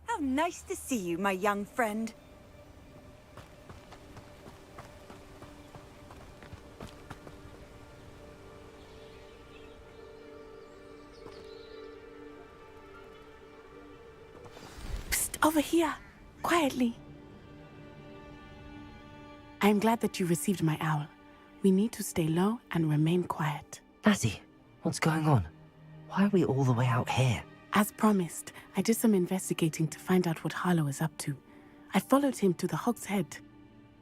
How nice to see you, my young friend. Psst, over here, quietly. I am glad that you received my owl. We need to stay low and remain quiet. Natty, what's going on? Why are we all the way out here? As promised, I did some investigating to find out what Harlow is up to. I followed him to the Hog's Head.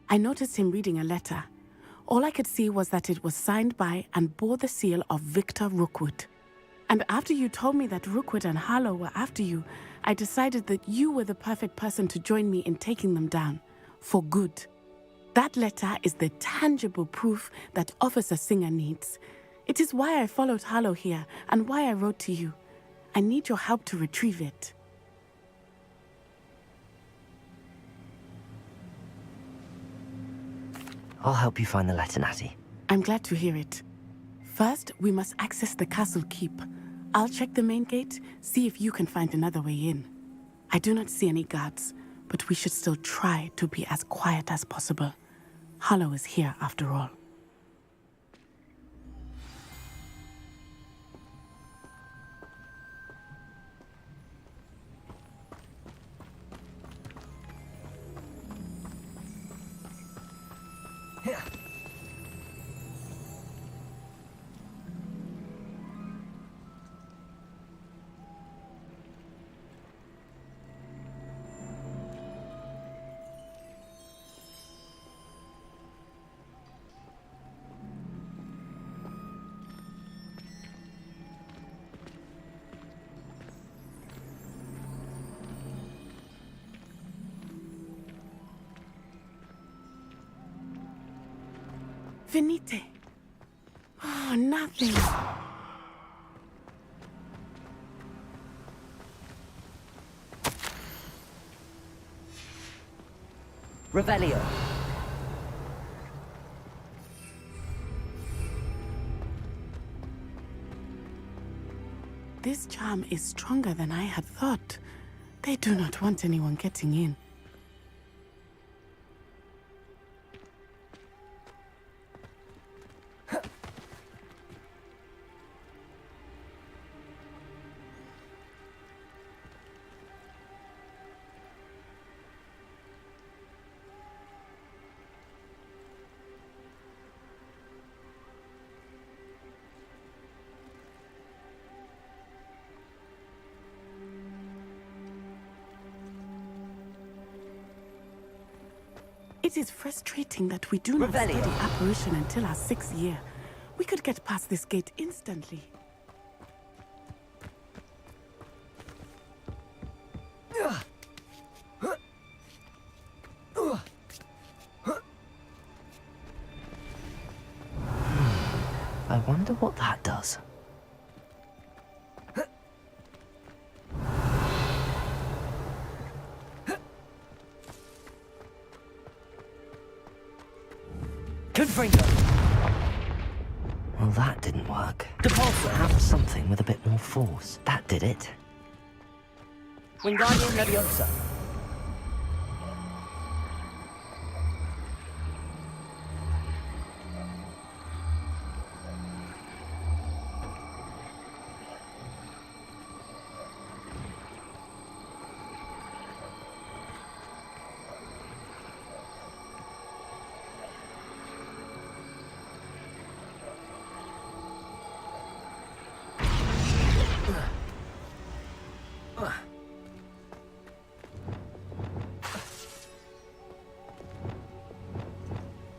I noticed him reading a letter. All I could see was that it was signed by and bore the seal of Victor Rookwood. And after you told me that Rookwood and Harlow were after you, I decided that you were the perfect person to join me in taking them down. For good. That letter is the tangible proof that Officer Singer needs. It is why I followed Harlow here and why I wrote to you. I need your help to retrieve it. I'll help you find the letter, Natty. I'm glad to hear it. First, we must access the castle keep. I'll check the main gate, see if you can find another way in. I do not see any guards, but we should still try to be as quiet as possible. Harlow is here after all. Venite. Oh, nothing. Revelio. This charm is stronger than I had thought. They do not want anyone getting in. It is frustrating that we do not study apparition until our 6th year. We could get past this gate instantly. I wonder what that does. Well, that didn't work. Depulsor have something with a bit more force. That did it. Wingardium Leviosa.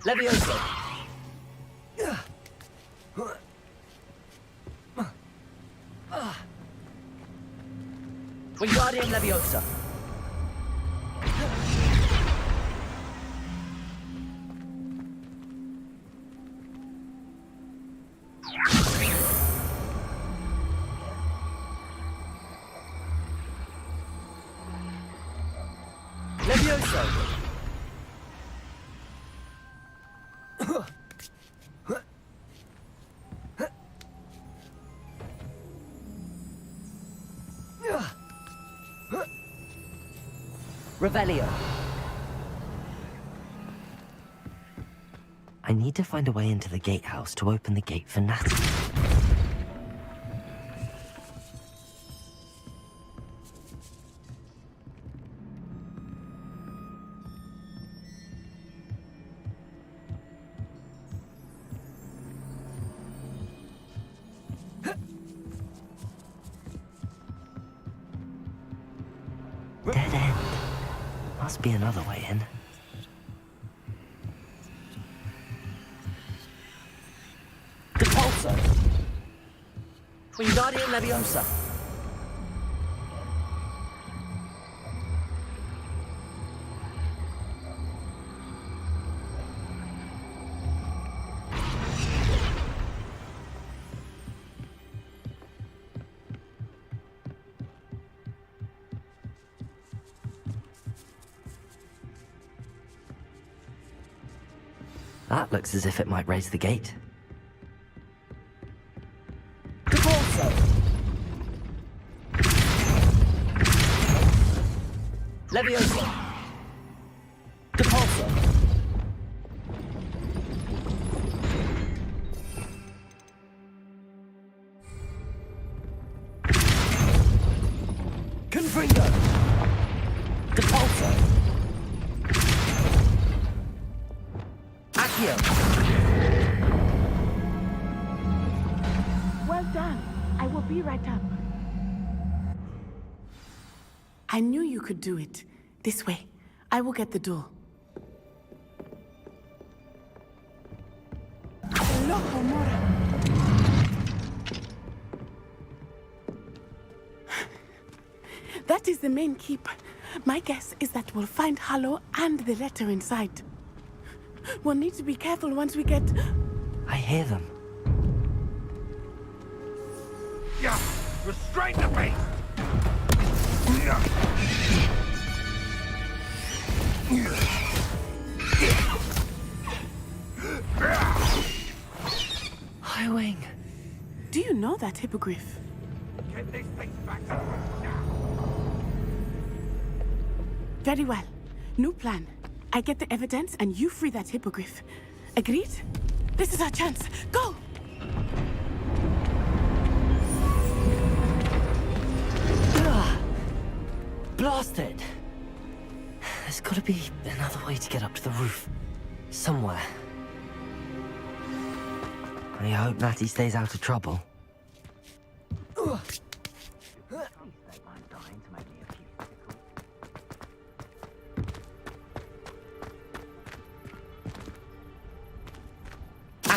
Leviosa. Wingardium Leviosa. Levioso. Revelio. I need to find a way into the gatehouse to open the gate for Natt. Dead end. Must be another way in. Depulso. Wingardium Leviosa. That looks as if it might raise the gate. Depulso. Leviosa. Depulso. Confringo. Depulso. Accio. Well done. I will be right up. I knew you could do it. This way. I will get the door. Loco Mora. That is the main keep. My guess is that we'll find Harlow and the letter inside. We'll need to be careful once we get... I hear them. Yeah, restrain the beast! Highwing. Do you know that hippogriff? Get these things back to work now! Very well. New plan. I get the evidence and you free that hippogriff. Agreed? This is our chance. Go! Blasted! There's gotta be another way to get up to the roof. Somewhere. I hope Natty stays out of trouble.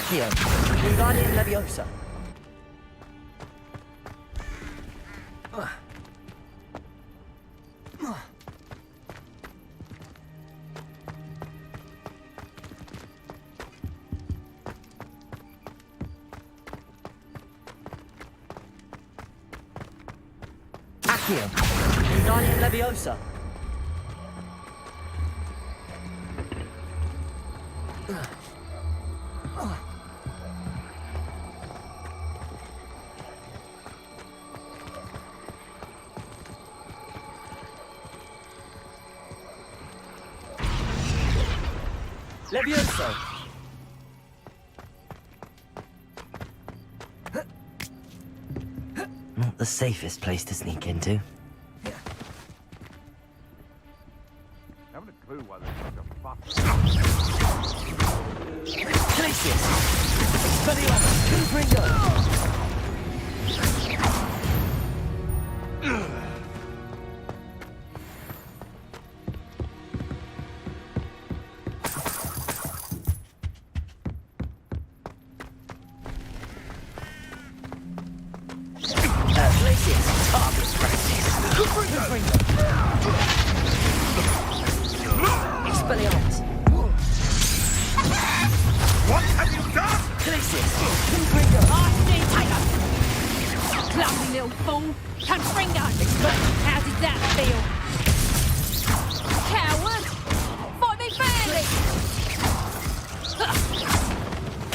Accio. Wingardium Leviosa. Accio. Wingardium Leviosa. Levioso. Not the safest place to sneak into. Haven't a clue why there's such a fuss. Glacius. Expelliarmus. Confringo. Glacius. Target practice. Confringo. Expelliarmus. What have you done? Glacius. Confringo. Archie, Tiger! Clumsy little fool! Confringo! How did that feel? Coward!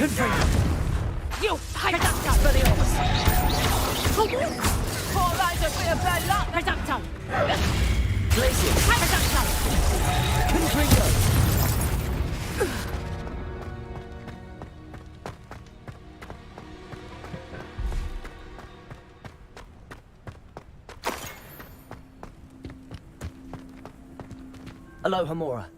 Confringo. You pipe Expelliarmus. Poor lines a bit of bad luck. Reducto. Glacius. Reducto. Confringo. Aloha Mora.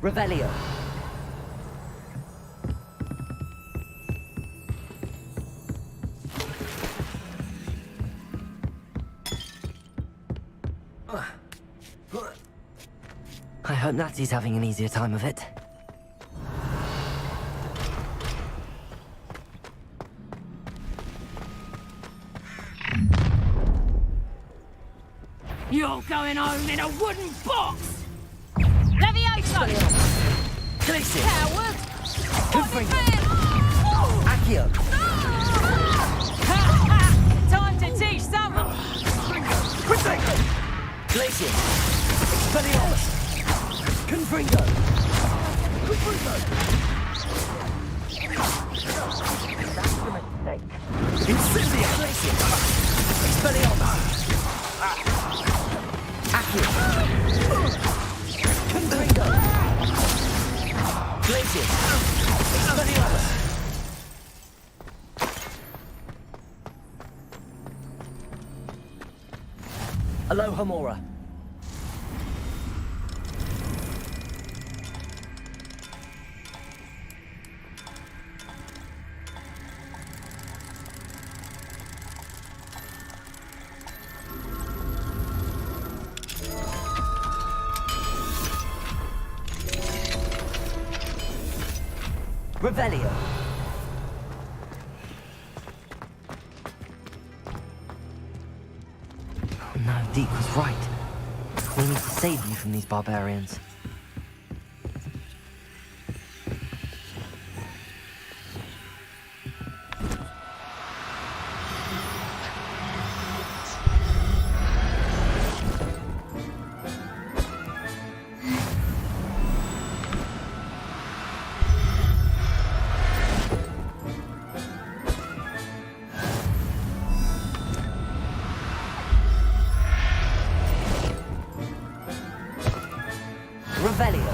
Revelio. I hope Natty's having an easier time of it. You're going home in a wooden box. Levioso. Glacius. Coward. Confringo. Man. Accio. Time to teach someone. Protego. Glacius. Expelliarmus. Confringo. Confringo. Incendia. Glacius. Expelliarmus. Accio. Confringo. Glacius. Expelliarmus. Aloha Mora. Revelio. No, Deke was right. We need to save you from these barbarians. Revelio.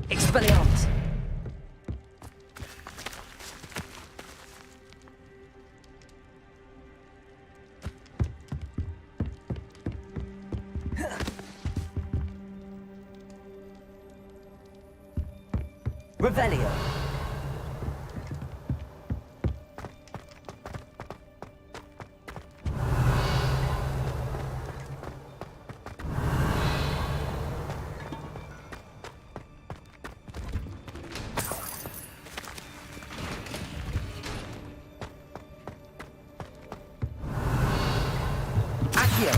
Expelliarmus. Revelio. Accio.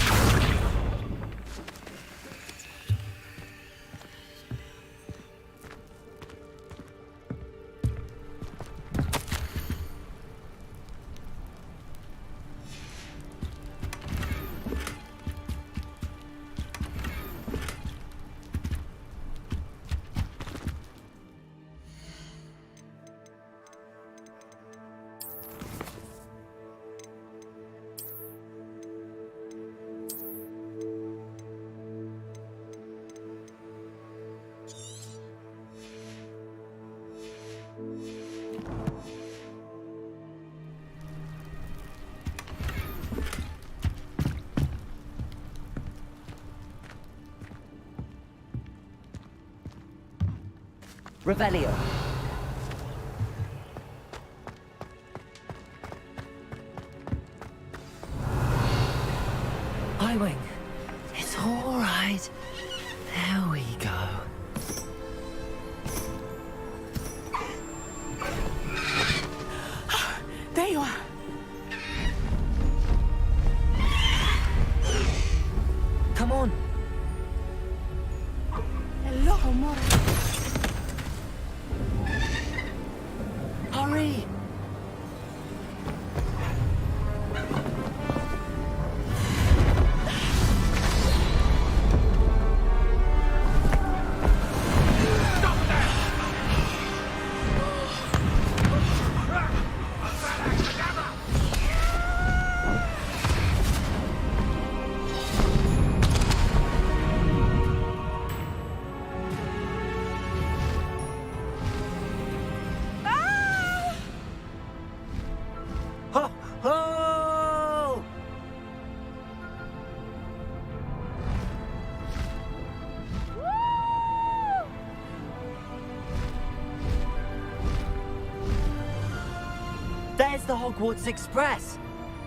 Revelio. I-Wing. It's all right. There we go. There you are. Come on. Hello, Homura. Hurry. Ho, ho! There's the Hogwarts Express.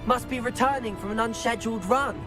Must be returning from an unscheduled run.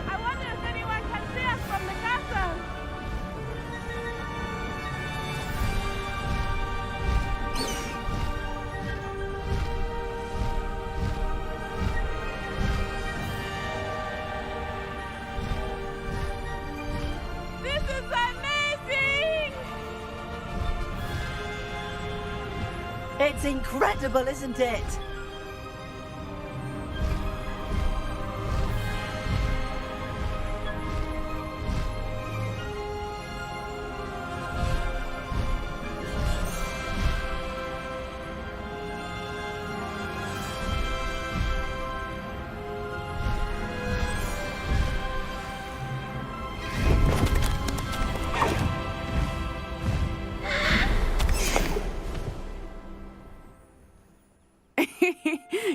I wonder if anyone can see us from the castle. This is amazing! It's incredible, isn't it?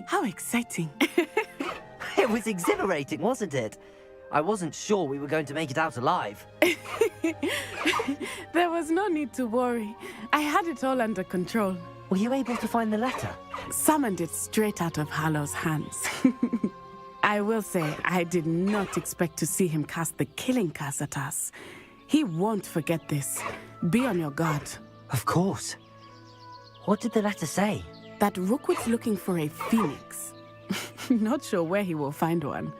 How exciting. It was exhilarating, wasn't it? I wasn't sure we were going to make it out alive. There was no need to worry. I had it all under control. Were you able to find the letter? Summoned it straight out of Hallow's hands. I will say, I did not expect to see him cast the killing curse at us. He won't forget this. Be on your guard. Of course. What did the letter say? That Rookwood's looking for a phoenix. Not sure where he will find one.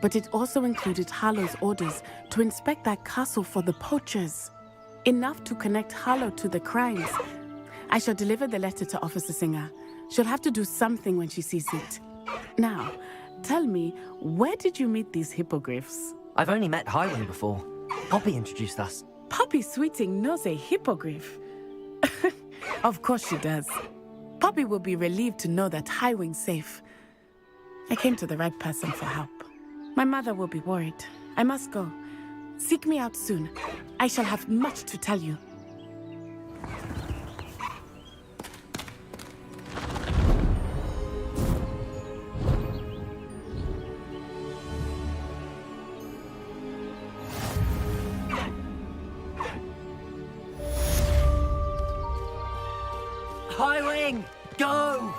But it also included Harlow's orders to inspect that castle for the poachers. Enough to connect Harlow to the crimes. I shall deliver the letter to Officer Singer. She'll have to do something when she sees it. Now, tell me, where did you meet these hippogriffs? I've only met Highwing before. Poppy introduced us. Poppy Sweeting knows a hippogriff. Of course she does. Poppy will be relieved to know that Highwing's safe. I came to the right person for help. My mother will be worried. I must go. Seek me out soon. I shall have much to tell you. Highwing! Go!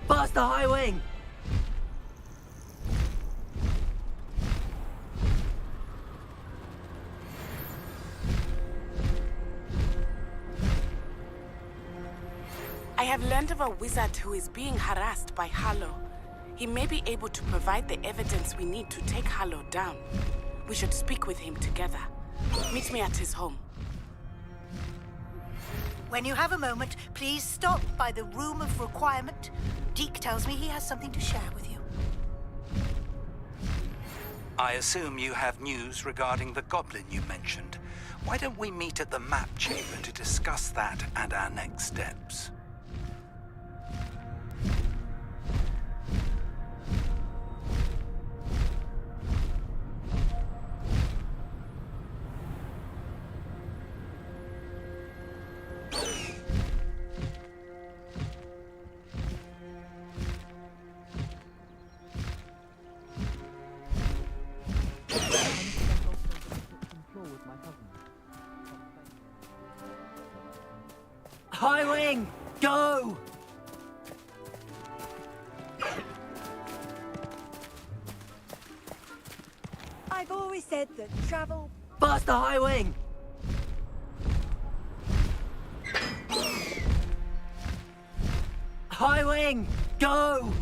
Faster, Highwing! I have learned of a wizard who is being harassed by Harlow. He may be able to provide the evidence we need to take Harlow down. We should speak with him together. Meet me at his home. When you have a moment, please stop by the Room of Requirement. Deke tells me he has something to share with you. I assume you have news regarding the goblin you mentioned. Why don't we meet at the map chamber to discuss that and our next steps? High wing, go! I've always said that travel. Faster, high wing! High wing, go!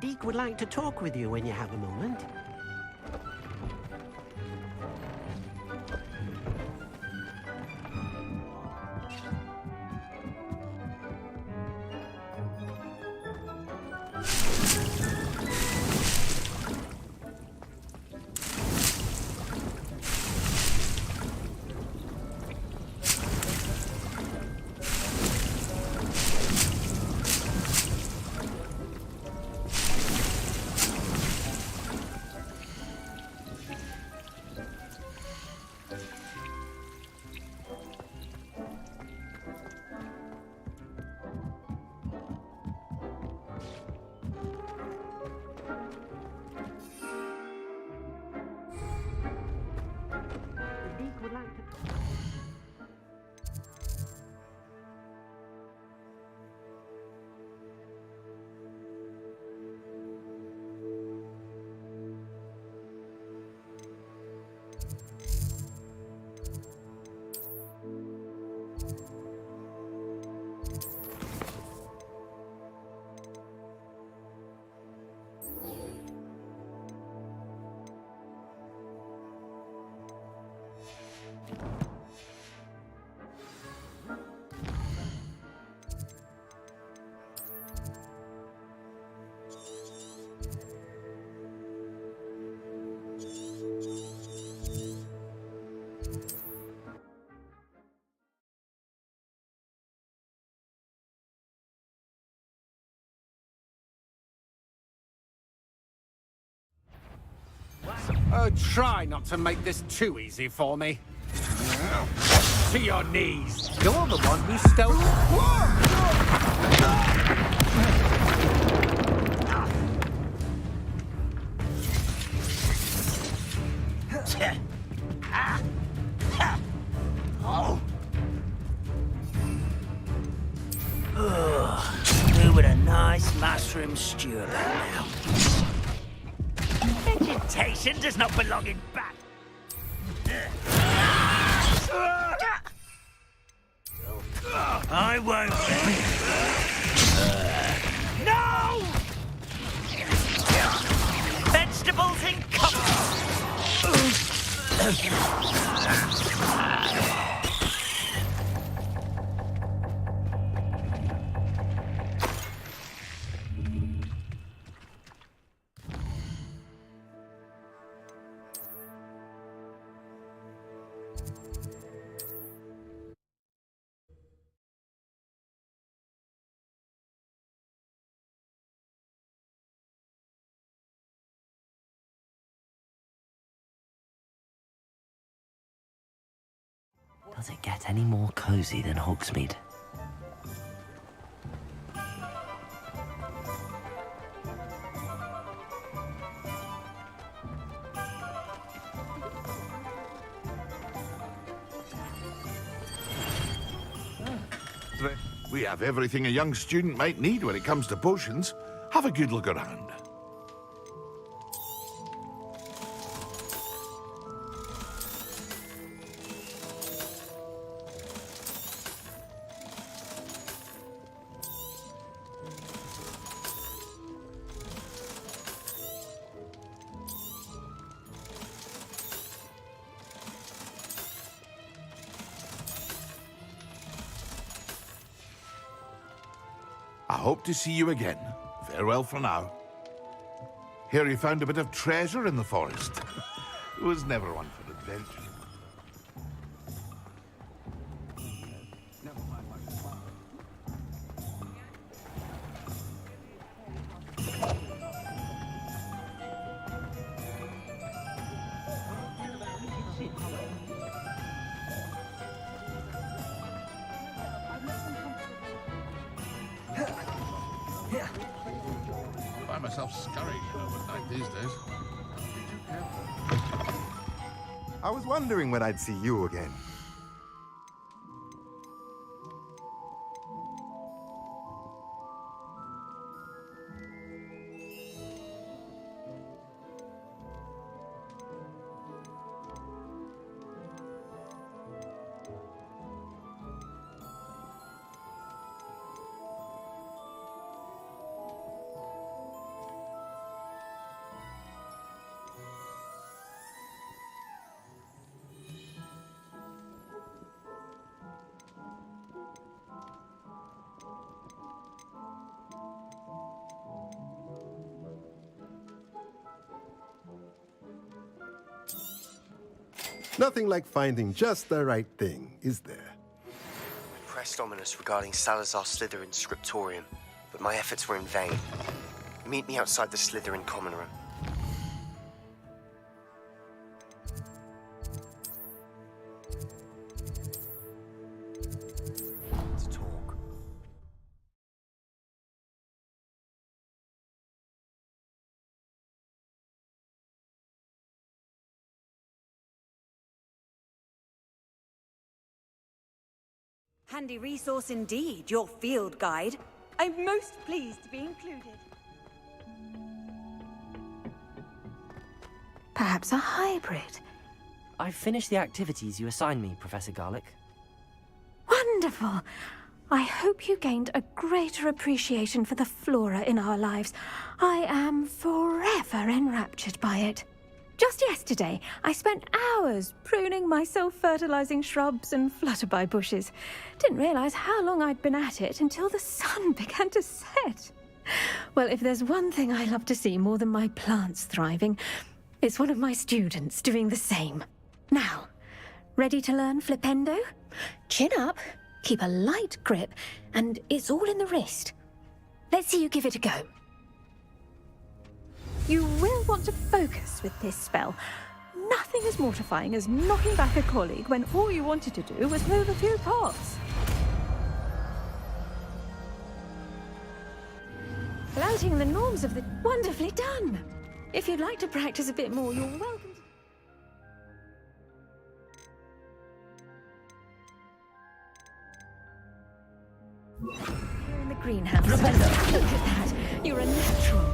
Deke would like to talk with you when you have a moment. Deke would like to talk. Oh, try not to make this too easy for me. To your knees. You're the one who stole... Who would a nice mushroom stew about now? Vegetation does not belong in bat. I won't. No! Vegetables in cups. Does it get any more cozy than Hogsmeade? We have everything a young student might need when it comes to potions. Have a good look around. I hope to see you again. Farewell for now. Here you found a bit of treasure in the forest. It was never one for adventure. I find myself scurrying home at night these days. I was wondering when I'd see you again. Nothing like finding just the right thing, is there? I pressed ominous regarding Salazar Slytherin's scriptorium, but my efforts were in vain. Meet me outside the Slytherin common room. To talk. Handy resource indeed, your field guide. I'm most pleased to be included. Perhaps a hybrid. I've finished the activities you assigned me, Professor Garlick. Wonderful. I hope you gained a greater appreciation for the flora in our lives. I am forever enraptured by it. Just yesterday, I spent hours pruning my self-fertilizing shrubs and flutterby bushes. Didn't realize how long I'd been at it until the sun began to set. Well, if there's one thing I love to see more than my plants thriving, it's one of my students doing the same. Now, ready to learn Flipendo? Chin up, keep a light grip, and it's all in the wrist. Let's see you give it a go. You will want to focus with this spell. Nothing as mortifying as knocking back a colleague when all you wanted to do was move a few pots. Flouting the norms of the... Wonderfully done! If you'd like to practice a bit more, you're welcome to... Here in the greenhouse. Look at that! You're a natural.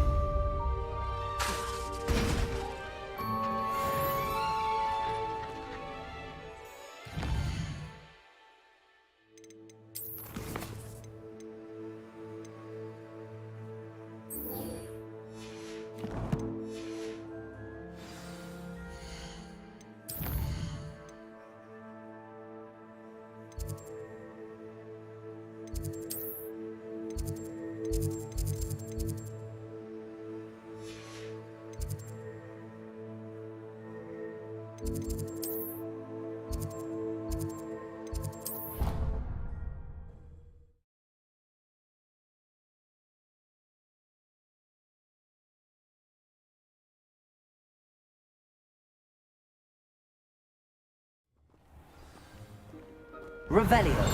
Revelio.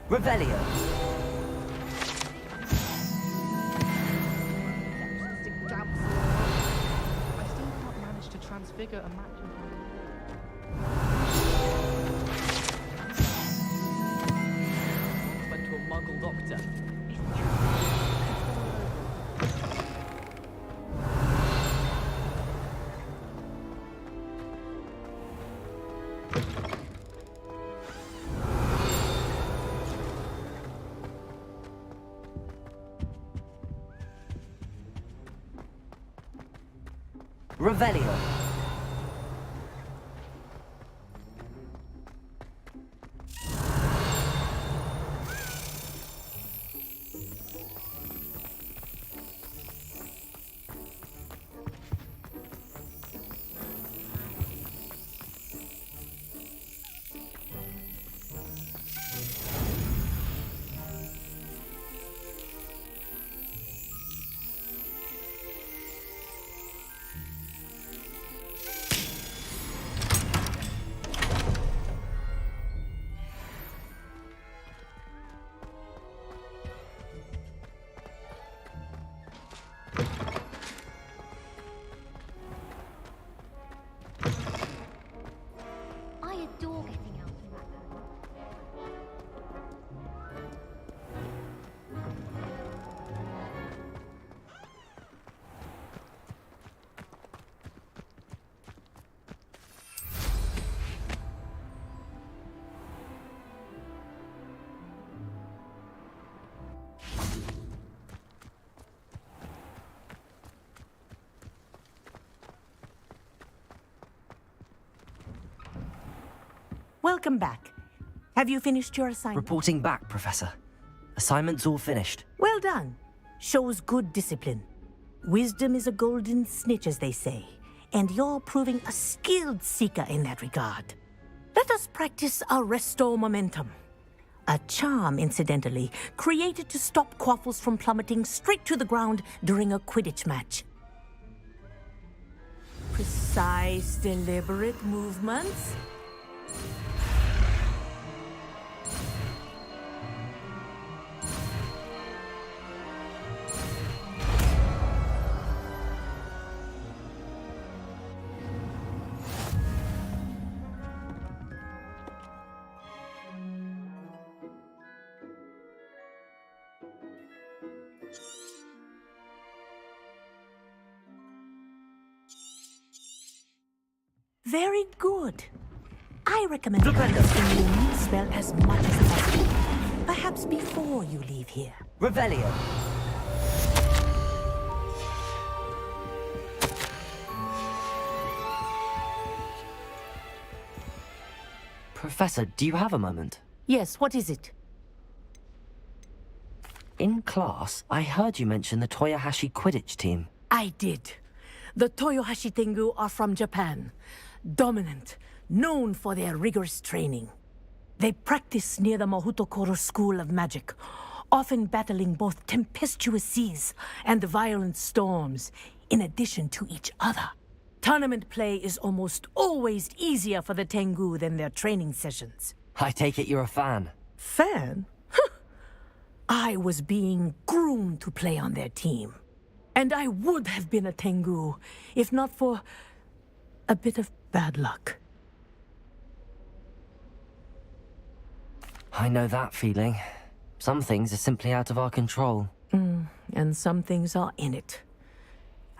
Revelio. I still can't manage to transfigure a match. Revelio. I adore getting out in that hole. Welcome back. Have you finished your assignment? Reporting back, Professor. Assignment's all finished. Well done. Shows good discipline. Wisdom is a golden snitch, as they say, and you're proving a skilled seeker in that regard. Let us practice our restore momentum. A charm, incidentally, created to stop quaffles from plummeting straight to the ground during a Quidditch match. Precise, deliberate movements. Very good. I recommend practicing your new spell as much as possible. Perhaps before you leave here. Revelio. Professor, do you have a moment? Yes, what is it? In class, I heard you mention the Toyohashi Quidditch team. I did. The Toyohashi Tengu are from Japan. Dominant, known for their rigorous training. They practice near the Mahutokoro School of Magic, often battling both tempestuous seas and violent storms, in addition to each other. Tournament play is almost always easier for the Tengu than their training sessions. I take it you're a fan. Fan? I was being groomed to play on their team. And I would have been a Tengu, if not for a bit of bad luck. I know that feeling. Some things are simply out of our control. And some things are in it.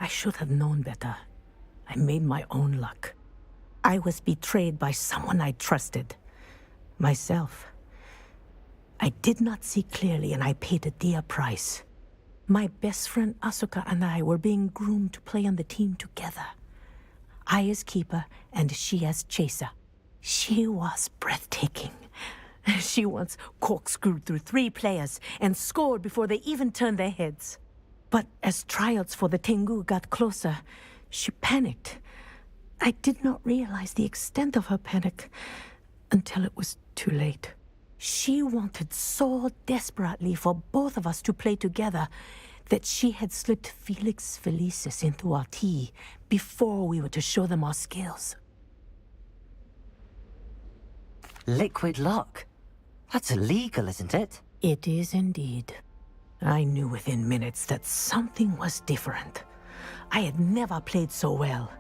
I should have known better. I made my own luck. I was betrayed by someone I trusted. Myself. I did not see clearly and I paid a dear price. My best friend Asuka and I were being groomed to play on the team together. I as keeper and she as chaser. She was breathtaking. She once corkscrewed through 3 players and scored before they even turned their heads. But as trials for the Tengu got closer, she panicked. I did not realize the extent of her panic until it was too late. She wanted so desperately for both of us to play together that she had slipped Felix Felicis into our tea before we were to show them our skills. Liquid luck? That's illegal, isn't it? It is indeed. I knew within minutes that something was different. I had never played so well.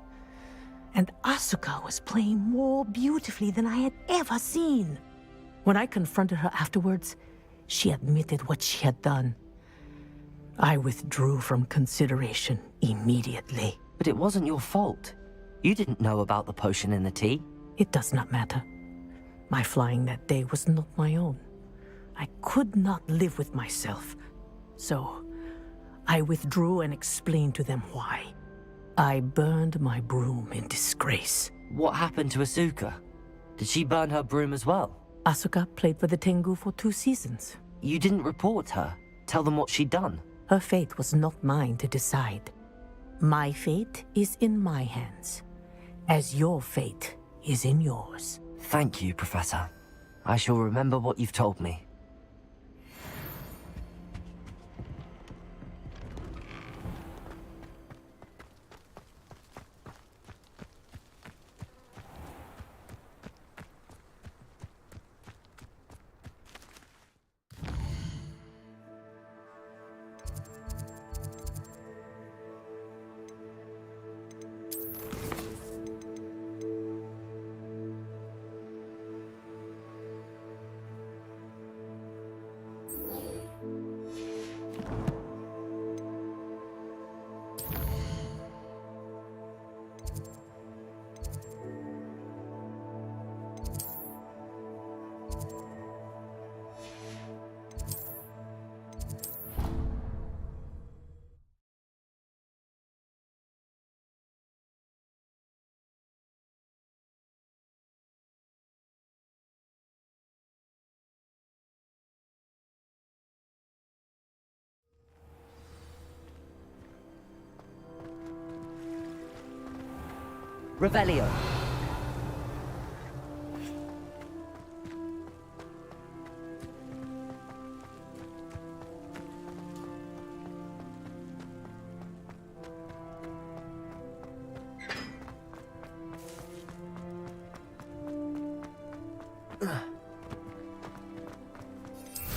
And Asuka was playing more beautifully than I had ever seen. When I confronted her afterwards, she admitted what she had done. I withdrew from consideration immediately. But it wasn't your fault. You didn't know about the potion in the tea. It does not matter. My flying that day was not my own. I could not live with myself. So, I withdrew and explained to them why. I burned my broom in disgrace. What happened to Asuka? Did she burn her broom as well? Asuka played for the Tengu for 2 seasons. You didn't report her. Tell them what she'd done. Her fate was not mine to decide. My fate is in my hands, as your fate is in yours. Thank you, Professor. I shall remember what you've told me. Revelio.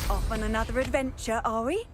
Off on another adventure, are we?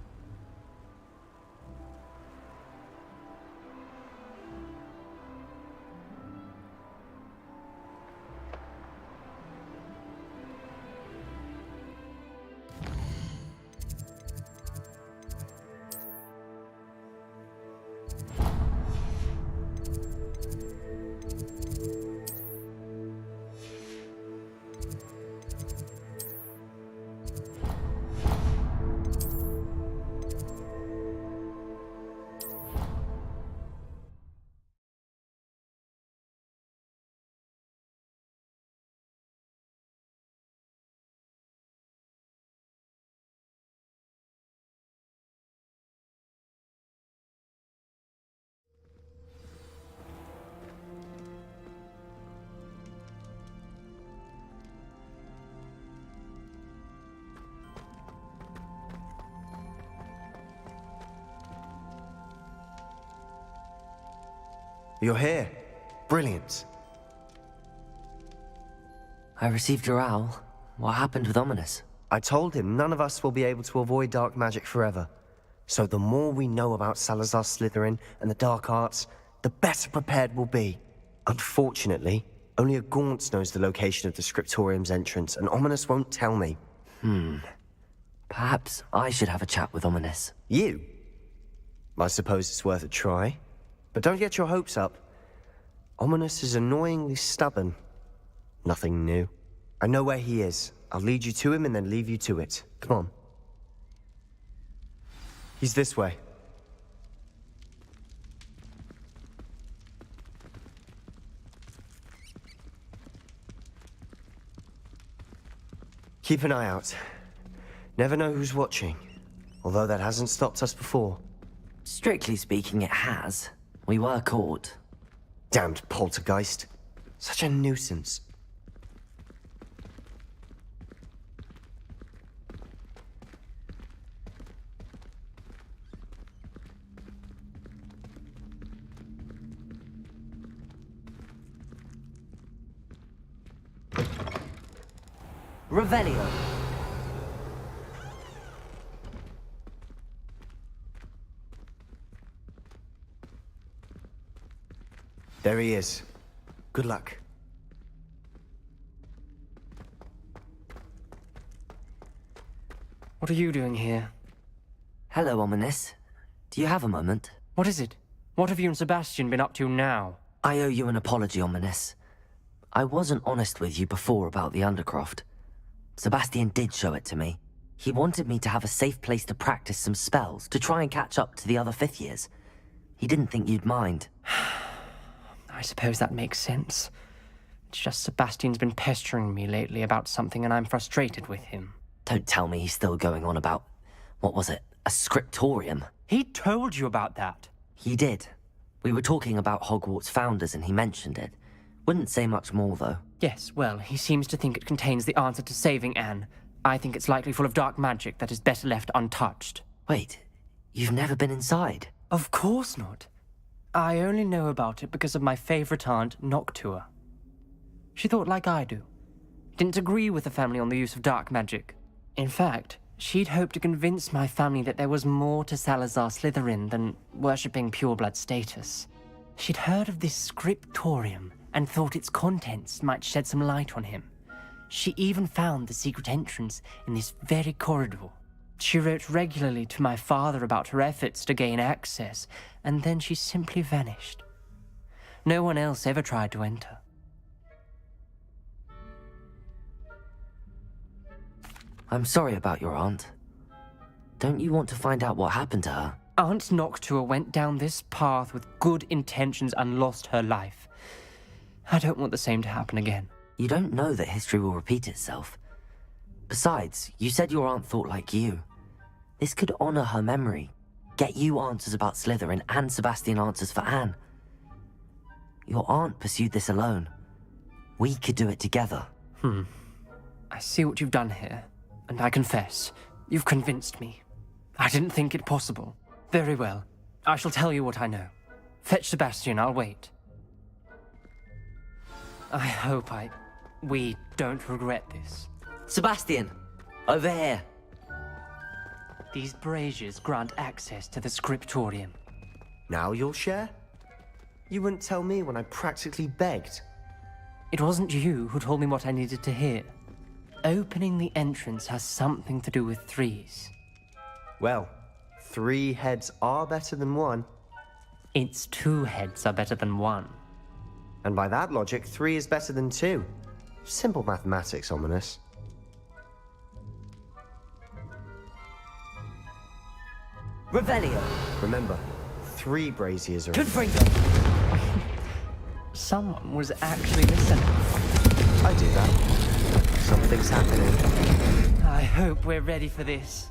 You're here. Brilliant. I received your owl. What happened with Ominous? I told him none of us will be able to avoid dark magic forever. So the more we know about Salazar Slytherin and the dark arts, the better prepared we'll be. Unfortunately, only a Gaunt knows the location of the Scriptorium's entrance, and Ominous won't tell me. Perhaps I should have a chat with Ominous. You? I suppose it's worth a try. But don't get your hopes up. Ominous is annoyingly stubborn. Nothing new. I know where he is. I'll lead you to him and then leave you to it. Come on. He's this way. Keep an eye out. Never know who's watching. Although that hasn't stopped us before. Strictly speaking, it has. We were caught. Damned poltergeist. Such a nuisance. Revelio. There he is. Good luck. What are you doing here? Hello, Ominous. Do you have a moment? What is it? What have you and Sebastian been up to now? I owe you an apology, Ominous. I wasn't honest with you before about the Undercroft. Sebastian did show it to me. He wanted me to have a safe place to practice some spells, to try and catch up to the other 5th years. He didn't think you'd mind. I suppose that makes sense. It's just Sebastian's been pestering me lately about something and I'm frustrated with him. Don't tell me he's still going on about, what was it, a scriptorium? He told you about that. He did. We were talking about Hogwarts founders and he mentioned it. Wouldn't say much more, though. Yes, well, he seems to think it contains the answer to saving Anne. I think it's likely full of dark magic that is better left untouched. Wait, you've never been inside? Of course not. I only know about it because of my favourite aunt, Noctua. She thought like I do. Didn't agree with the family on the use of dark magic. In fact, she'd hoped to convince my family that there was more to Salazar Slytherin than worshipping pureblood status. She'd heard of this scriptorium and thought its contents might shed some light on him. She even found the secret entrance in this very corridor. She wrote regularly to my father about her efforts to gain access, and then she simply vanished. No one else ever tried to enter. I'm sorry about your aunt. Don't you want to find out what happened to her? Aunt Noctua went down this path with good intentions and lost her life. I don't want the same to happen again. You don't know that history will repeat itself. Besides, you said your aunt thought like you. This could honor her memory, get you answers about Slytherin and Sebastian answers for Anne. Your aunt pursued this alone. We could do it together. I see what you've done here, and I confess, you've convinced me. I didn't think it possible. Very well. I shall tell you what I know. Fetch Sebastian, I'll wait. I hope we don't regret this. Sebastian! Over here! These braziers grant access to the scriptorium. Now you'll share? You wouldn't tell me when I practically begged. It wasn't you who told me what I needed to hear. Opening the entrance has something to do with threes. Well, 3 heads are better than 1. It's 2 heads are better than 1. And by that logic, 3 is better than 2. Simple mathematics, Ominous. Revelio! Remember, 3 braziers are... Confringo! Someone was actually listening. I do that. Something's happening. I hope we're ready for this.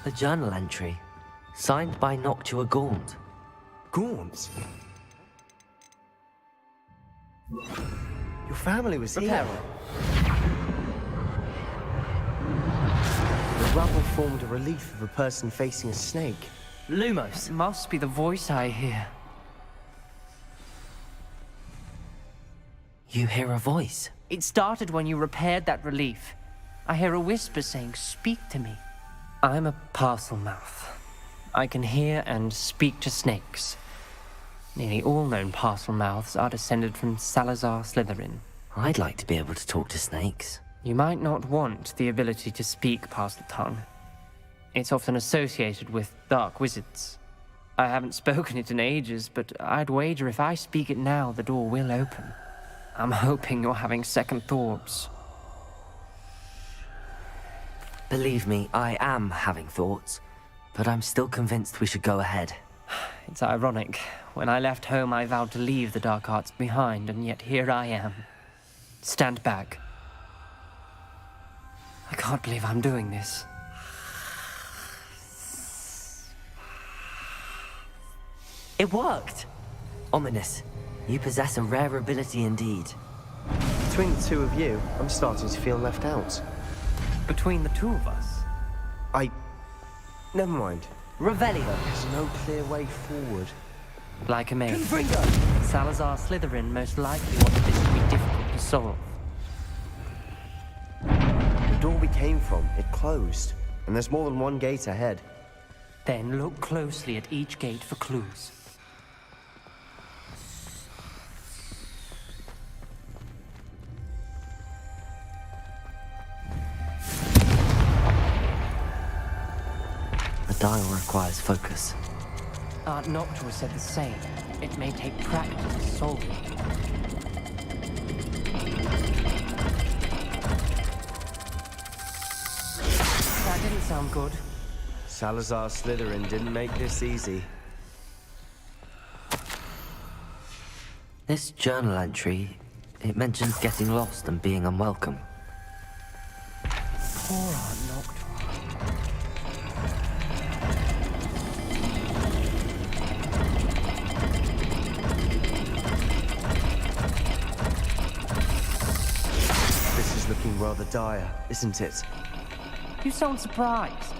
A journal entry, signed by Noctua Gaunt. Gaunt? Your family was here. The rubble formed a relief of a person facing a snake. Lumos must be the voice I hear. You hear a voice? It started when you repaired that relief. I hear a whisper saying, "Speak to me." I'm a parcel mouth. I can hear and speak to snakes. Nearly all known parcel mouths are descended from Salazar Slytherin. I'd like to be able to talk to snakes. You might not want the ability to speak parcel tongue. It's often associated with dark wizards. I haven't spoken it in ages, but I'd wager if I speak it now, the door will open. I'm hoping you're having second thoughts. Believe me, I am having thoughts, but I'm still convinced we should go ahead. It's ironic. When I left home, I vowed to leave the dark arts behind, and yet here I am. Stand back. I can't believe I'm doing this. It worked! Ominous, you possess a rare ability indeed. Between the 2 of you, I'm starting to feel left out. Between the 2 of us? Never mind. Revelio! There's no clear way forward. Like a maze. Confringo! Salazar Slytherin most likely wanted this to be difficult to solve. The door we came from, it closed. And there's more than 1 gate ahead. Then look closely at each gate for clues. The dial requires focus. Aunt Noctua said the same. It may take practice to solve it. That didn't sound good. Salazar Slytherin didn't make this easy. This journal entry, it mentions getting lost and being unwelcome. Poor Aunt Noctua. This is looking rather dire, isn't it? You sound surprised.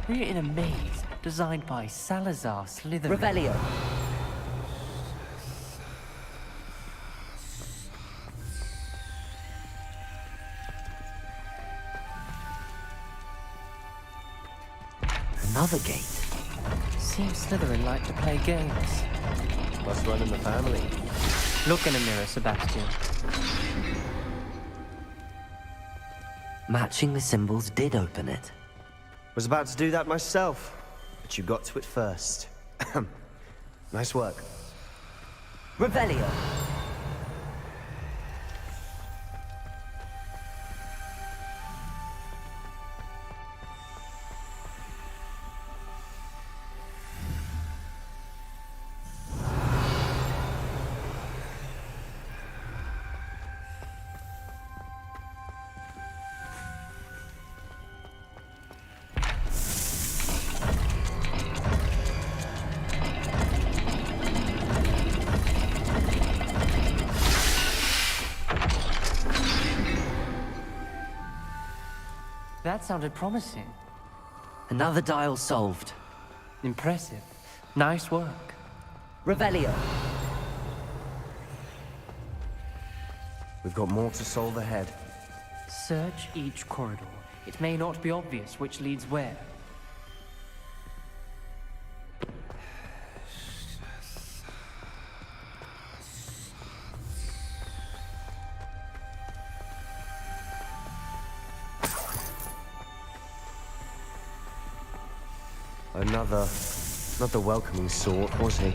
We're in a maze designed by Salazar Slytherin. Revelio. Another gate. Seems Slytherin like to play games. Must run in the family. Look in a mirror, Sebastian. Matching the symbols did open it. Was about to do that myself, but you got to it first. Nice work. Revelio. That sounded promising. Another dial solved. Impressive. Nice work. Revelio. We've got more to solve ahead. Search each corridor. It may not be obvious which leads where. Not the welcoming sort, was he?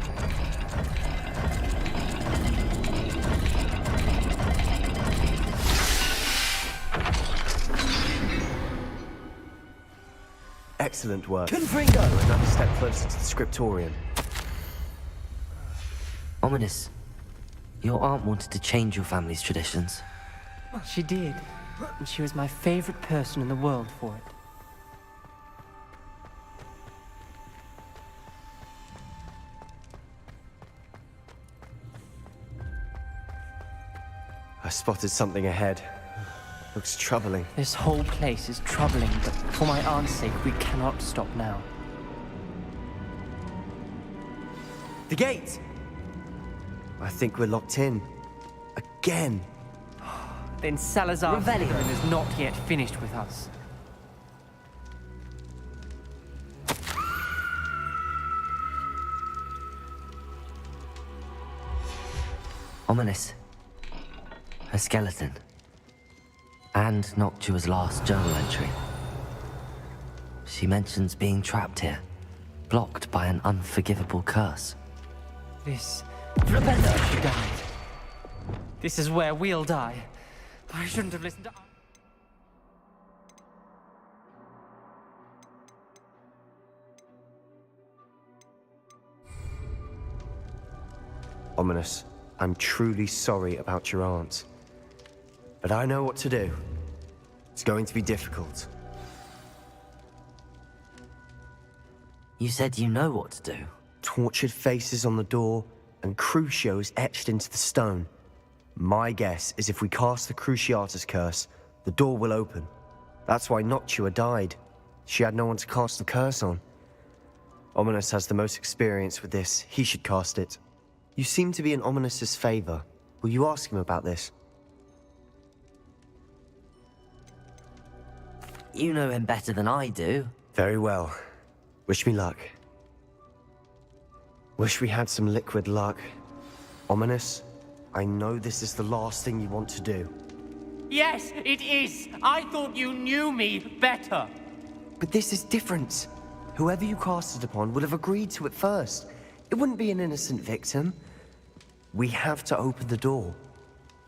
Excellent work. Confringo! Another step closer to the scriptorium. Ominous. Your aunt wanted to change your family's traditions. She did. And she was my favorite person in the world for it. I spotted something ahead. Looks troubling. This whole place is troubling, but for my aunt's sake, we cannot stop now. The gate! I think we're locked in. Again. Then Salazar Revelio. Slytherin is not yet finished with us. Ominous. A skeleton. And Noctua's last journal entry. She mentions being trapped here, blocked by an unforgivable curse. This... Revelio! She died. This is where we'll die. I shouldn't have listened to... Ominous, I'm truly sorry about your aunt. But I know what to do. It's going to be difficult. You said you know what to do. Tortured faces on the door and crucios etched into the stone. My guess is if we cast the Cruciatus curse, the door will open. That's why Noctua died. She had no one to cast the curse on. Ominous has the most experience with this. He should cast it. You seem to be in Ominous's favor. Will you ask him about this? You know him better than I do. Very well. Wish me luck. Wish we had some liquid luck. Ominous, I know this is the last thing you want to do. Yes, it is! I thought you knew me better! But this is different. Whoever you cast it upon would have agreed to it first. It wouldn't be an innocent victim. We have to open the door.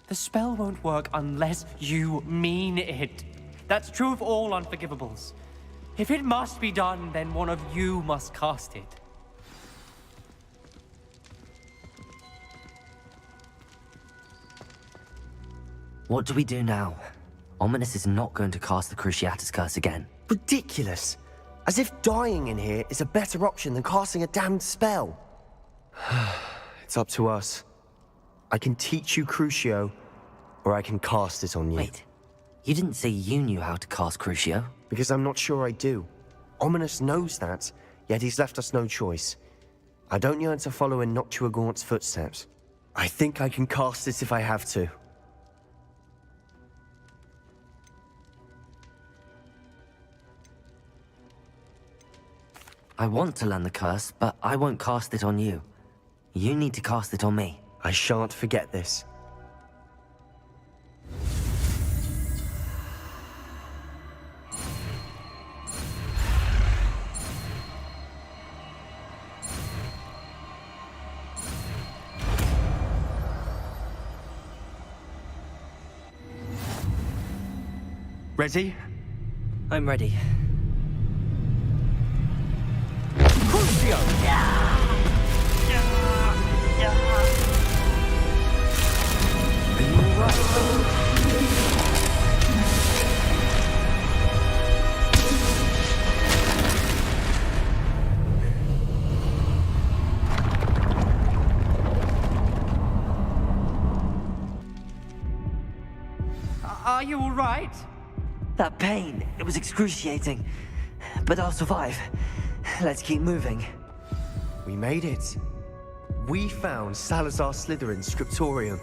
The spell won't work unless you mean it. That's true of all unforgivables. If it must be done, then one of you must cast it. What do we do now? Ominous is not going to cast the Cruciatus Curse again. Ridiculous. As if dying in here is a better option than casting a damned spell. It's up to us. I can teach you Crucio, or I can cast it on you. Wait, you didn't say you knew how to cast Crucio? Because I'm not sure I do. Ominous knows that, yet he's left us no choice. I don't yearn to follow in Noctuagaunt's footsteps. I think I can cast it if I have to. I want to learn the curse, but I won't cast it on you. You need to cast it on me. I shan't forget this. Ready? I'm ready. Are you all right? That pain, it was excruciating. But I'll survive. Let's keep moving. We made it. We found Salazar Slytherin's scriptorium.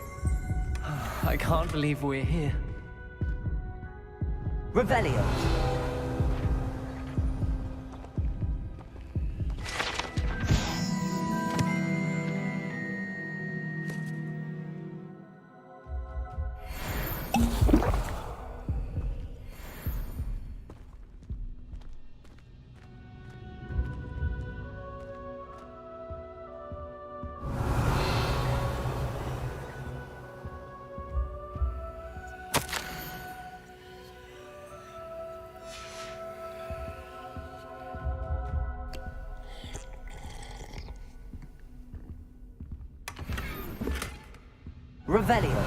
I can't believe we're here. Revelio. Revelio.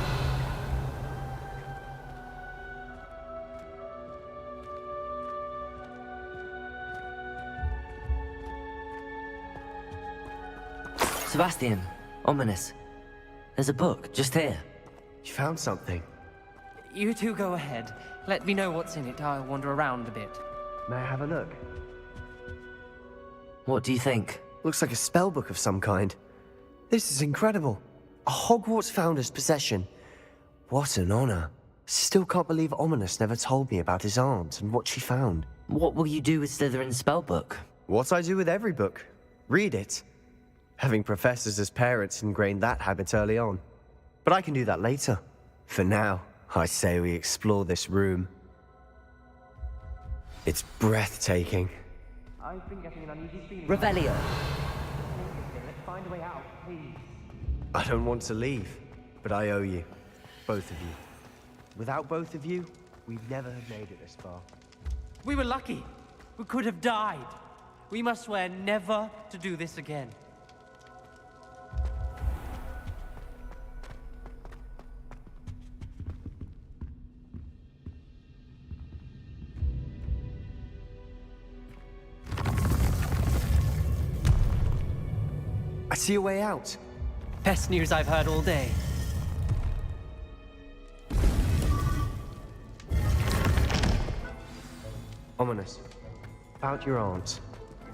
Sebastian, Ominous. There's a book just here. You found something. You two go ahead. Let me know what's in it. I'll wander around a bit. May I have a look? What do you think? Looks like a spell book of some kind. This is incredible. A Hogwarts founder's possession. What an honor. Still can't believe Ominous never told me about his aunt and what she found. What will you do with Slytherin's spellbook? What I do with every book. Read it. Having professors as parents ingrained that habit early on. But I can do that later. For now, I say we explore this room. It's breathtaking. I've been getting an uneasy feeling. Revelio. Let's find a way out, please. I don't want to leave, but I owe you. Both of you. Without both of you, we'd never have made it this far. We were lucky. We could have died. We must swear never to do this again. I see a way out. Best news I've heard all day. Ominous. About your aunt.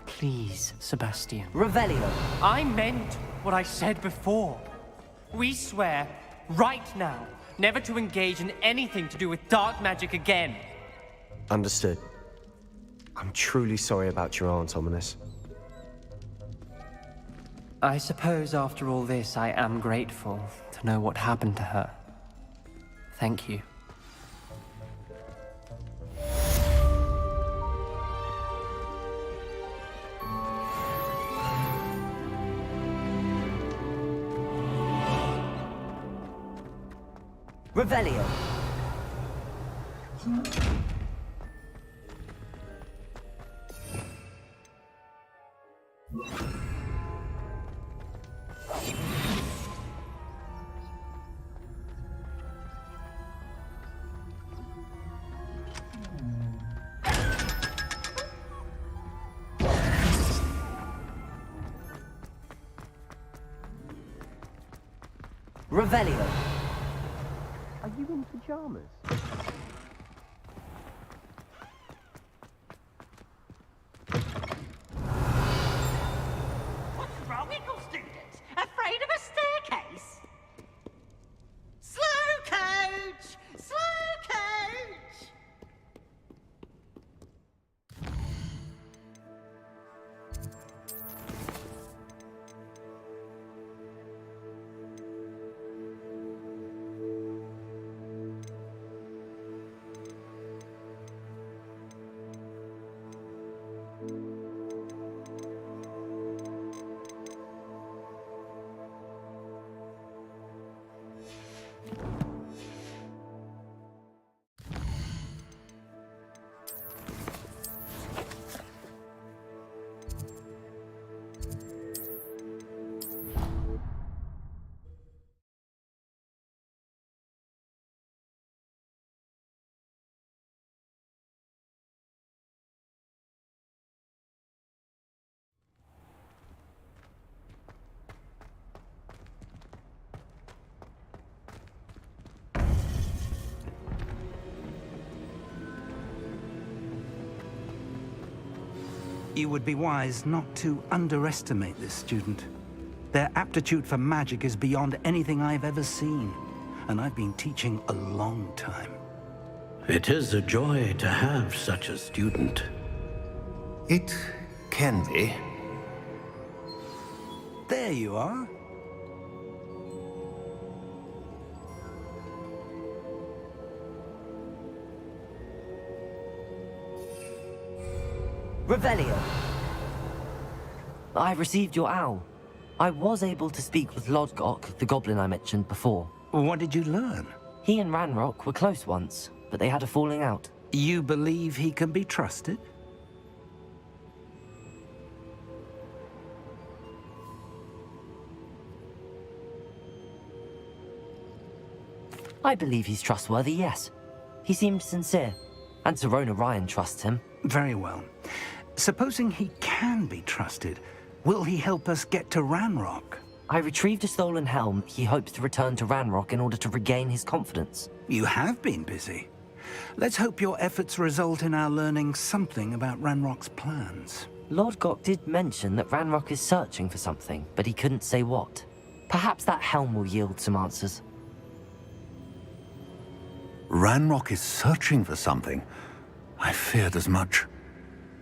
Please, Sebastian. Revelio. I meant what I said before. We swear, right now, never to engage in anything to do with dark magic again. Understood. I'm truly sorry about your aunt, Ominous. I suppose after all this, I am grateful to know what happened to her. Thank you. Revelio. Revelio. Are you in pajamas? What's wrong, equal students? Afraid of a staircase? Slow coach! Slow coach! You would be wise not to underestimate this student. Their aptitude for magic is beyond anything I've ever seen, and I've been teaching a long time. It is a joy to have such a student. It can be. There you are. Revelio. I received your owl. I was able to speak with Lodgok, the goblin I mentioned before. What did you learn? He and Ranrock were close once, but they had a falling out. You believe he can be trusted? I believe he's trustworthy, yes. He seemed sincere, and Serona Ryan trusts him. Very well. Supposing he can be trusted, will he help us get to Ranrock? I retrieved a stolen helm. He hopes to return to Ranrock in order to regain his confidence. You have been busy. Let's hope your efforts result in our learning something about Ranrock's plans. Lodgok did mention that Ranrock is searching for something, but he couldn't say what. Perhaps that helm will yield some answers. Ranrock is searching for something? I feared as much.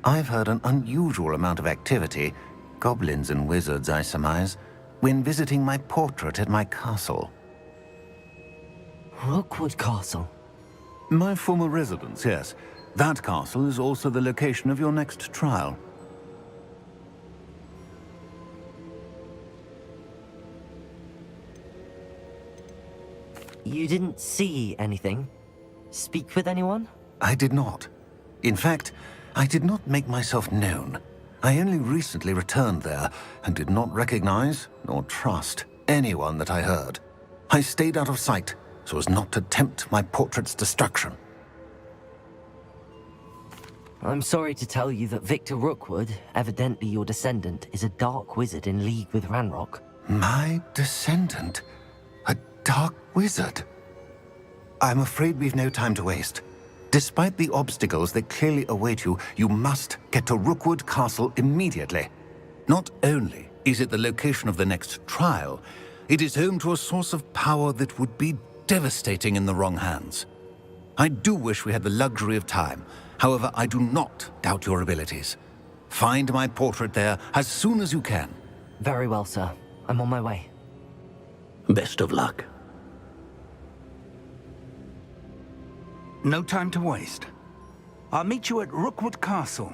I've heard an unusual amount of activity, goblins and wizards, I surmise, when visiting my portrait at my castle. Rookwood Castle? My former residence, yes. That castle is also the location of your next trial. You didn't see anything? Speak with anyone? I did not. In fact, I did not make myself known. I only recently returned there and did not recognize nor trust anyone that I heard. I stayed out of sight so as not to tempt my portrait's destruction. I'm sorry to tell you that Victor Rookwood, evidently your descendant, is a dark wizard in league with Ranrock. My descendant? A dark wizard? I'm afraid we've no time to waste. Despite the obstacles that clearly await you, you must get to Rookwood Castle immediately. Not only is it the location of the next trial, it is home to a source of power that would be devastating in the wrong hands. I do wish we had the luxury of time. However, I do not doubt your abilities. Find my portrait there as soon as you can. Very well, sir. I'm on my way. Best of luck. No time to waste. I'll meet you at Rookwood Castle.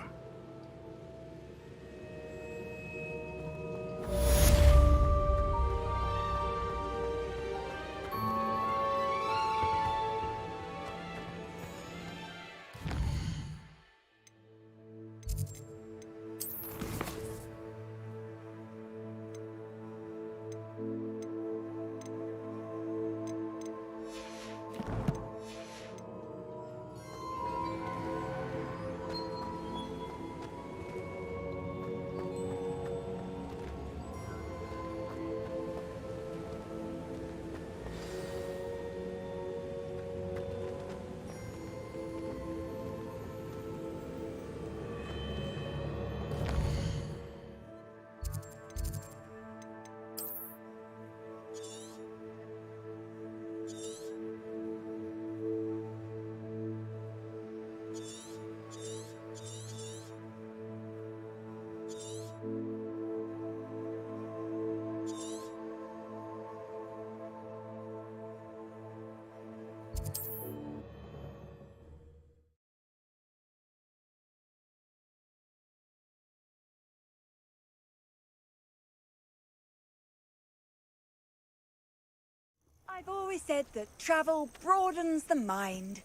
I've always said that travel broadens the mind.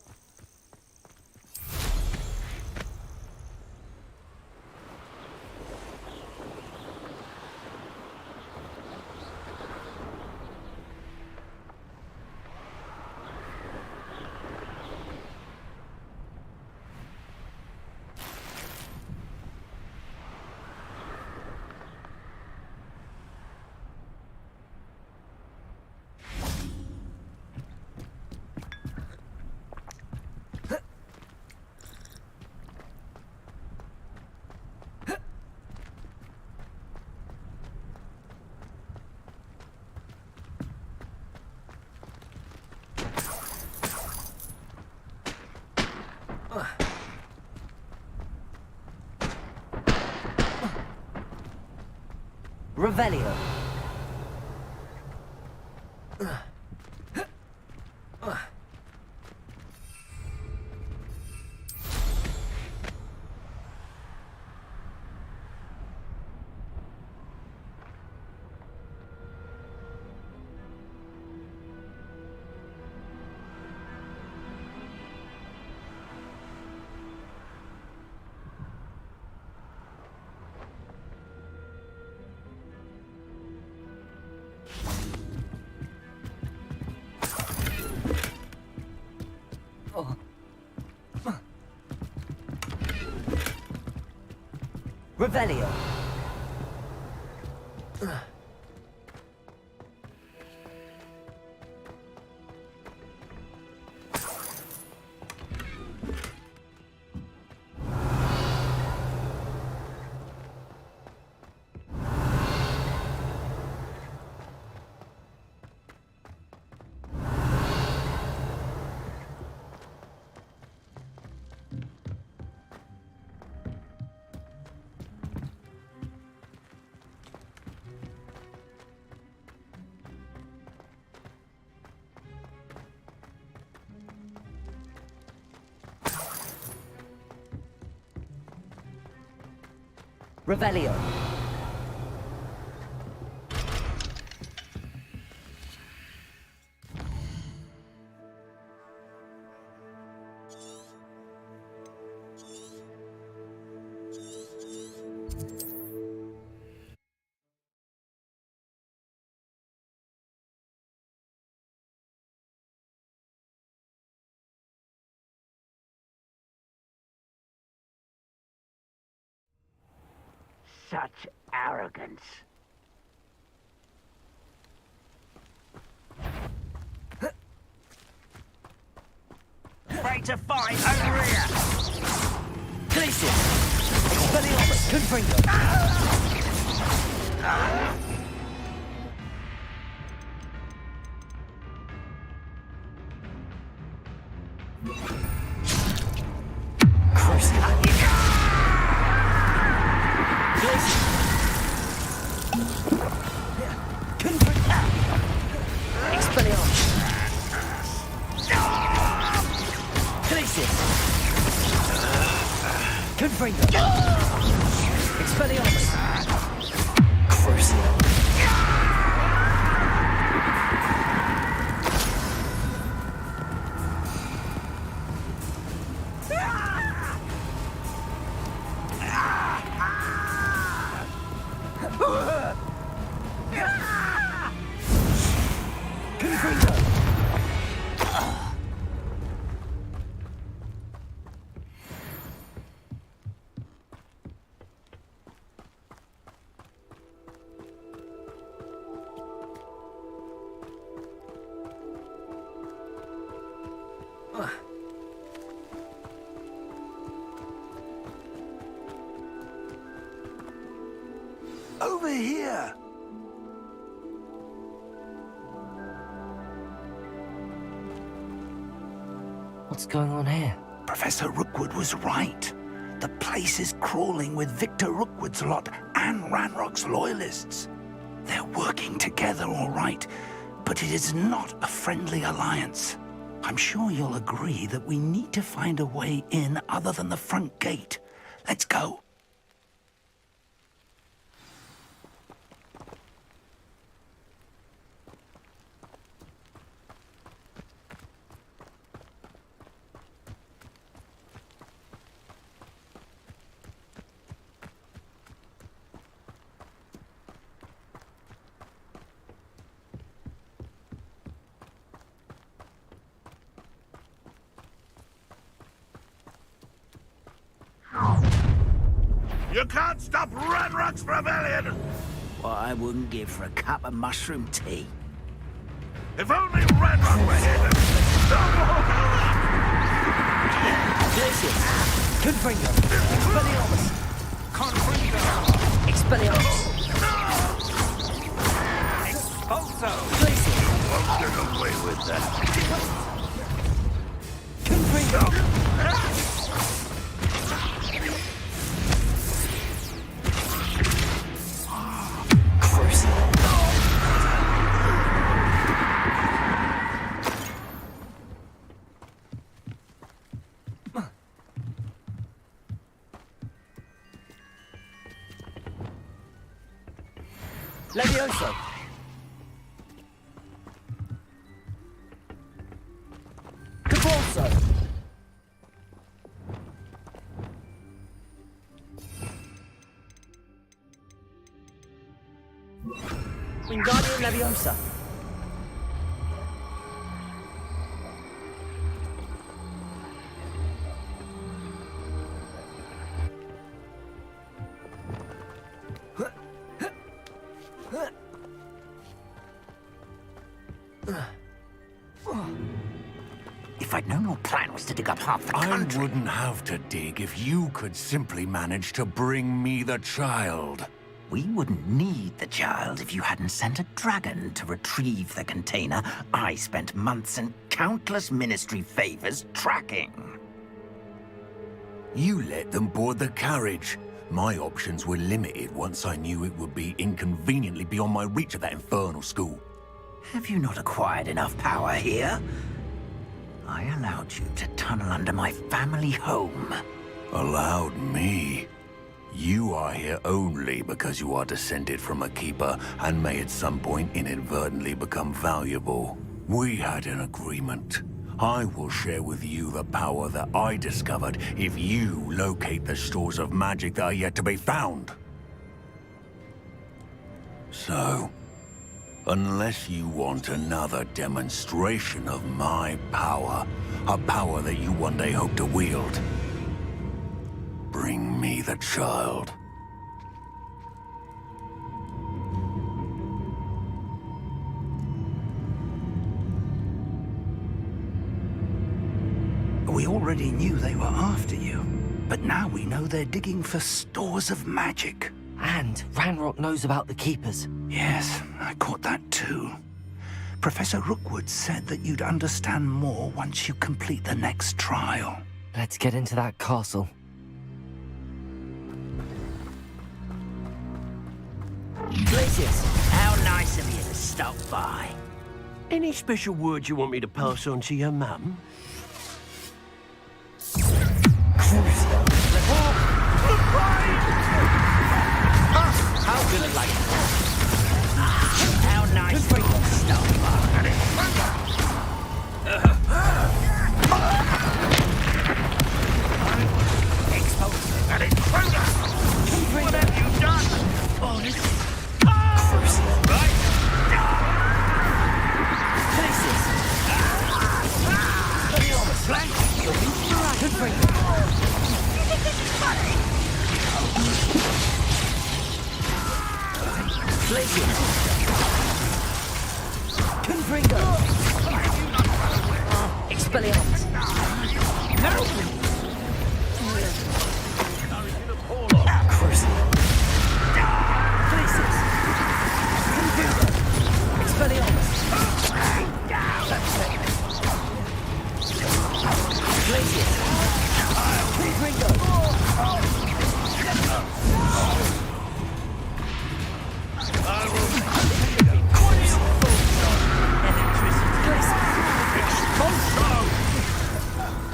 Revelio. Revelio. Revelio. Such arrogance. Ready to fight over here! Glacius. Expelliarmus. Confringo. Confringo. Expelliarmus. Crucio. Confringo. Over here! What's going on here? Professor Rookwood was right. The place is crawling with Victor Rookwood's lot and Ranrock's loyalists. They're working together all right, but it is not a friendly alliance. I'm sure you'll agree that we need to find a way in other than the front gate. Let's go. You can't stop Ranrock's rebellion! What I wouldn't give for a cup of mushroom tea. If only Ranrock were here to stop all Glacius! Confringo! Expelliarmus! Confringo! Expelliarmus! Expulso! Glacius! Won't get away with that. Confringo! Levioso! Cabalso! Wingardium Leviosa! If I'd known your plan was to dig up half the country... I wouldn't have to dig if you could simply manage to bring me the child. We wouldn't need the child if you hadn't sent a dragon to retrieve the container I spent months and countless ministry favors tracking. You let them board the carriage. My options were limited once I knew it would be inconveniently beyond my reach at that infernal school. Have you not acquired enough power here? I allowed you to tunnel under my family home. Allowed me? You are here only because you are descended from a keeper and may at some point inadvertently become valuable. We had an agreement. I will share with you the power that I discovered if you locate the stores of magic that are yet to be found. So, unless you want another demonstration of my power, a power that you one day hope to wield, bring me the child. We already knew they were after you, but now we know they're digging for stores of magic. And Ranrock knows about the Keepers. Yes, I caught that too. Professor Rookwood said that you'd understand more once you complete the next trial. Let's get into that castle. Glacius, how nice of you to stop by. Any special words you want me to pass on to your mum? How good a light. How nice of you to stop by. What have you done? Oh, this is... Right? Glacius! Flank! Confringo! Glacius! Confringo! Expelliarmus! No! Crucible! Glacius! Confringo! Expelliarmus! Glacius! Confringo!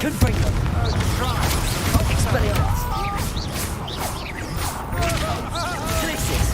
Confringo! Expelliarmus! Glacius!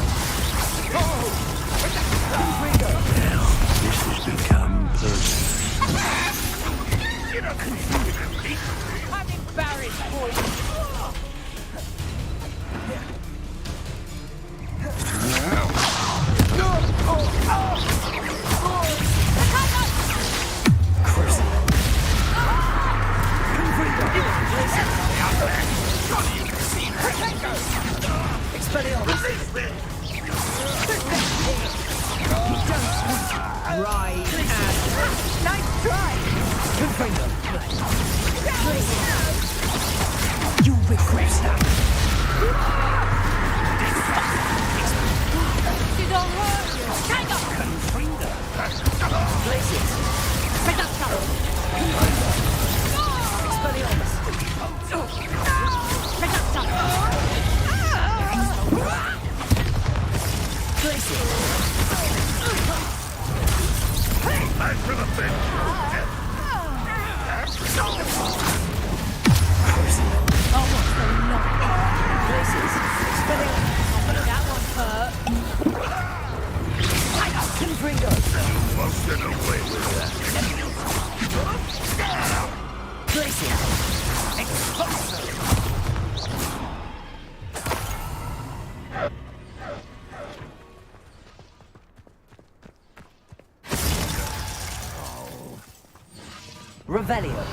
Revelio.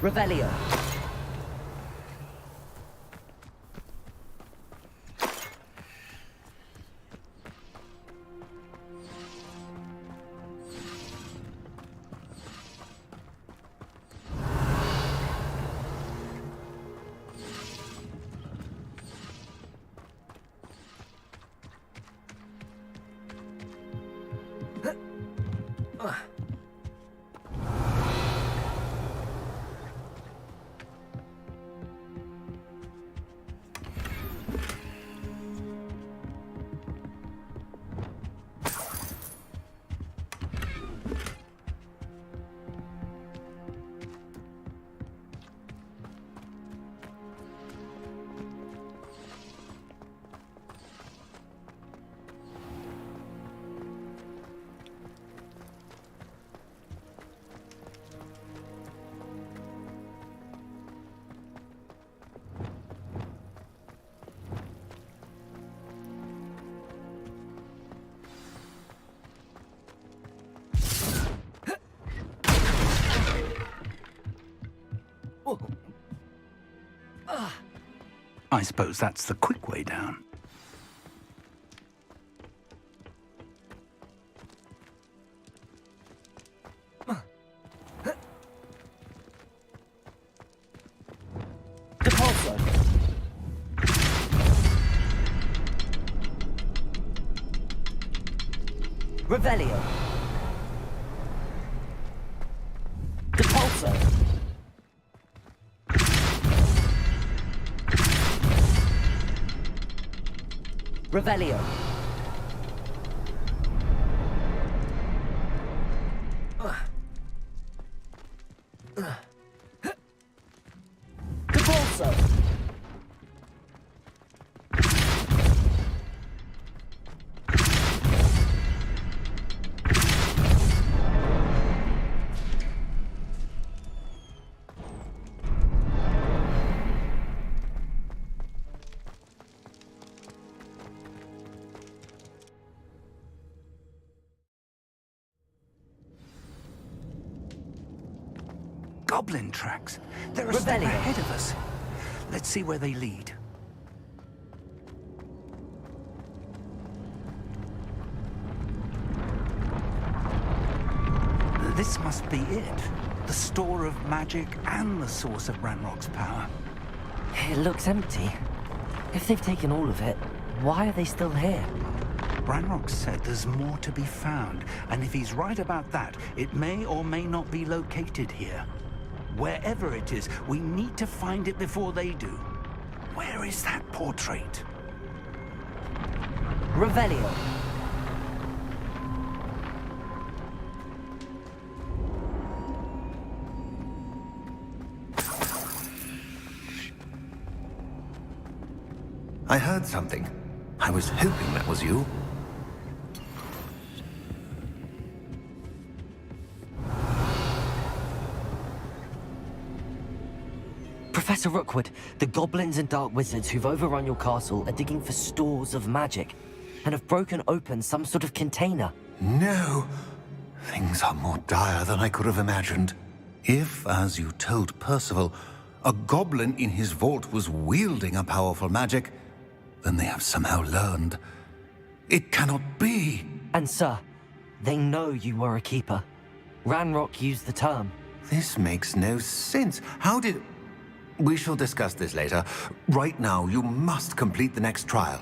Revelio. I suppose that's the quick way down. Depulso. Revelio. Depulso. Revelio. Depulso. Goblin tracks. They're a step ahead of us. Let's see where they lead. This must be it. The store of magic and the source of Ranrock's power. It looks empty. If they've taken all of it, why are they still here? Ranrock said there's more to be found, and if he's right about that, it may or may not be located here. Wherever it is, we need to find it before they do. Where is that portrait? Revelio. I heard something. I was hoping that was you. Professor Rookwood, the goblins and dark wizards who've overrun your castle are digging for stores of magic and have broken open some sort of container. No. Things are more dire than I could have imagined. If, as you told Percival, a goblin in his vault was wielding a powerful magic, then they have somehow learned. It cannot be. And sir, they know you were a keeper. Ranrock used the term. This makes no sense. How did... We shall discuss this later. Right now, you must complete the next trial.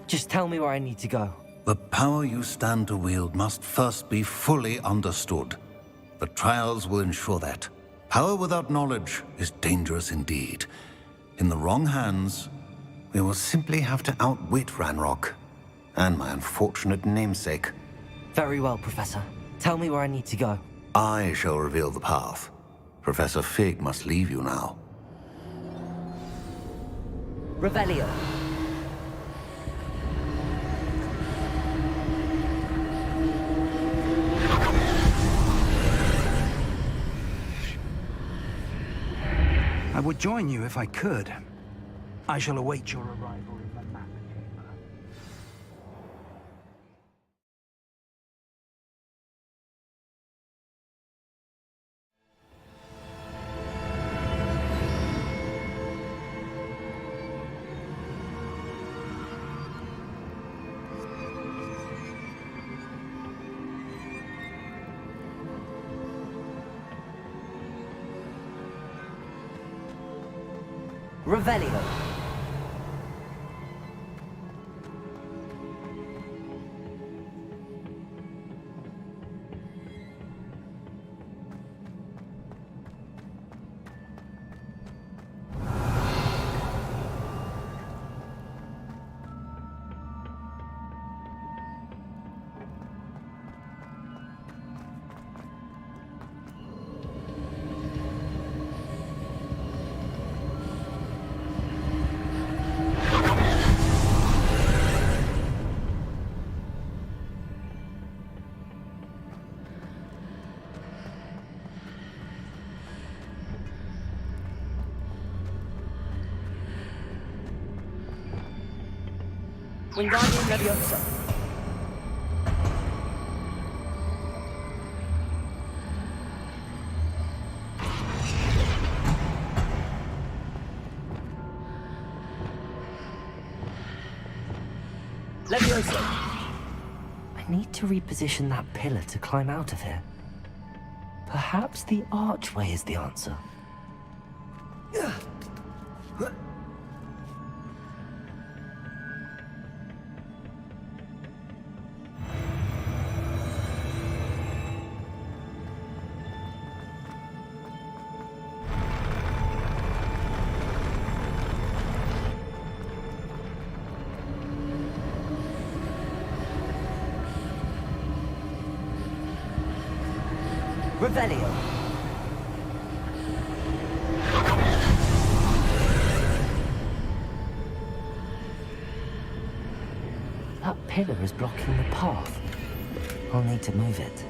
Just tell me where I need to go. The power you stand to wield must first be fully understood. The trials will ensure that. Power without knowledge is dangerous indeed. In the wrong hands, we will simply have to outwit Ranrock and my unfortunate namesake. Very well, Professor. Tell me where I need to go. I shall reveal the path. Professor Fig must leave you now. Revelio. I would join you if I could. I shall await your arrival in the Natt chamber. Revelio. Wingardium Leviosa. Leviosa. I need to reposition that pillar to climb out of here. Perhaps the archway is the answer. Revelio. That pillar is blocking the path. I'll need to move it.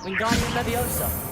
Wingardium Leviosa.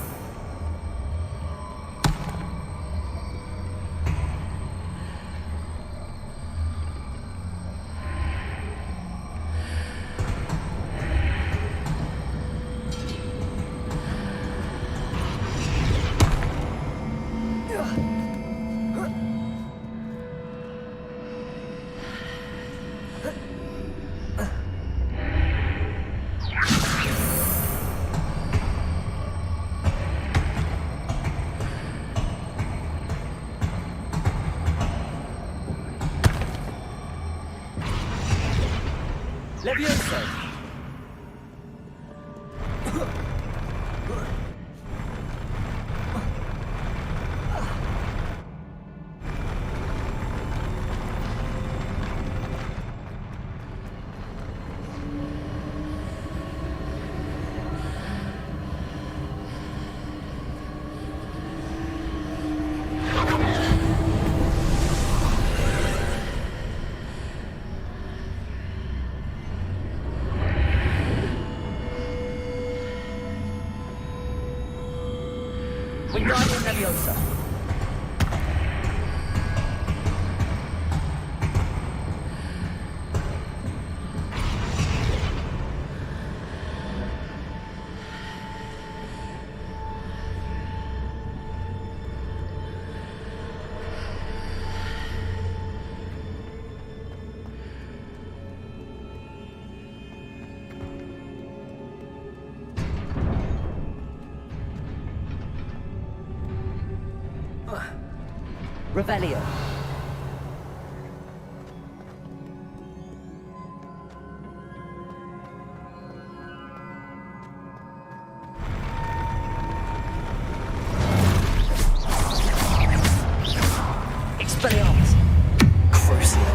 Leviosa. Wingardium Leviosa. Revelio. Expelliarmus. Crucio.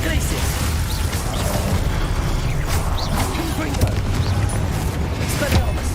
Glacius. Confringo. Expelliarmus.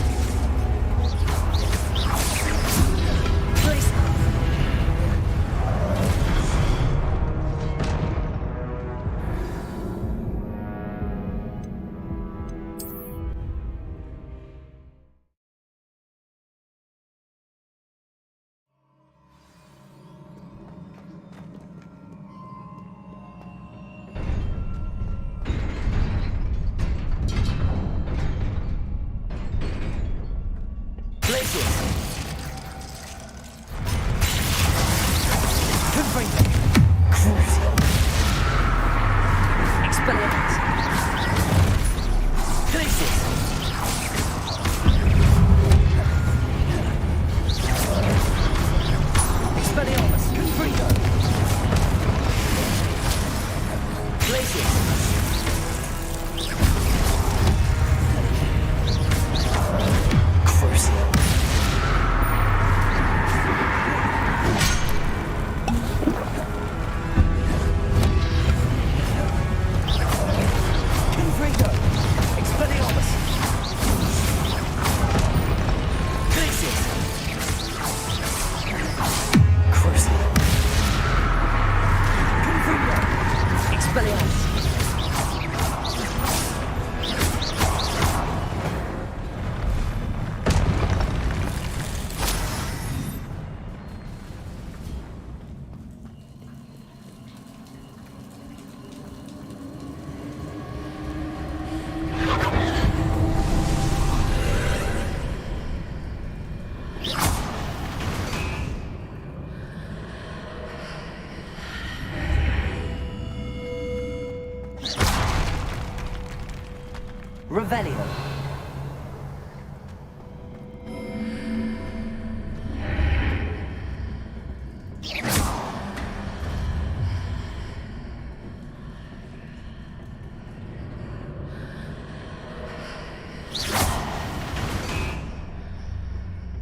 Revelio.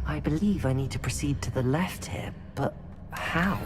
I believe I need to proceed to the left here, but how?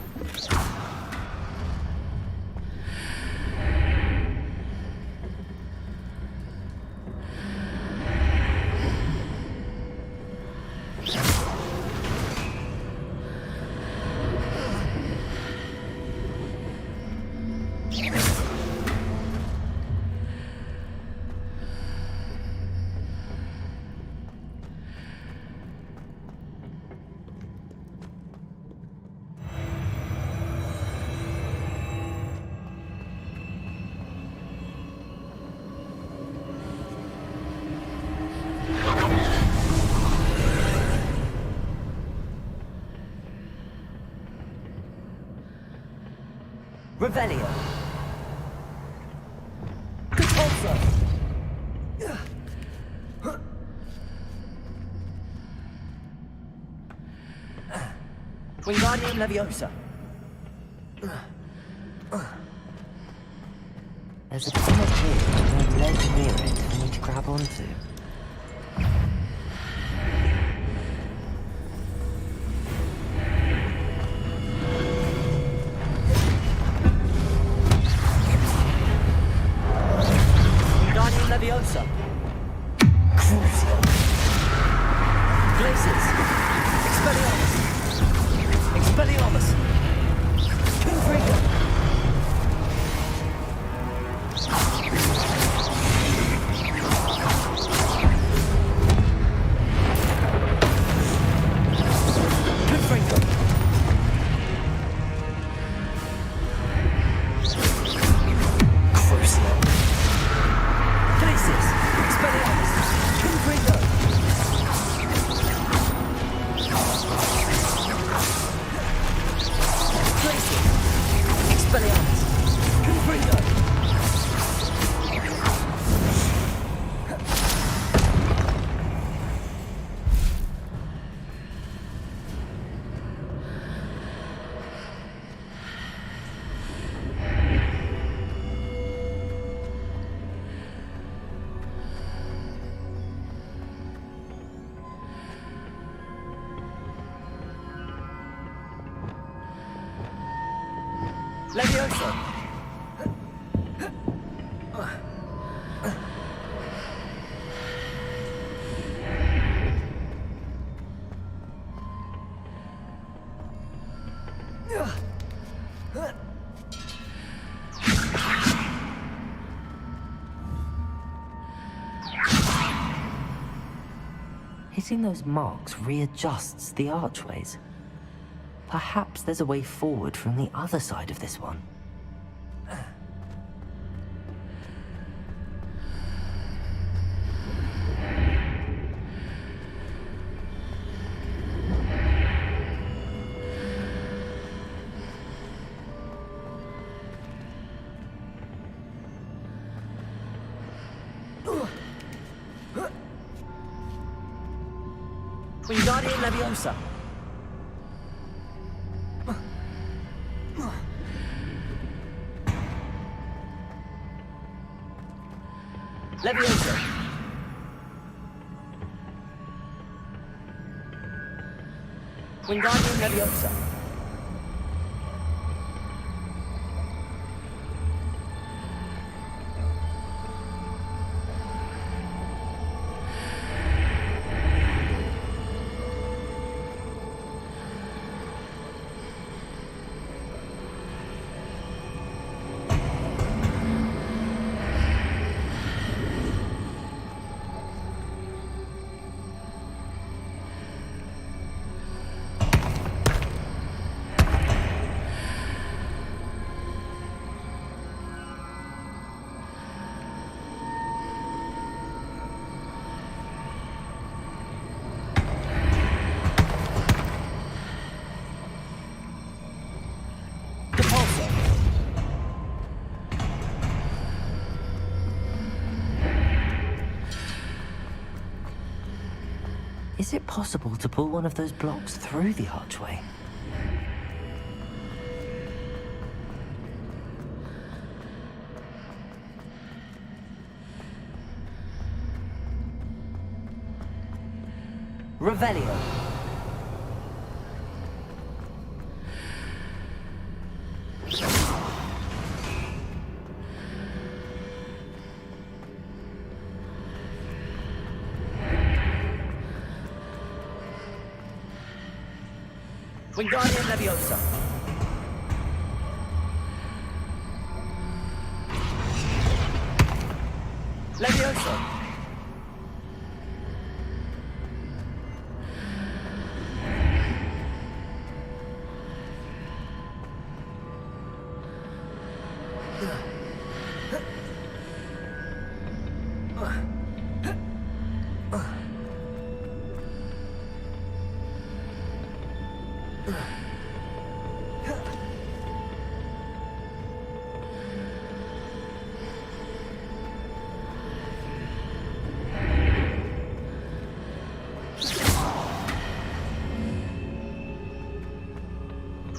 Revelio. Repulsor. Wingardium Leviosa. There's a tin of here and a ledge near it for me to grab onto. Leviosa. Crucio. Glacius. Expelliarmus. Expelliarmus. Confringo. Leviosa! Hitting those marks readjusts the archways. Perhaps there's a way forward from the other side of this one. Wingardium Leviosa! Leviosa! Wingardium Leviosa! Is it possible to pull one of those blocks through the archway? Revelio! Wingardium Leviosa! Leviosa!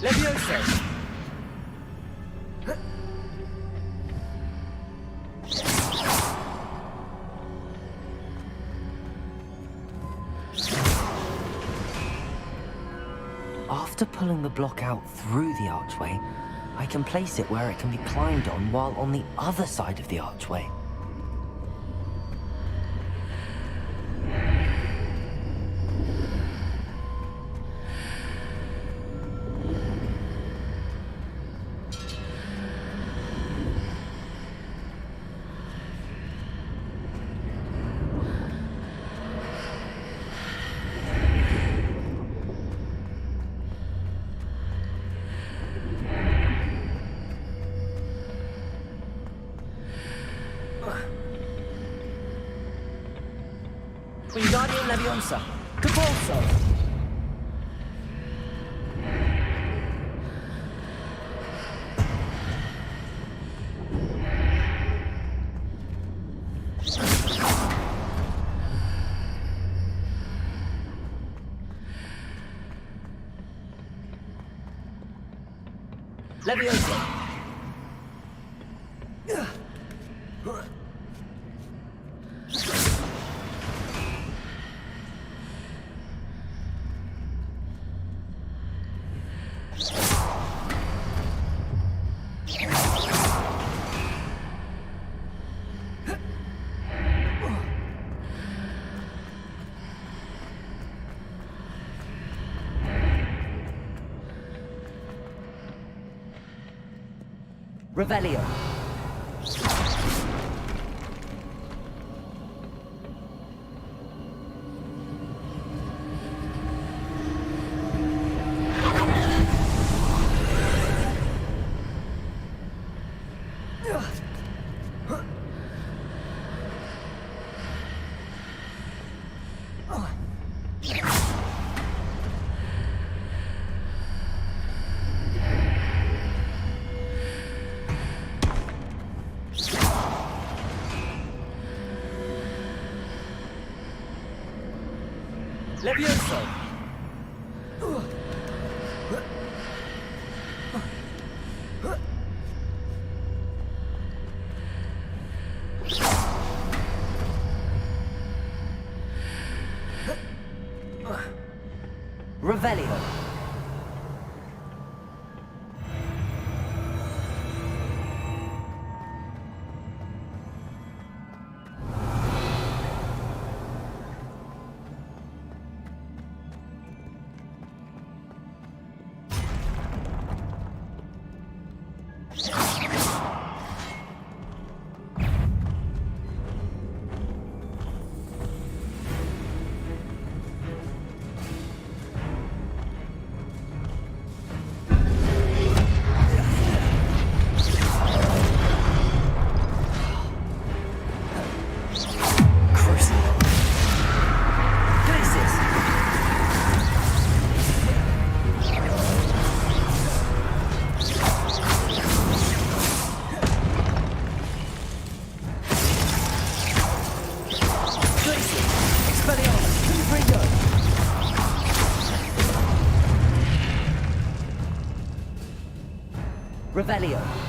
Leviosa! After pulling the block out through the archway, I can place it where it can be climbed on while on the other side of the archway. Wingardium Leviosa! Capulso! Leviosa! Revelio. Levioso! Revelio. Revelio.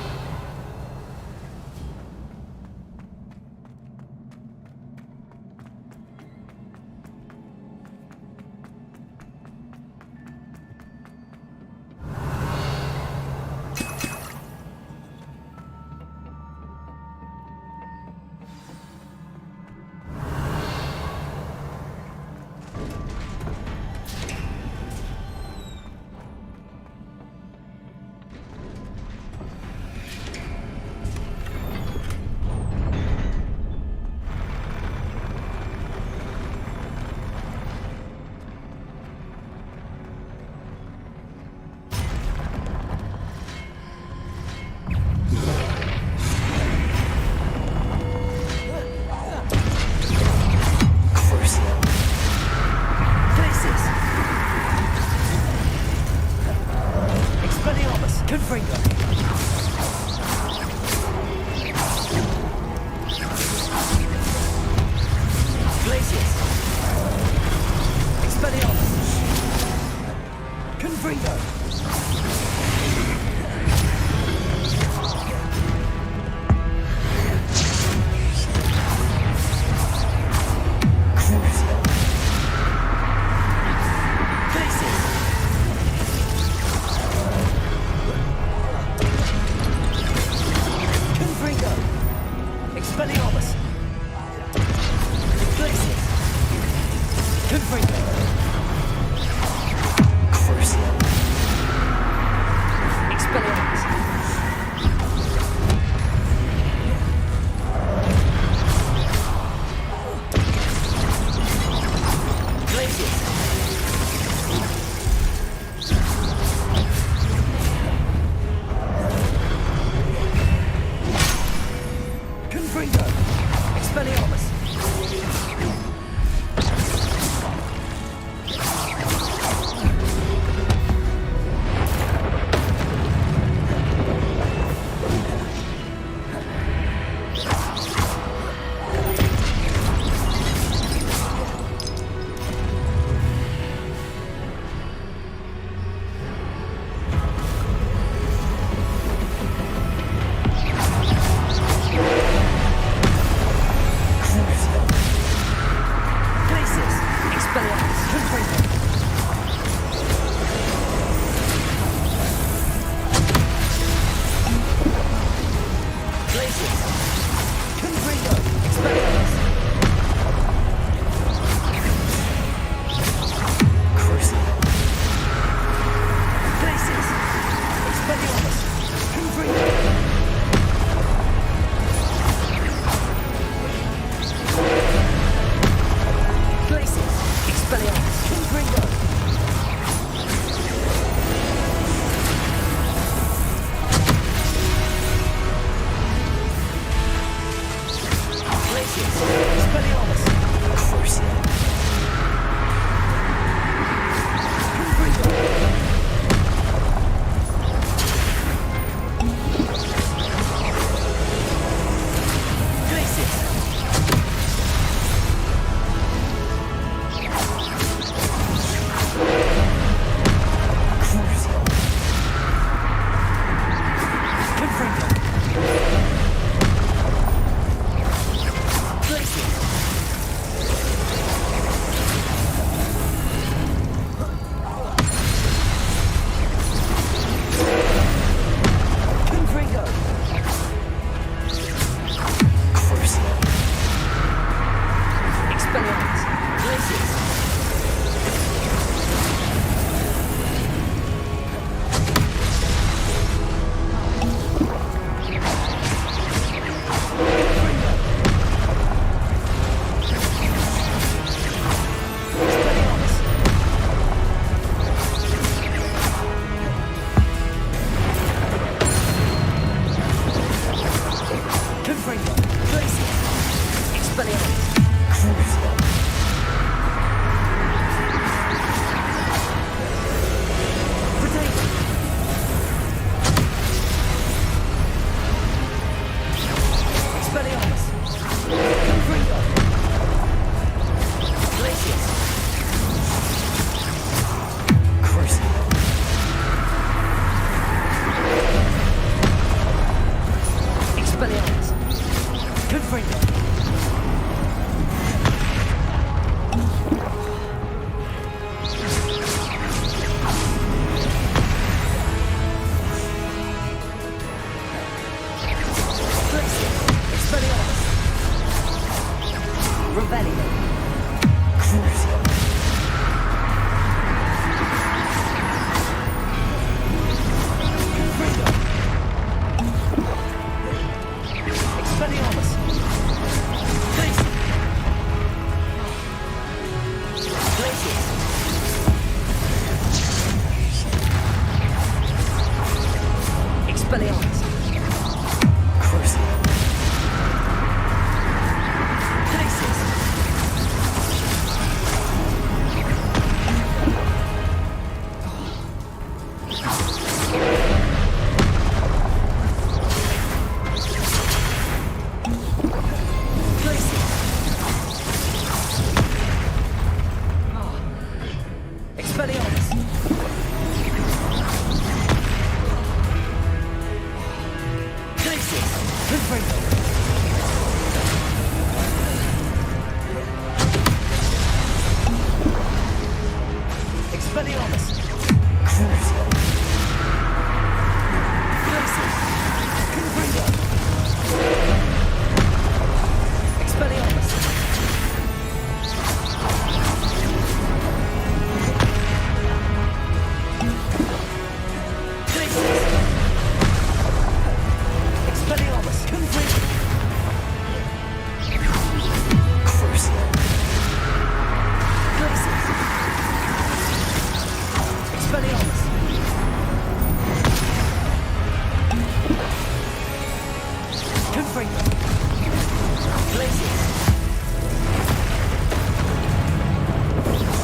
Glacius.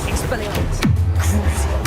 Expelliarmus. Crucio.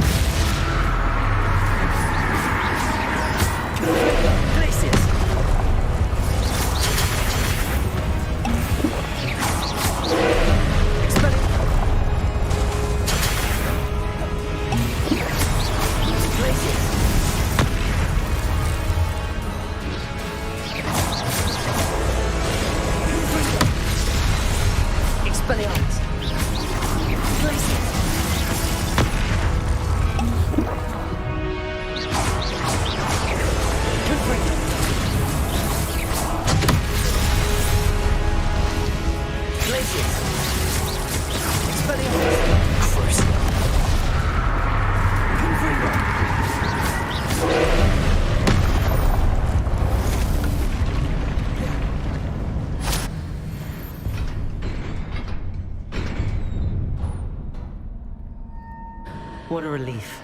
What a relief.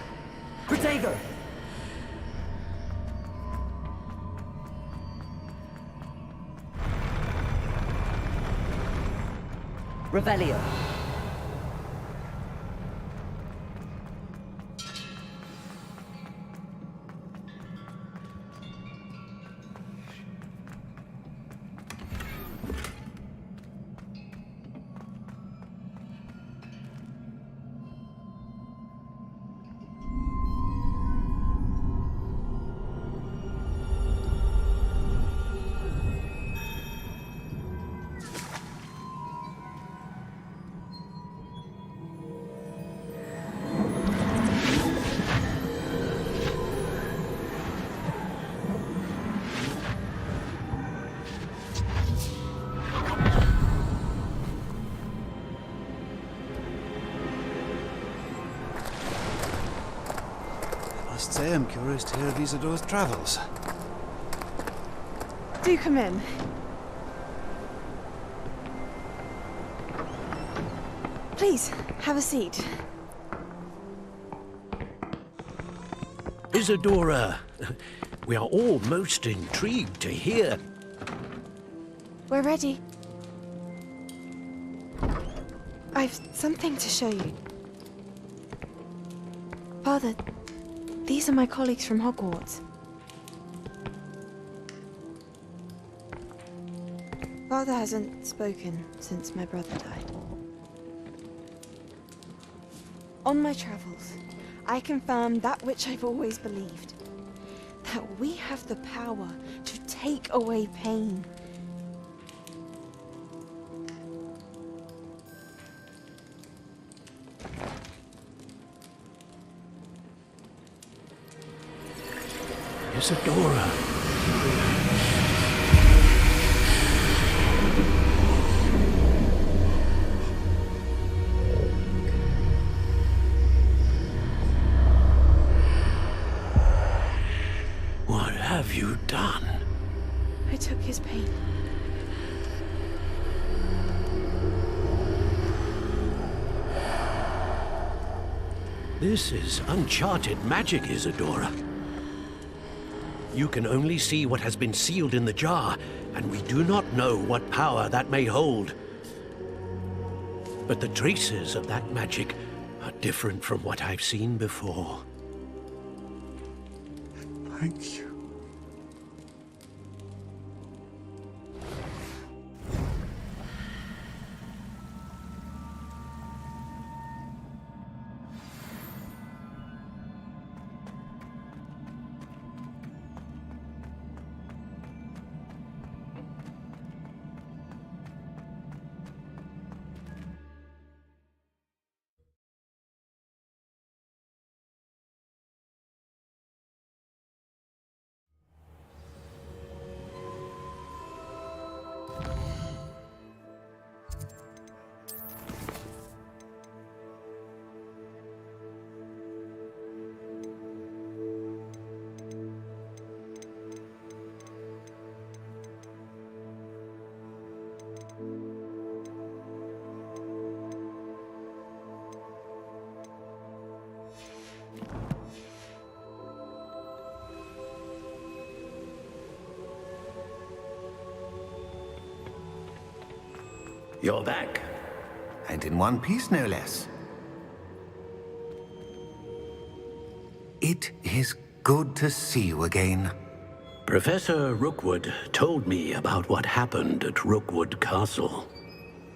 Protego! Revelio. I must say I'm curious to hear of Isadore's travels. Do come in. Please, have a seat. Isadora, we are all most intrigued to hear. We're ready. I've something to show you. Father, these are my colleagues from Hogwarts. Father hasn't spoken since my brother died. On my travels, I confirmed that which I've always believed. That we have the power to take away pain. Isadora. What have you done? I took his pain. This is uncharted magic, Isadora. You can only see what has been sealed in the jar, and we do not know what power that may hold. But the traces of that magic are different from what I've seen before. Thank you. You're back. And in one piece, no less. It is good to see you again. Professor Rookwood told me about what happened at Rookwood Castle.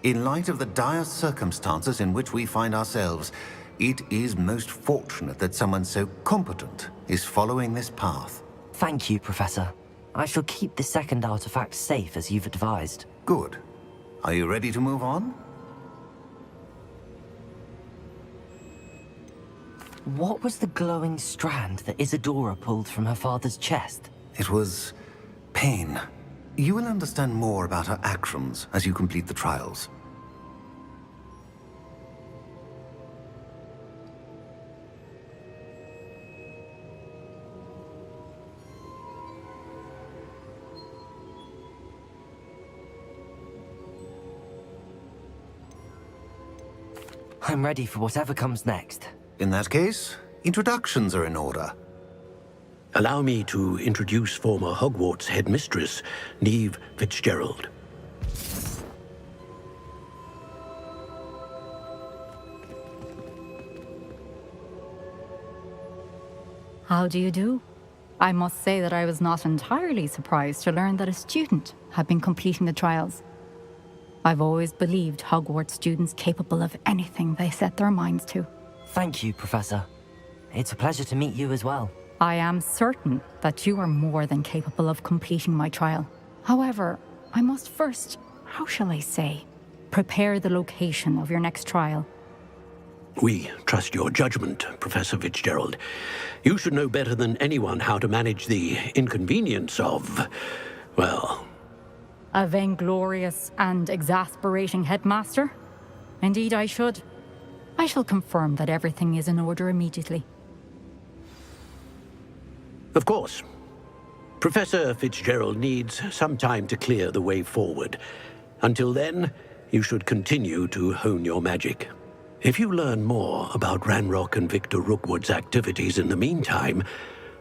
In light of the dire circumstances in which we find ourselves, it is most fortunate that someone so competent is following this path. Thank you, Professor. I shall keep the second artifact safe as you've advised. Good. Are you ready to move on? What was the glowing strand that Isadora pulled from her father's chest? It was pain. You will understand more about her actions as you complete the trials. I'm ready for whatever comes next. In that case, introductions are in order. Allow me to introduce former Hogwarts headmistress, Neve Fitzgerald. How do you do? I must say that I was not entirely surprised to learn that a student had been completing the trials. I've always believed Hogwarts students capable of anything they set their minds to. Thank you, Professor. It's a pleasure to meet you as well. I am certain that you are more than capable of completing my trial. However, I must first, how shall I say, prepare the location of your next trial. We trust your judgment, Professor Fitzgerald. You should know better than anyone how to manage the inconvenience of, well... A vainglorious and exasperating headmaster? Indeed I should. I shall confirm that everything is in order immediately. Of course. Professor Fitzgerald needs some time to clear the way forward. Until then, you should continue to hone your magic. If you learn more about Ranrock and Victor Rookwood's activities in the meantime,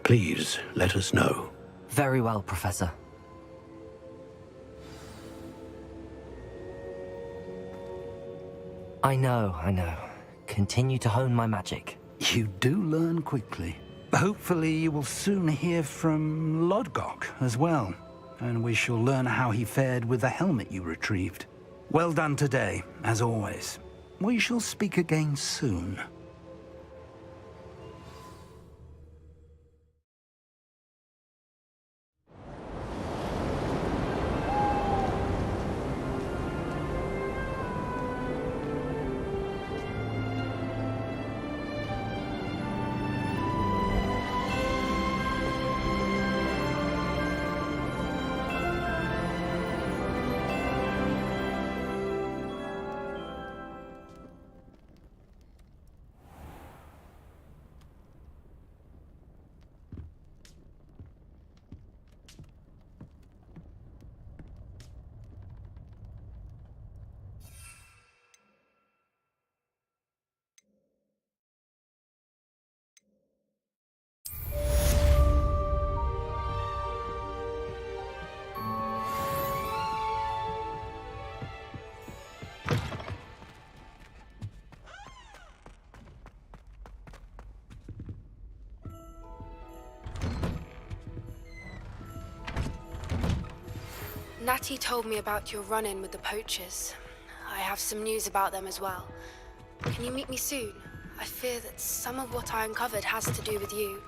please let us know. Very well, Professor. I know. Continue to hone my magic. You do learn quickly. Hopefully you will soon hear from Lodgok as well, and we shall learn how he fared with the helmet you retrieved. Well done today, as always. We shall speak again soon. Natty told me about your run-in with the poachers. I have some news about them as well. Can you meet me soon? I fear that some of what I uncovered has to do with you.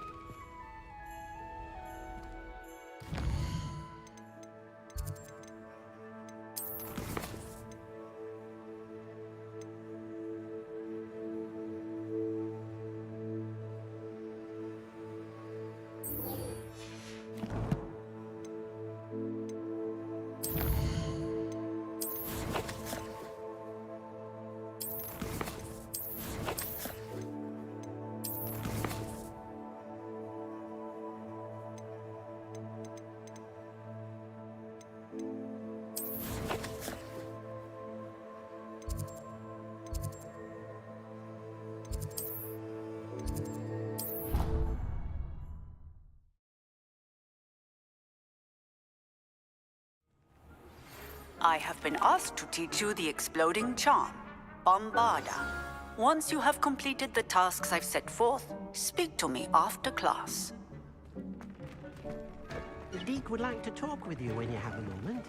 I have been asked to teach you the exploding charm, Bombarda. Once you have completed the tasks I've set forth, speak to me after class. The Deek would like to talk with you when you have a moment.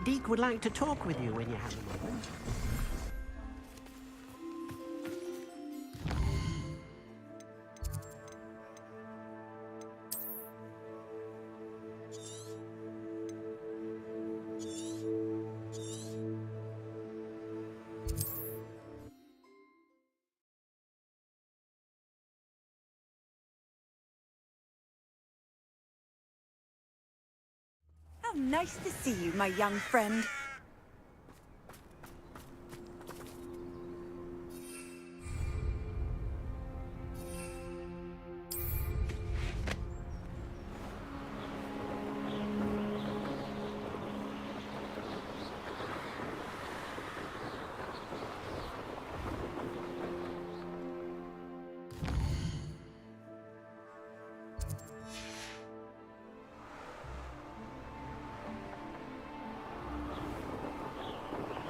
Deke would like to talk with you when you have a moment. How nice to see you, my young friend.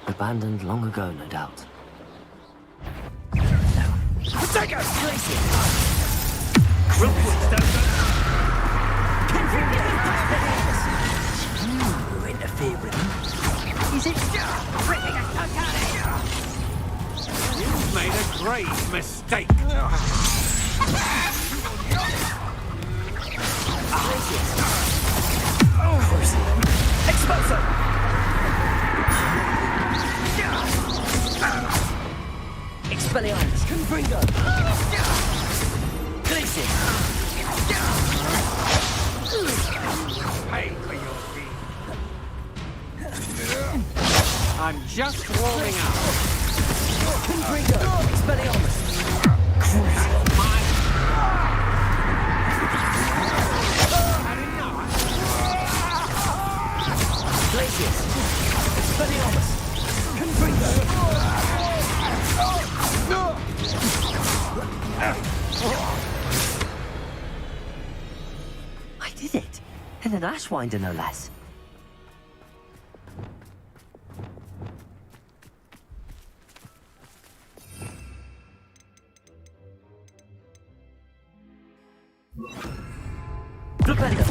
Abandoned long ago, no doubt. Take us! Rookwood's don't go. You interfere with him. Is it ripping us out of here? You've made a grave mistake. Expose him! Expelliarmus! Confringo! Glacier! Pay for your deed. I'm just warming up. Confringo! Expelliarmus! Glacier! Expelliarmus! Confringo! I did it! In an Ashwinder, no less. Flipendo!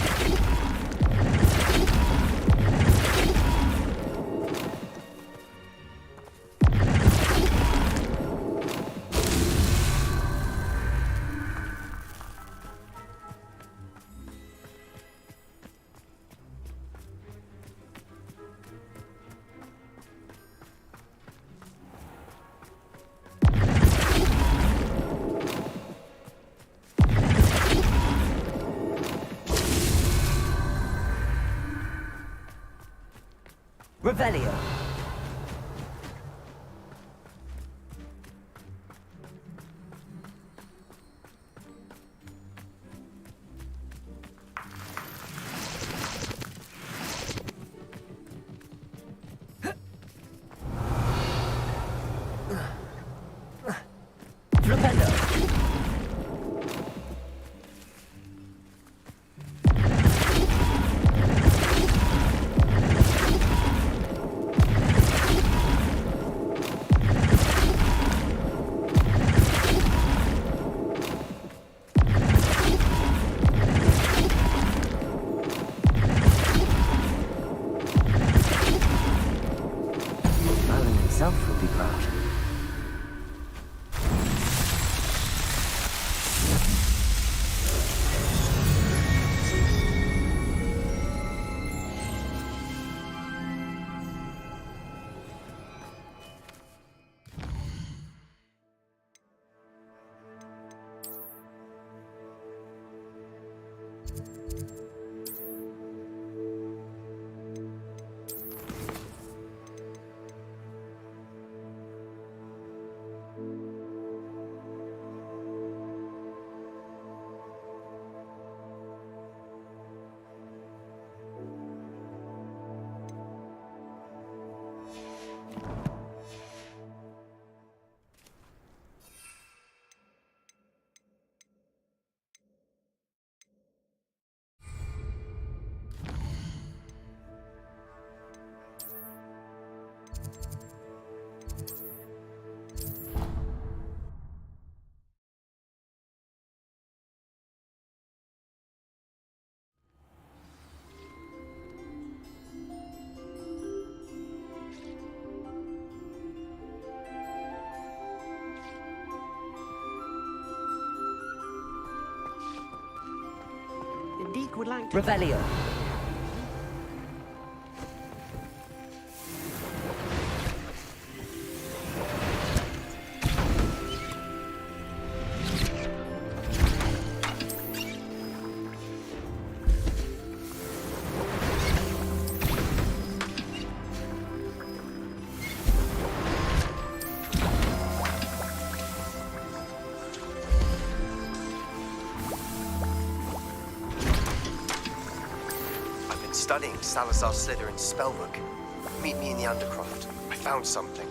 Revelio. Flipendo. Merlin himself would be proud. The Deke would like to... Revelio. Studying Salazar Slytherin's spellbook. Meet me in the Undercroft. I found something.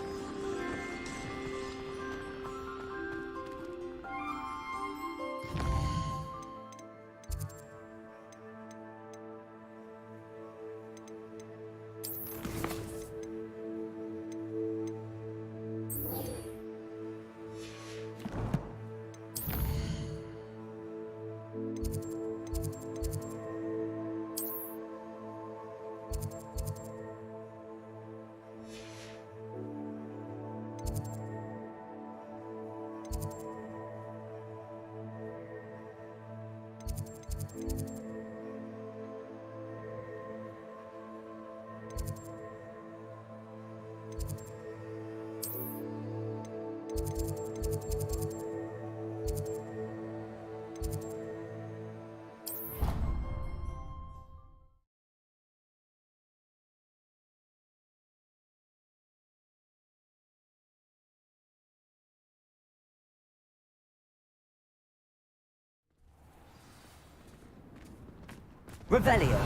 Revelio.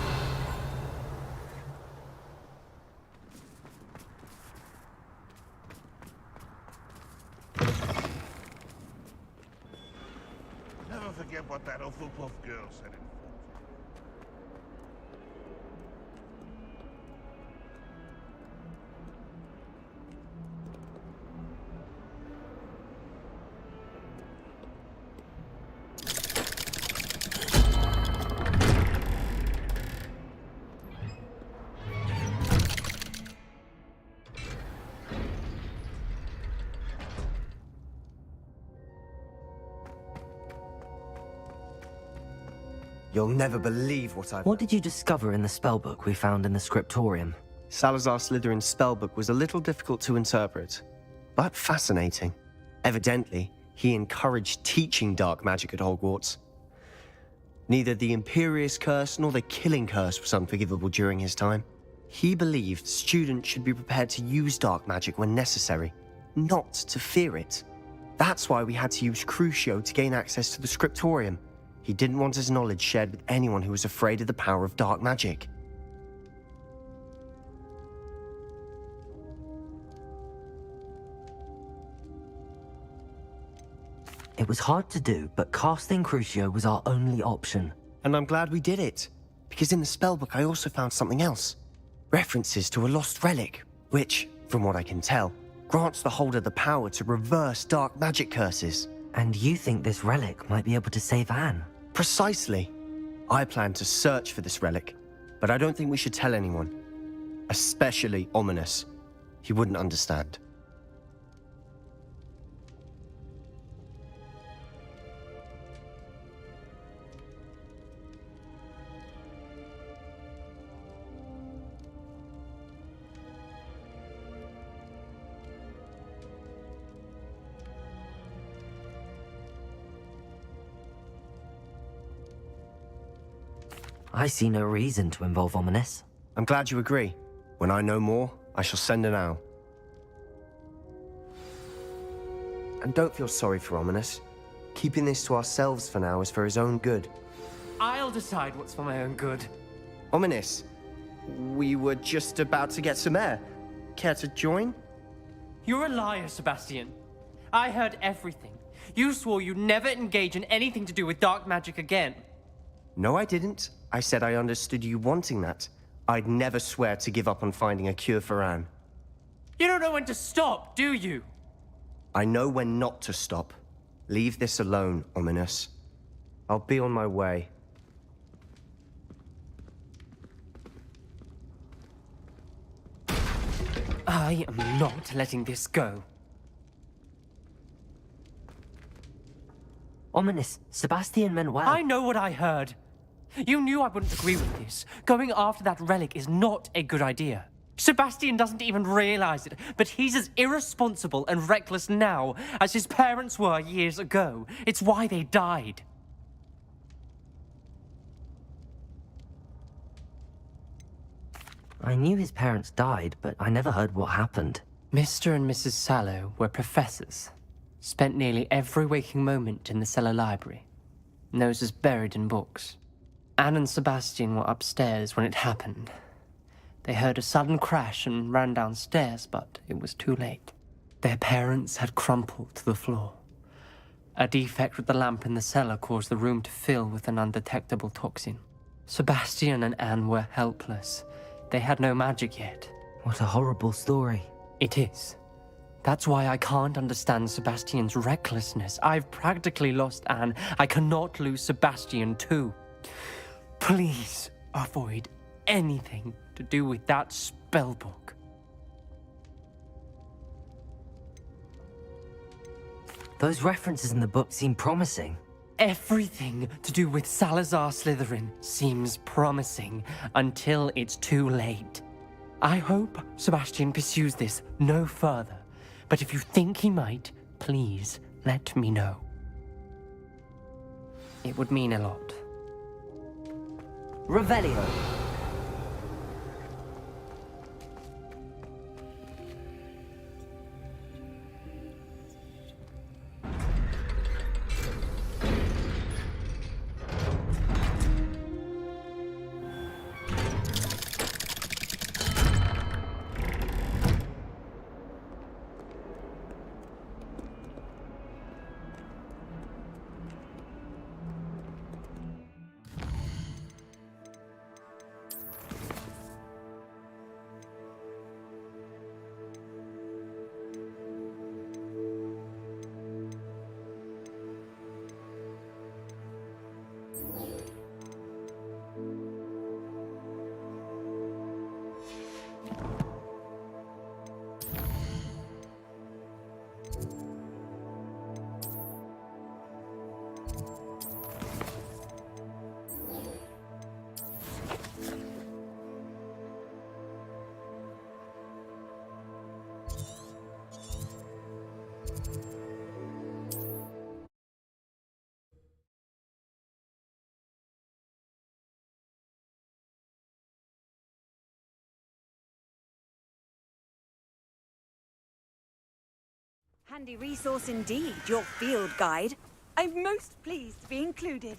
Never forget what that Hufflepuff girl said in You'll never believe what I've... What did you discover in the spellbook we found in the scriptorium? Salazar Slytherin's spellbook was a little difficult to interpret, but fascinating. Evidently, he encouraged teaching dark magic at Hogwarts. Neither the Imperious Curse nor the Killing Curse was unforgivable during his time. He believed students should be prepared to use dark magic when necessary, not to fear it. That's why we had to use Crucio to gain access to the scriptorium. He didn't want his knowledge shared with anyone who was afraid of the power of dark magic. It was hard to do, but casting Crucio was our only option. And I'm glad we did it, because in the spellbook I also found something else. References to a lost relic, which, from what I can tell, grants the holder the power to reverse dark magic curses. And you think this relic might be able to save Anne? Precisely. I plan to search for this relic, but I don't think we should tell anyone. Especially Ominous. He wouldn't understand. I see no reason to involve Ominous. I'm glad you agree. When I know more, I shall send an owl. And don't feel sorry for Ominous. Keeping this to ourselves for now is for his own good. I'll decide what's for my own good. Ominous, we were just about to get some air. Care to join? You're a liar, Sebastian. I heard everything. You swore you'd never engage in anything to do with dark magic again. No, I didn't. I said I understood you wanting that. I'd never swear to give up on finding a cure for Anne. You don't know when to stop, do you? I know when not to stop. Leave this alone, Ominous. I'll be on my way. I am not letting this go. Ominous, Sebastian meant well. I know what I heard. You knew I wouldn't agree with this. Going after that relic is not a good idea. Sebastian doesn't even realize it, but he's as irresponsible and reckless now as his parents were years ago. It's why they died. I knew his parents died, but I never heard what happened. Mr. and Mrs. Sallow were professors. Spent nearly every waking moment in the cellar library. Noses buried in books. Anne and Sebastian were upstairs when it happened. They heard a sudden crash and ran downstairs, but it was too late. Their parents had crumpled to the floor. A defect with the lamp in the cellar caused the room to fill with an undetectable toxin. Sebastian and Anne were helpless. They had no magic yet. What a horrible story. It is. That's why I can't understand Sebastian's recklessness. I've practically lost Anne. I cannot lose Sebastian too. Please avoid anything to do with that spellbook. Those references in the book seem promising. Everything to do with Salazar Slytherin seems promising until it's too late. I hope Sebastian pursues this no further, but if you think he might, please let me know. It would mean a lot. Revelio. Handy resource indeed, your field guide. I'm most pleased to be included.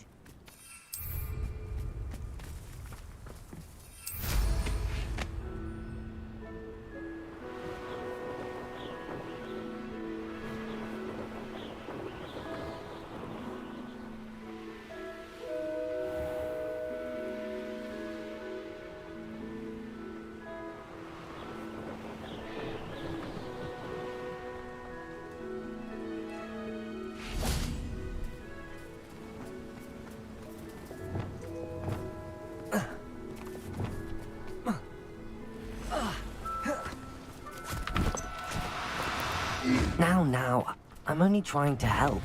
Now, I'm only trying to help.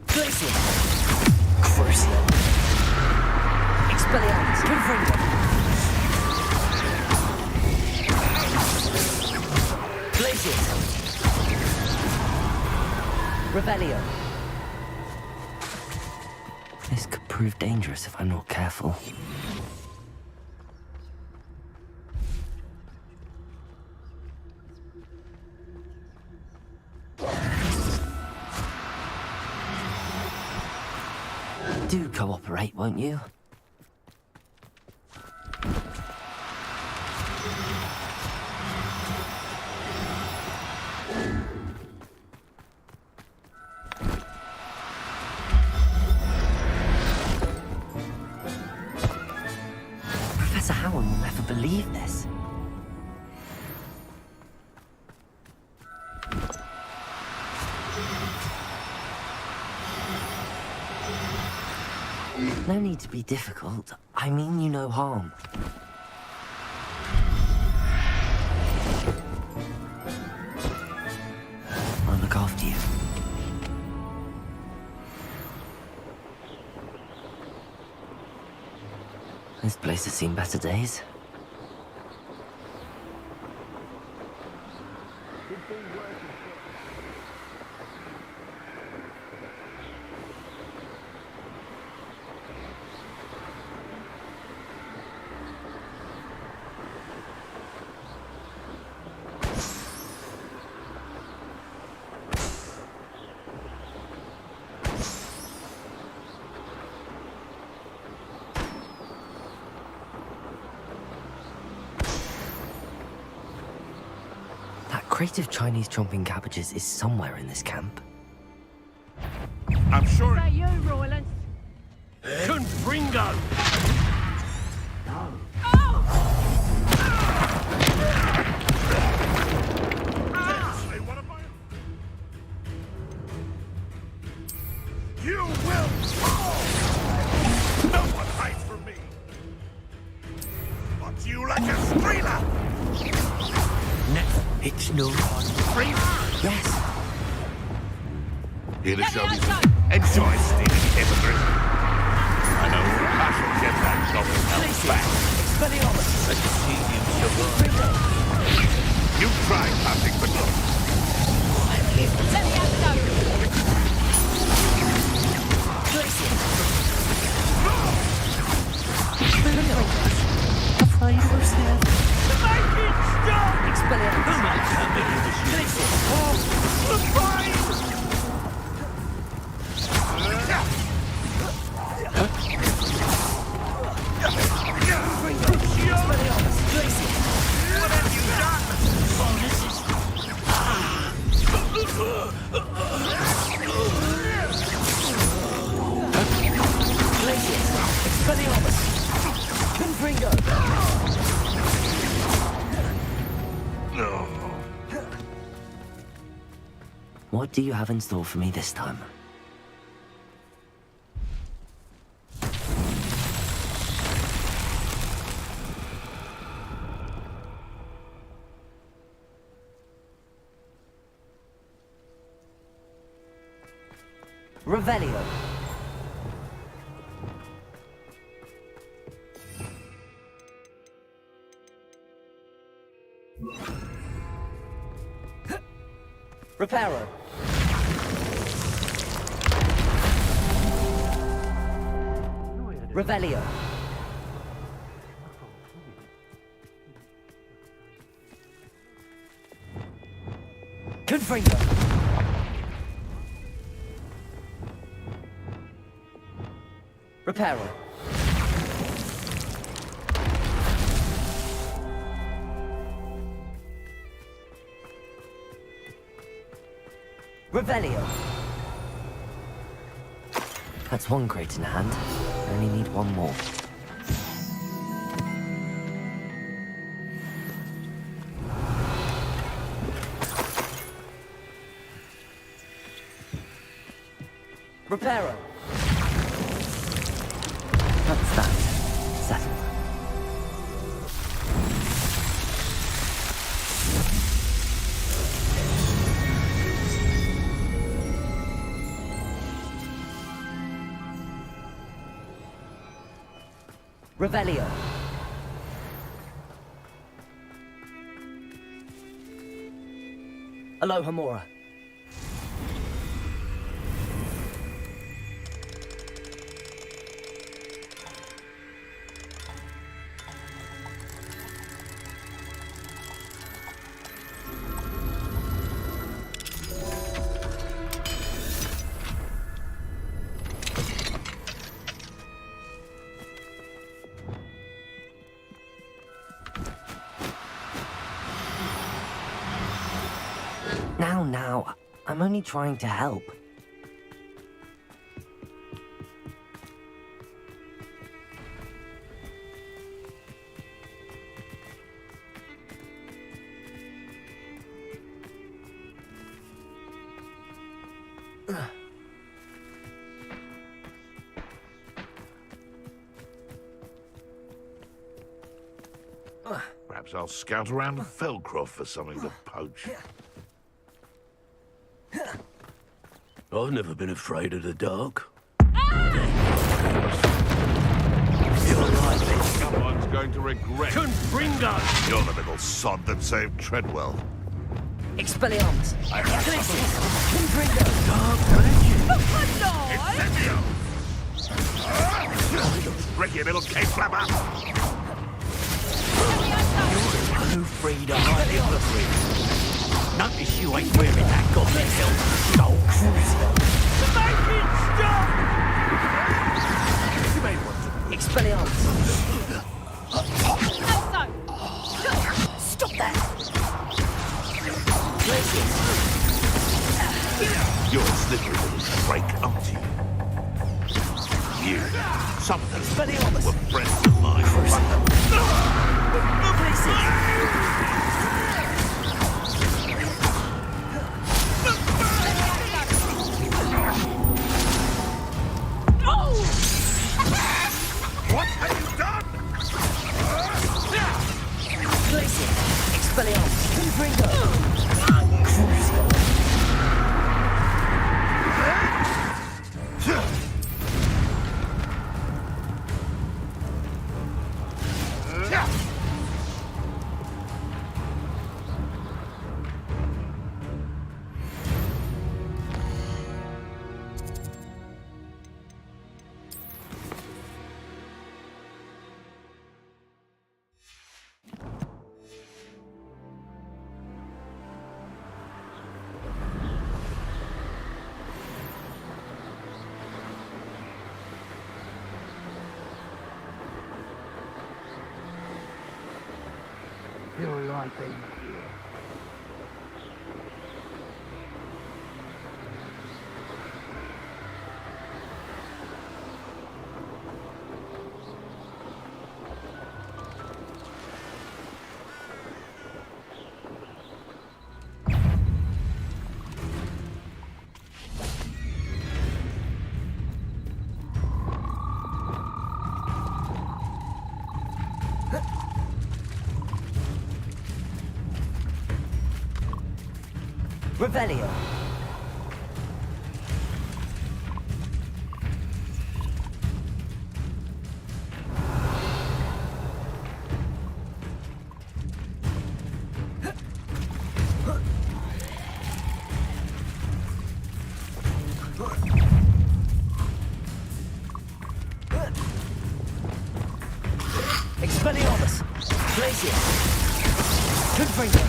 Glacier! Crucial! Expelliarmus! Confringo! Glacier! Revelio! This could prove dangerous if I'm not careful. Do cooperate, won't you? Professor Howard will never believe this. No need to be difficult. I mean you no harm. This place has seen better days. That crate of Chinese chomping cabbages is somewhere in this camp. I'm sure. Is that you, Royland? Confringo! You will fall! No one hides from me! But you like a streamer! It's no fun. Yes. Here to show me. Enjoy stealing hypocrite. I know your passion gets that double health back. Let's see you survive. You try passing, but look. Let me have a go. Afraid of herself. Make it stop! What do you have in store for me this time? Revelio. Reparo. Revelio. Confringo. Reparo. Revelio. That's one crate in hand. I only need one more. Reparo. That's that. Settled. Revelio. Aloha Mora. Now, I'm only trying to help. Perhaps I'll scout around Felcroft for something to poach. I've never been afraid of the dark. Ah! You're like this. going to regret. Confringo! You're the little sod that saved Treadwell. Expelliarmus. Glacius. Confringo. Dark magic. Incendio! Break your little cave flapper! Who freed a highly free? Notice you ain't wearing that goblin helmet. Stole cruiser. Make it stop! You may want to. Expelliarmus. Stop that! Glacius. You're a slippery little break, aren't you? You. Some of those Expelliarmus. were friends of mine. What have you done? Glacius. Expelliarmus. Confringo. You're right in here. Revelio. Expelliarmus. Glacius. Confringo.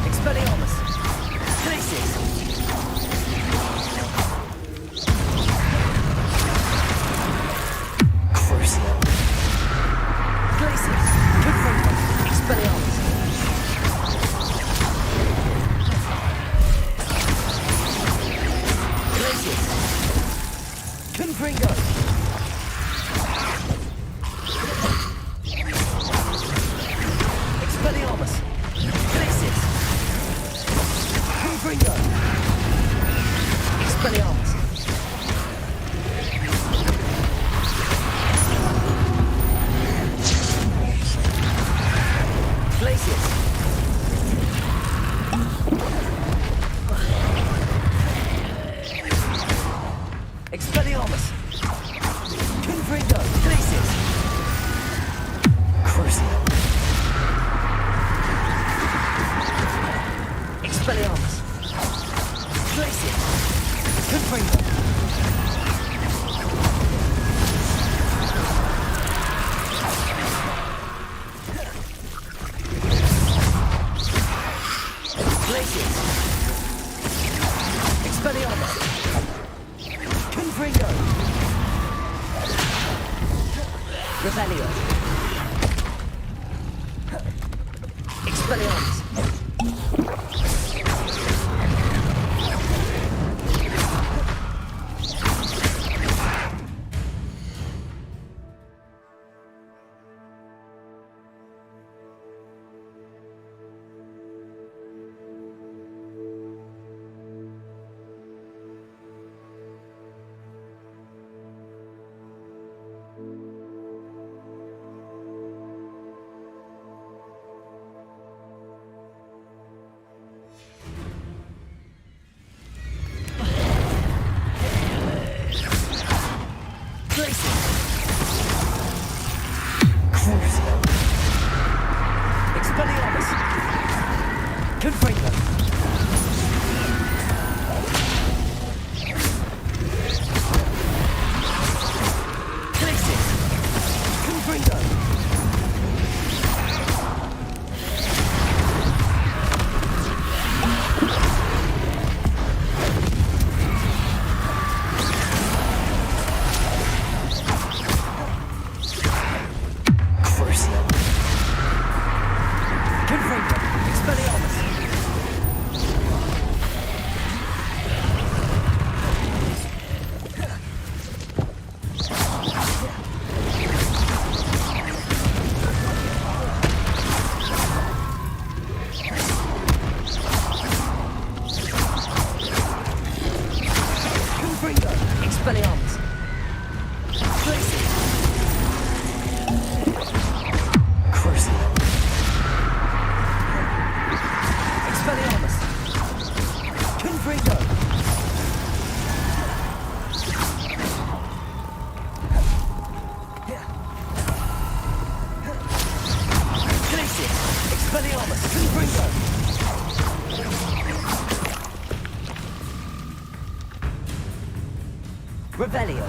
Expelliarmus. Glacius. Crucio. Glacius. Confringo. Expelliarmus. Glacius. Confringo. Expelliarmus. Glacius. Confringo. Expelliarmus. Glacius. Expelliarmus. Confringo. Glacius. Crucio. Expelliarmus. Glacius. Confringo. Glacius. Expelliarmus. Confringo. Revelio. Expelliarmus. Revelio.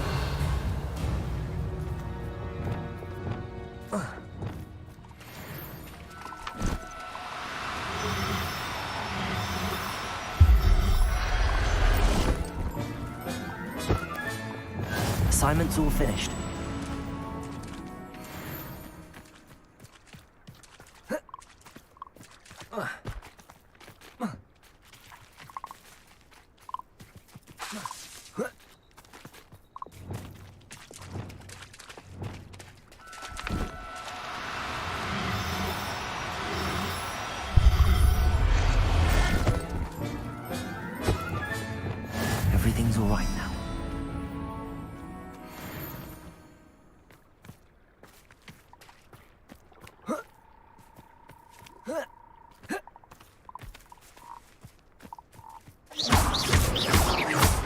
Assignment's all finished. Everything's all right now.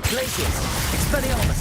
Glaciers! Expelliarmus!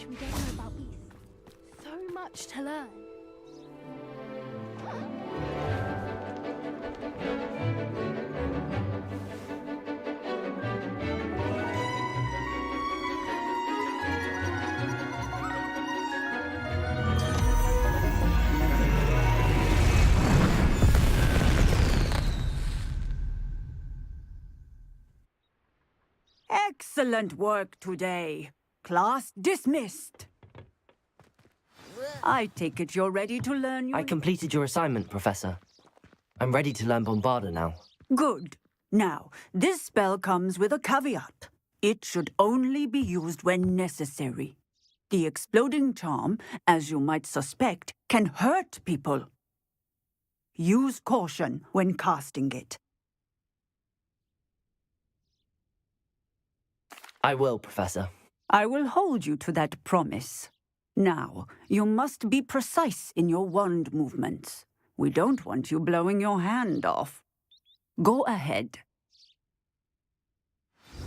much we don't know about beasts. So much to learn. Excellent work today. Class dismissed. I take it you're ready to learn your... I completed your assignment, Professor. I'm ready to learn Bombarda now. Good. Now, this spell comes with a caveat. It should only be used when necessary. The exploding charm, as you might suspect, can hurt people. Use caution when casting it. I will, Professor. I will hold you to that promise. Now, you must be precise in your wand movements. We don't want you blowing your hand off. Go ahead.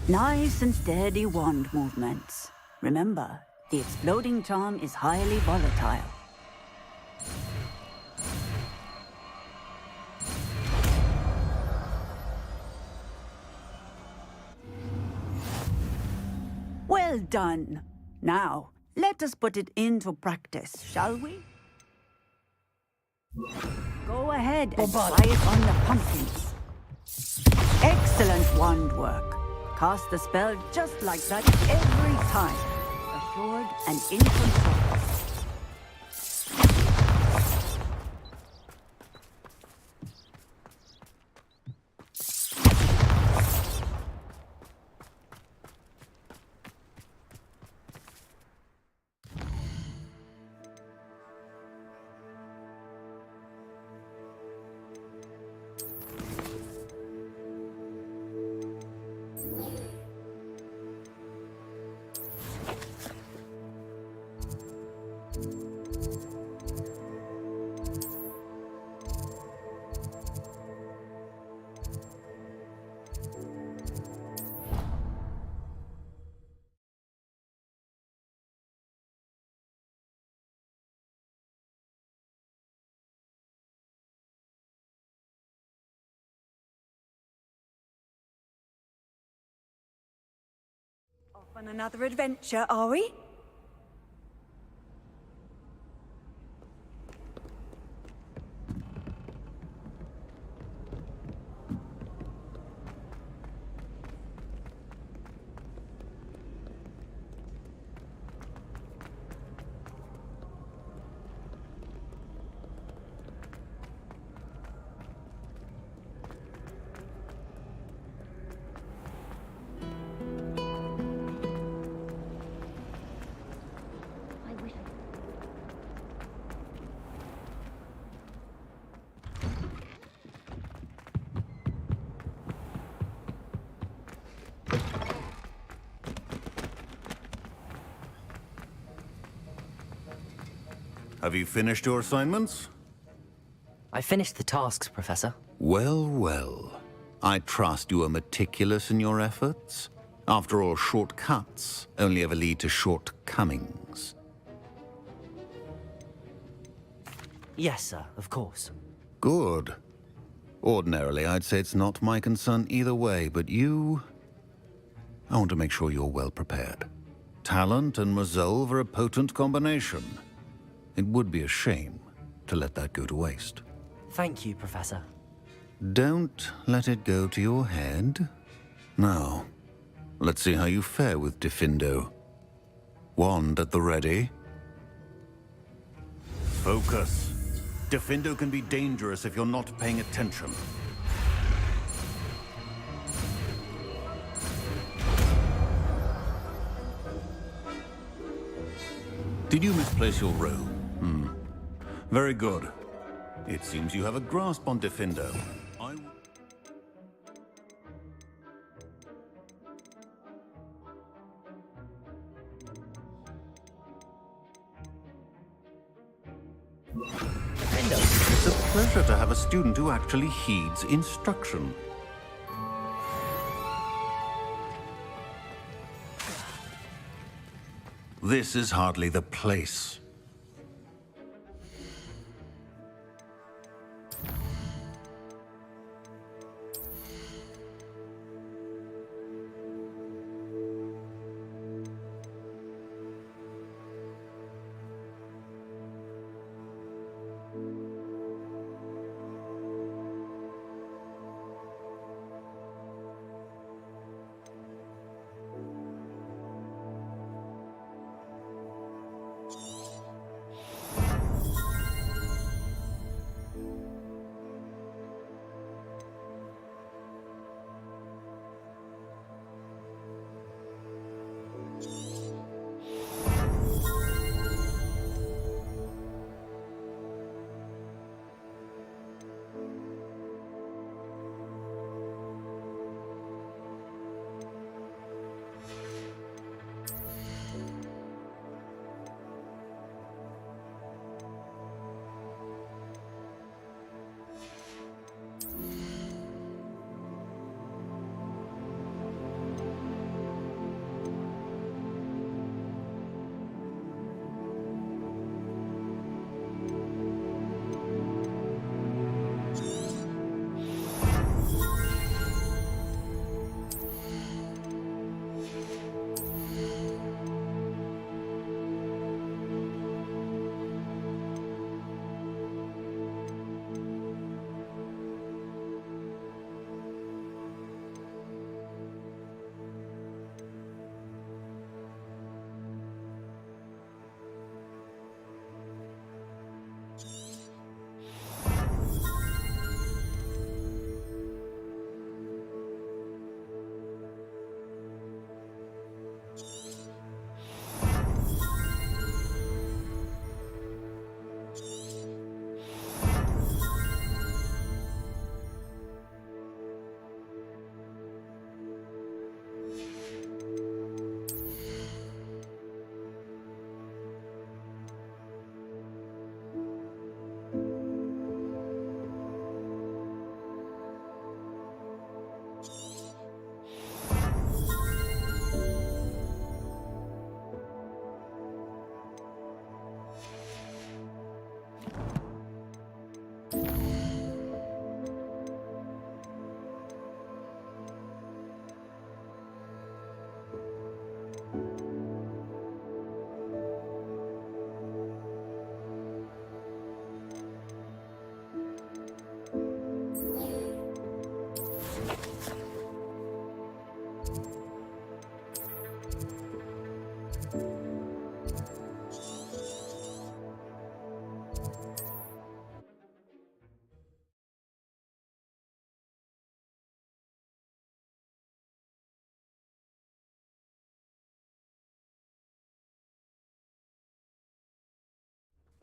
Nice and steady wand movements. Remember, the exploding charm is highly volatile. Well done. Now, let us put it into practice, shall we? Go ahead and try it on the pumpkins. Excellent wand work. Cast the spell just like that every time. Assured and in control. Off on another adventure, are we? Have you finished your assignments? I finished the tasks, Professor. Well, well. I trust you are meticulous in your efforts. After all, shortcuts only ever lead to shortcomings. Yes, sir, of course. Good. Ordinarily, I'd say it's not my concern either way, but you... I want to make sure you're well prepared. Talent and resolve are a potent combination. It would be a shame to let that go to waste. Thank you, Professor. Don't let it go to your head. Now, let's see how you fare with Diffindo. Wand at the ready. Focus. Diffindo can be dangerous if you're not paying attention. Did you misplace your row? Very good. It seems you have a grasp on Diffindo. It's a pleasure to have a student who actually heeds instruction. This is hardly the place.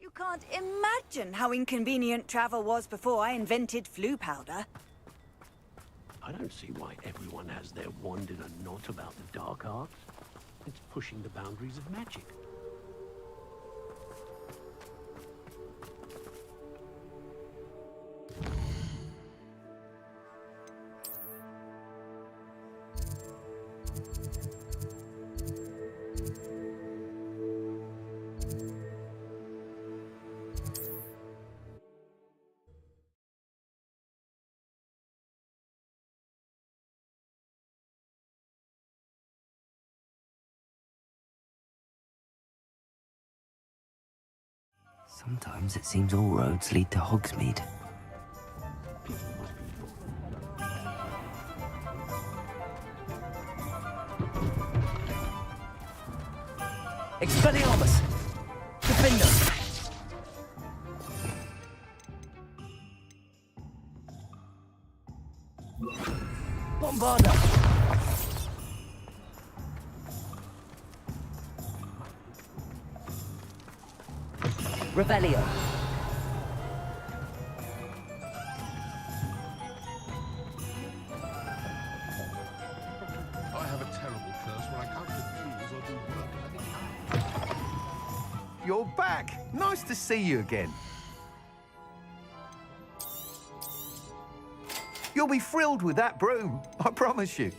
You can't imagine how inconvenient travel was before I invented flu powder. I don't see why everyone has their wand in a knot about the dark arts. It's pushing the boundaries of magic. Sometimes it seems all roads lead to Hogsmeade. Expelliarmus! Defender! Bombarda! Revelio. I have a terrible curse where I can't confuse or do work. You're back! Nice to see you again. You'll be thrilled with that broom, I promise you.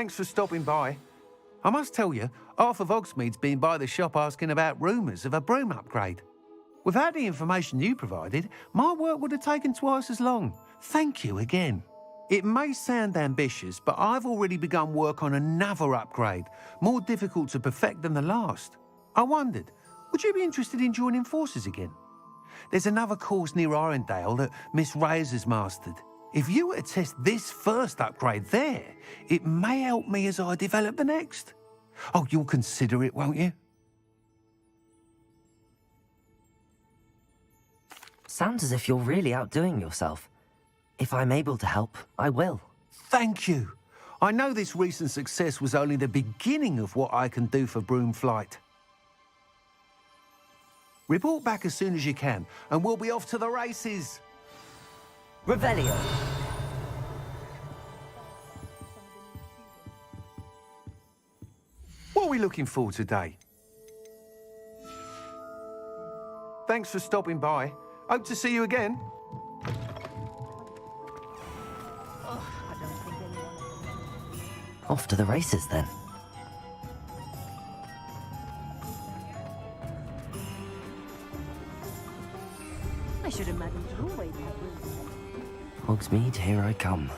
Thanks for stopping by. I must tell you, half of Hogsmeade's been by the shop asking about rumours of a broom upgrade. Without the information you provided, my work would have taken twice as long. Thank you again. It may sound ambitious, but I've already begun work on another upgrade, more difficult to perfect than the last. I wondered, would you be interested in joining forces again? There's another course near Arendale that Miss Reyes has mastered. If you were to test this first upgrade there, it may help me as I develop the next. Oh, you'll consider it, won't you? Sounds as if you're really outdoing yourself. If I'm able to help, I will. Thank you. I know this recent success was only the beginning of what I can do for Broomflight. Report back as soon as you can, and we'll be off to the races. Revelio. What are we looking for today? Thanks for stopping by. Hope to see you again. Off to the races, then. I should imagine you always have Hogsmeade, here I come.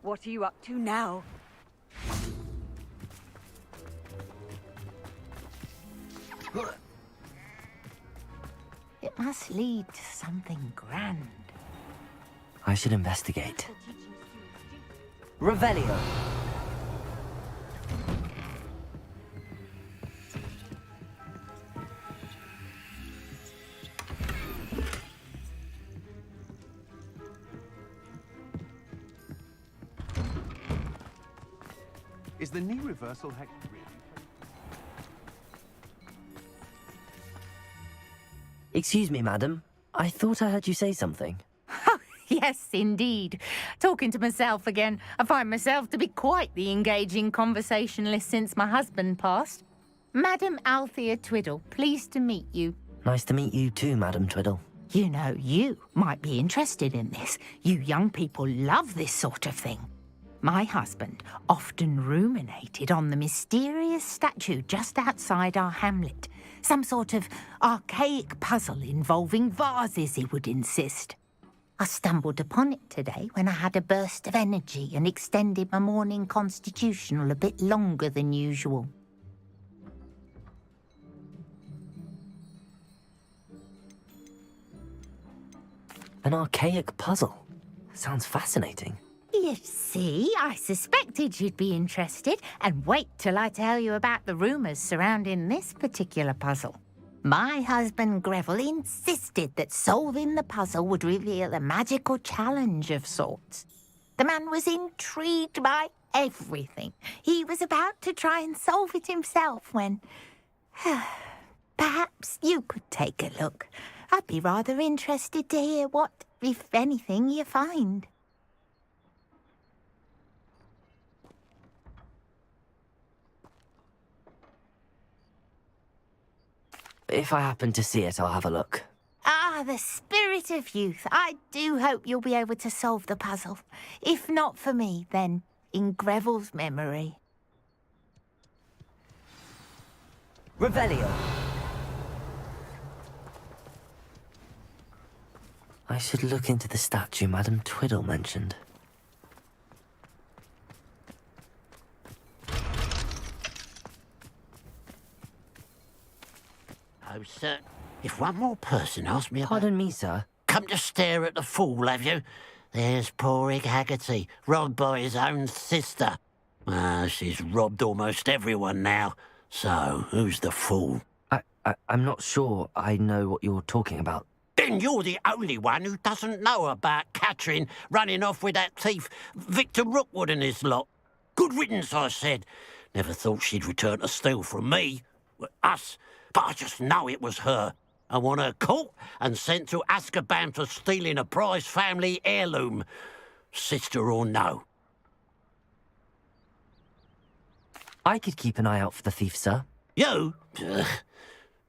What are you up to now? It must lead to something grand. I should investigate. Revelio. Is the knee reversal hack really? Excuse me, madam. I thought I heard you say something. Yes, indeed. Talking to myself again. I find myself to be quite the engaging conversationalist since my husband passed. Madam Althea Twiddle, pleased to meet you. Nice to meet you too, Madam Twiddle. You know, you might be interested in this. You young people love this sort of thing. My husband often ruminated on the mysterious statue just outside our hamlet. Some sort of archaic puzzle involving vases, he would insist. I stumbled upon it today when I had a burst of energy and extended my morning constitutional a bit longer than usual. An archaic puzzle. Sounds fascinating. You see, I suspected you'd be interested, and wait till I tell you about the rumours surrounding this particular puzzle. My husband Greville insisted that solving the puzzle would reveal a magical challenge of sorts. The man was intrigued by everything. He was about to try and solve it himself when... Perhaps you could take a look. I'd be rather interested to hear what, if anything, you find. If I happen to see it, I'll have a look. Ah, the spirit of youth. I do hope you'll be able to solve the puzzle. If not for me, then in Greville's memory. Revelio. I should look into the statue Madam Twiddle mentioned. one more person asked me about... Pardon me, sir. Come to stare at the fool, have you? There's poor Egg Haggerty, robbed by his own sister. She's robbed almost everyone now. So, who's the fool? I'm not sure I know what you're talking about. Then you're the only one who doesn't know about Catherine running off with that thief, Victor Rookwood and his lot. Good riddance, I said. Never thought she'd return to steal from me. Us. But I just know it was her. I want her caught and sent to Azkaban for stealing a prize family heirloom. Sister or no. I could keep an eye out for the thief, sir. You?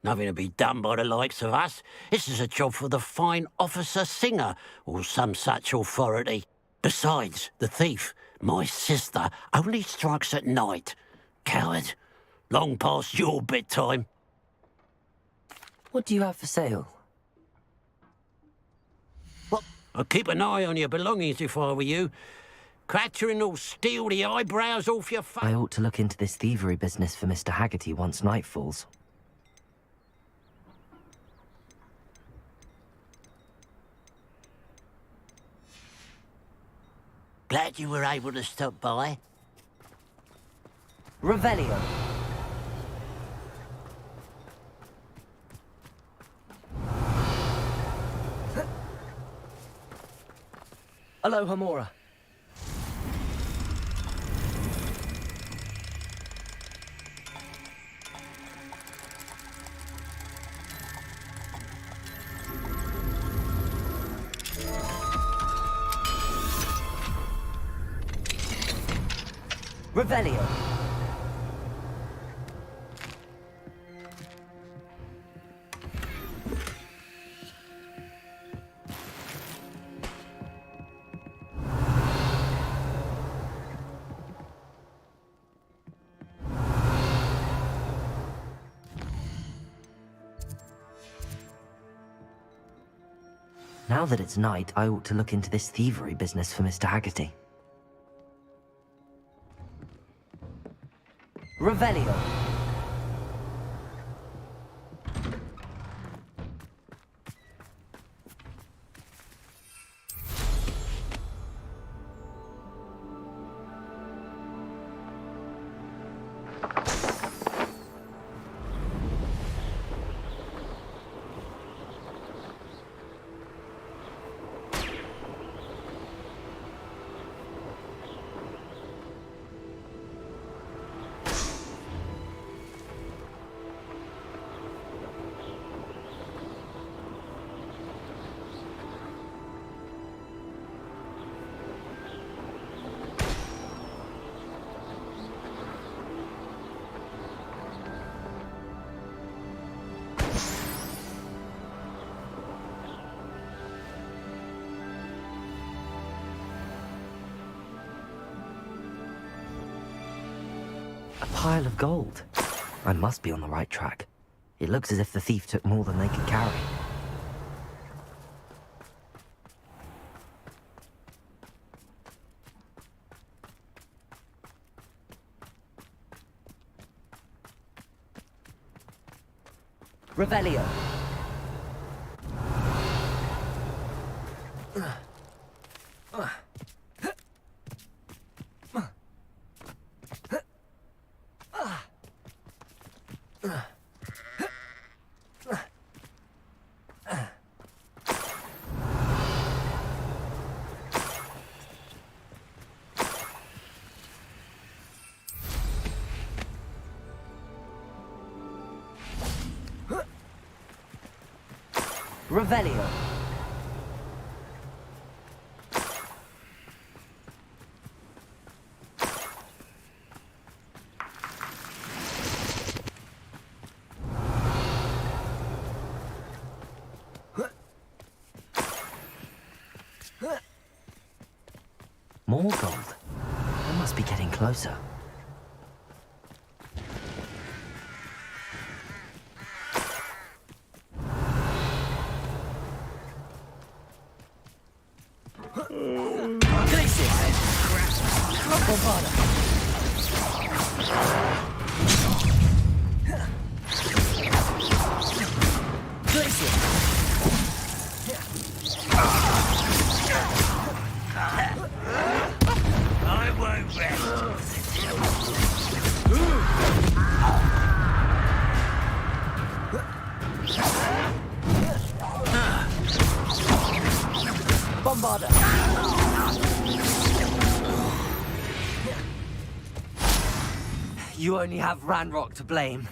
Nothing to be done by the likes of us. This is a job for the fine officer Singer, or some such authority. Besides, the thief, my sister, only strikes at night. Coward. Long past your bedtime. What do you have for sale? Well, I'd keep an eye on your belongings if I were you. Catherine will steal the eyebrows off your face. I ought to look into this thievery business for Mr. Haggerty once night falls. Glad you were able to stop by. Revelio. Aloha Mora. Revelio. Now that it's night, I ought to look into this thievery business for Mr. Haggerty. Revelio. A pile of gold. I must be on the right track. It looks as if the thief took more than they could carry. Revelio. Revelio. More gold. I must be getting closer. Glacier. Bombarder! You only have Ranrock to blame.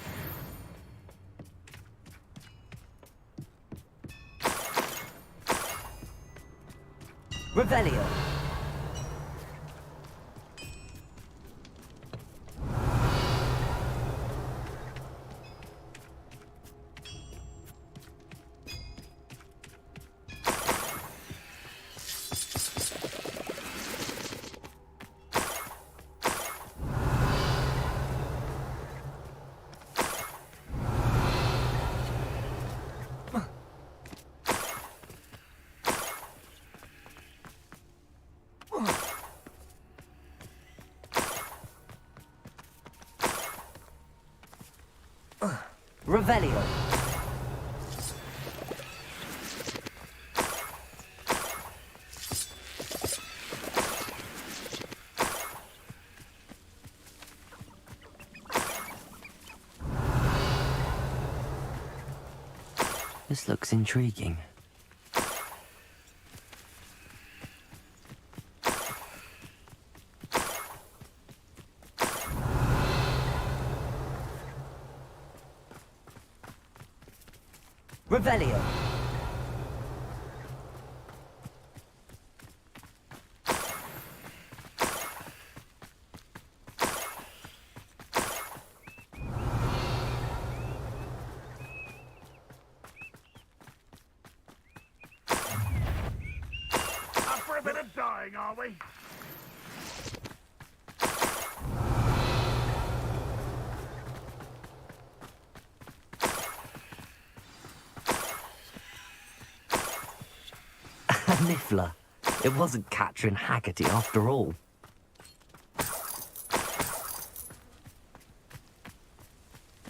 Revelio. Revelio. This looks intriguing. Revelio. Up for a bit of dying, are we? Niffler. It wasn't Catherine Haggerty after all.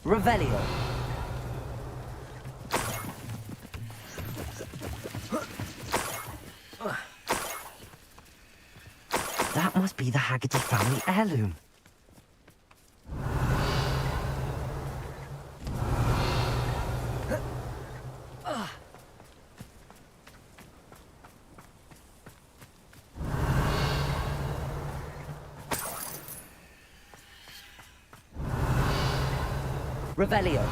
Revelio. That must be the Haggerty family heirloom. Revelio.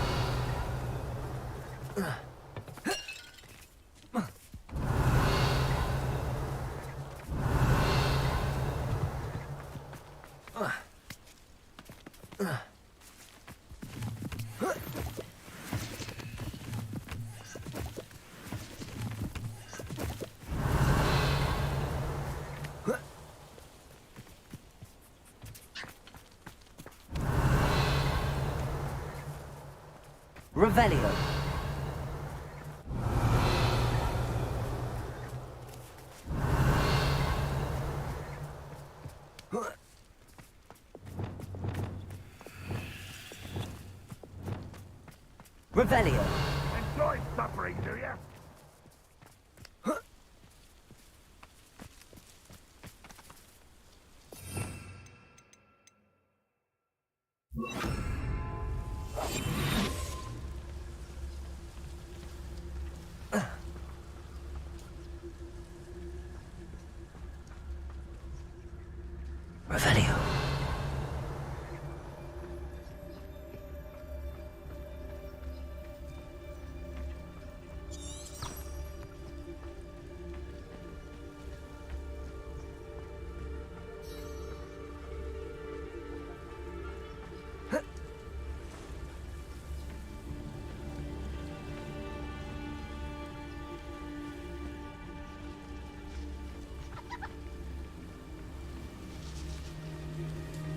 Revelio. Revelio. Enjoy suffering, do you? Revelio.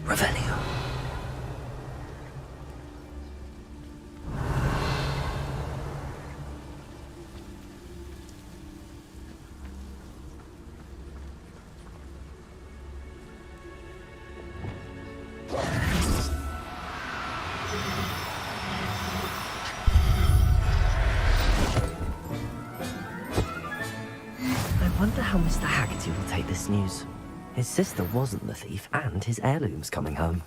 Revelio. I wonder how Mr. Haggerty will take this news. His sister wasn't the thief, and his heirloom's coming home.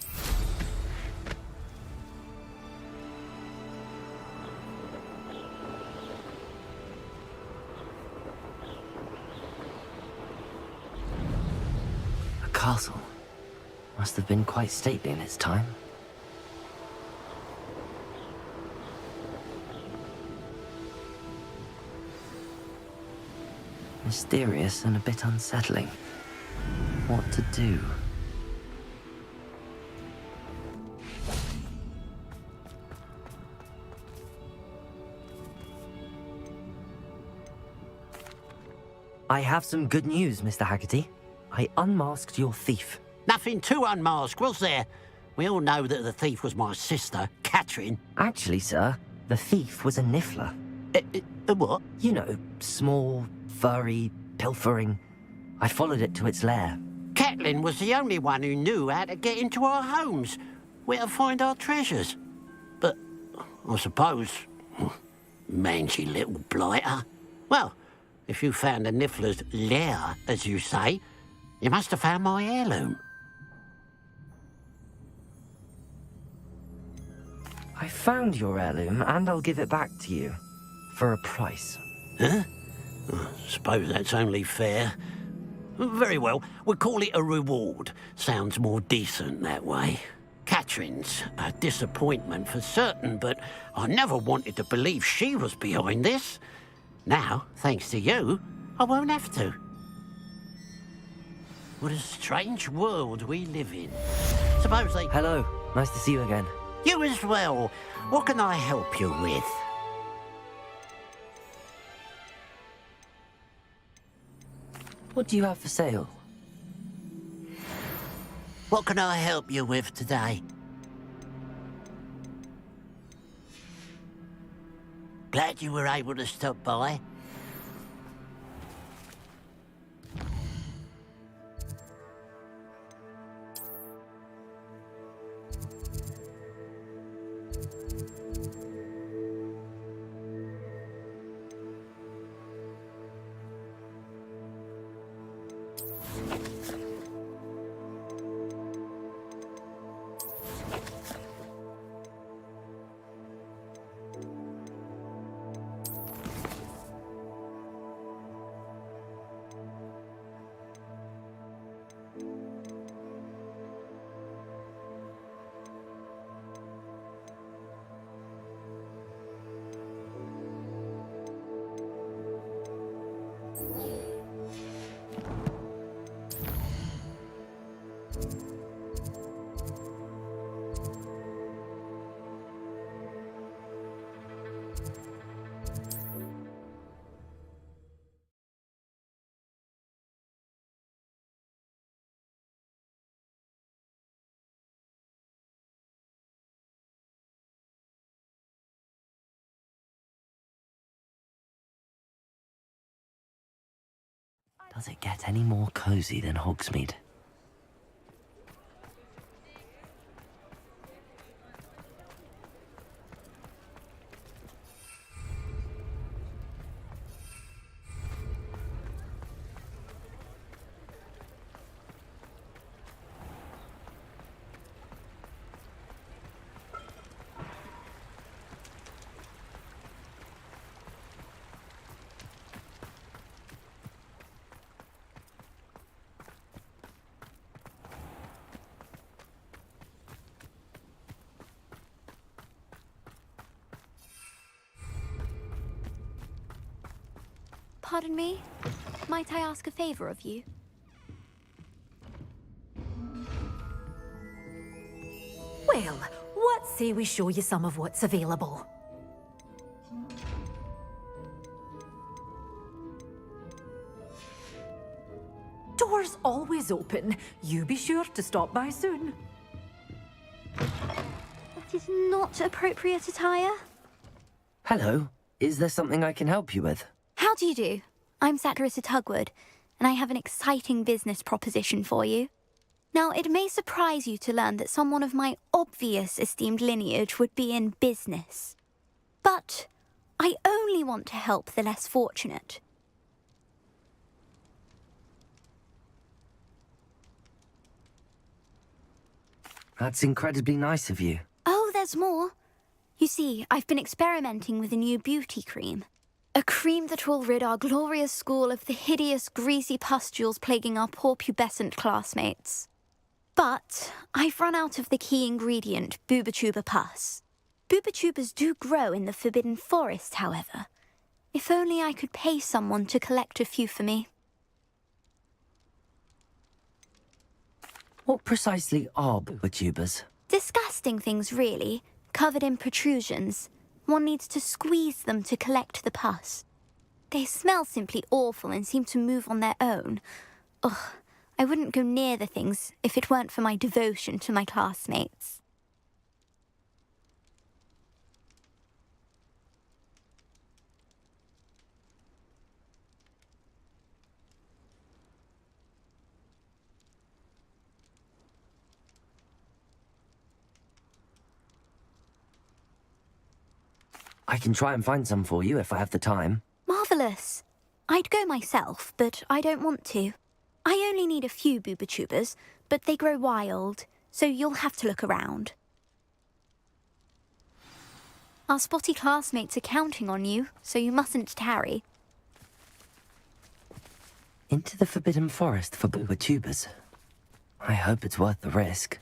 castle must have been quite stately in its time. Mysterious and a bit unsettling. What to do? I have some good news, Mr. Haggerty. I unmasked your thief. Nothing to unmask, was there? We all know that the thief was my sister, Catherine. Actually, sir, the thief was a niffler. A what? You know, small, furry, pilfering. I followed it to its lair. Catelyn was the only one who knew how to get into our homes, where to find our treasures. But I suppose, mangy little blighter. Well, if you found the niffler's lair, as you say, you must have found my heirloom. I found your heirloom, and I'll give it back to you. For a price. Huh? Suppose that's only fair. Very well, we'll call it a reward. Sounds more decent that way. Catherine's a disappointment for certain, but I never wanted to believe she was behind this. Now, thanks to you, I won't have to. What a strange world we live in. Suppose they... Hello. Nice to see you again. You as well. What can I help you with? What do you have for sale? What can I help you with today? Glad you were able to stop by. Does it get any more cozy than Hogsmeade? Pardon me? Might I ask a favor of you? Well, what say we show you some of what's available? Doors always open. You be sure to stop by soon. That is not appropriate attire. Hello. Is there something I can help you with? How do you do? I'm Satirist Hugwood, and I have an exciting business proposition for you. Now, it may surprise you to learn that someone of my obvious esteemed lineage would be in business. But I only want to help the less fortunate. That's incredibly nice of you. Oh, there's more. You see, I've been experimenting with a new beauty cream. A cream that will rid our glorious school of the hideous, greasy pustules plaguing our poor pubescent classmates. But I've run out of the key ingredient, booba-tuber pus. Booba-tubers do grow in the Forbidden Forest, however. If only I could pay someone to collect a few for me. What precisely are booba-tubers? Disgusting things, really, covered in protrusions. One needs to squeeze them to collect the pus. They smell simply awful and seem to move on their own. Ugh, I wouldn't go near the things if it weren't for my devotion to my classmates. I can try and find some for you if I have the time. Marvellous. I'd go myself, but I don't want to. I only need a few booba-tubers, but they grow wild, so you'll have to look around. Our spotty classmates are counting on you, so you mustn't tarry. Into the Forbidden Forest for booba-tubers. I hope it's worth the risk.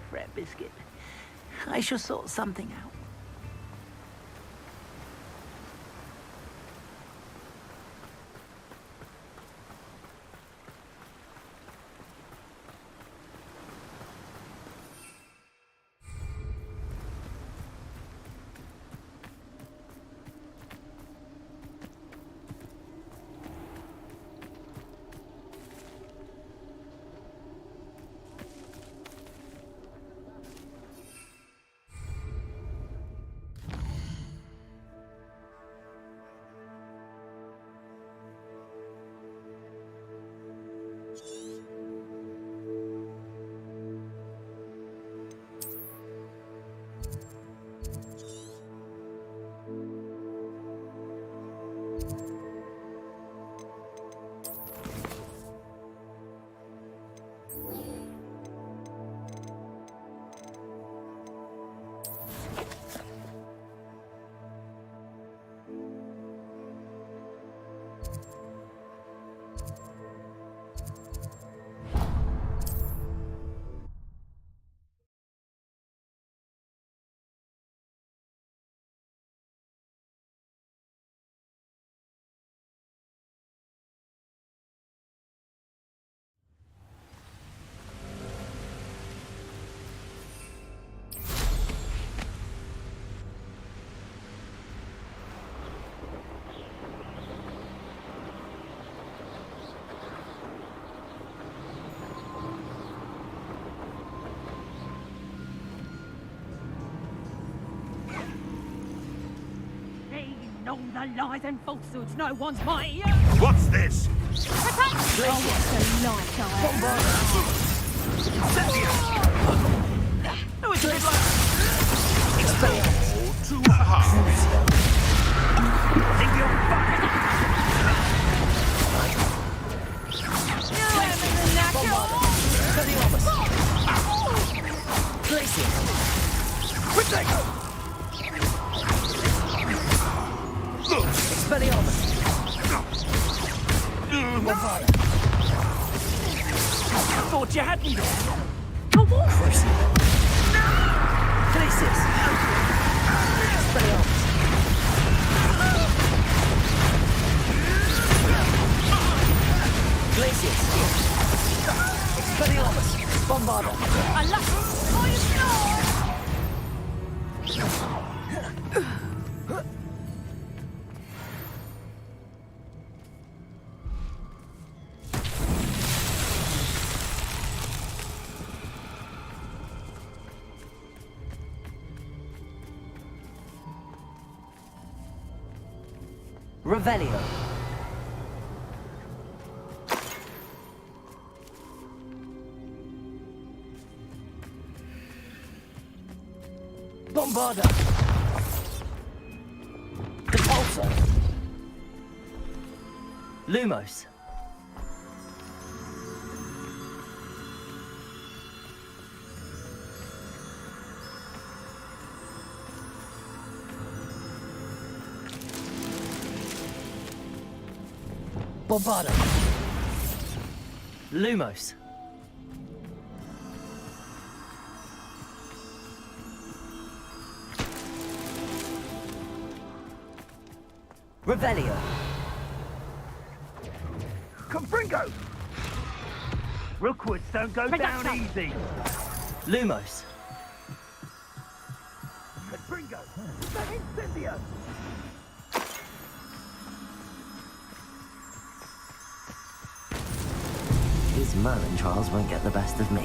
For a biscuit. I shall sort something out. Know the lies and falsehoods no one's mighty. What's this? Protect! Oh, what's the light I No, it's a bit like... Too hard. Think you're fucking... Thought you had me there. Oh, what? Places. Glacius! Expelliarmus! Bombarda! Allah! Oh, you know! Revelio. Bombarda. Repulsor. Lumos. Bombarda. Lumos. Revelio. Confringo! Rookwoods don't go down easy. Lumos. Confringo! Incendio! These Merlin trials won't get the best of me.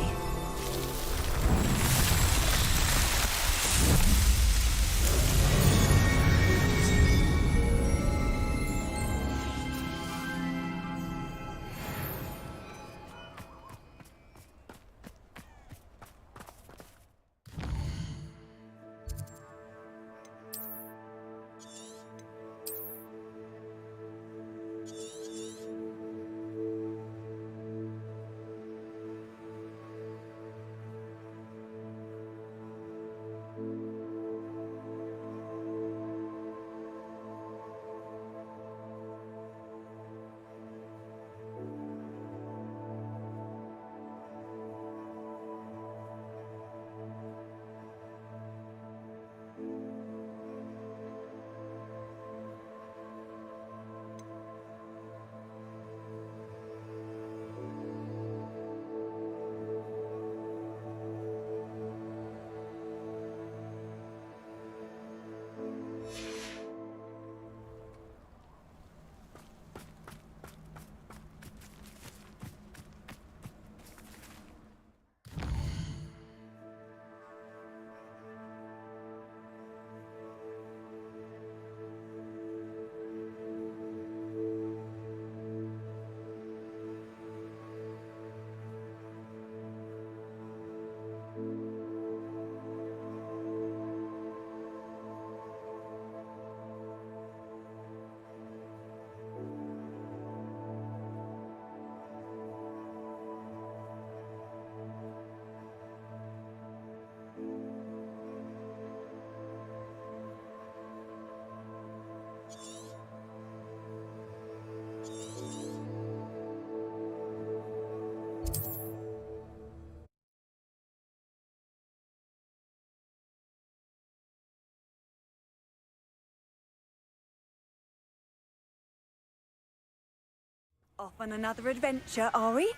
Off on another adventure, are we?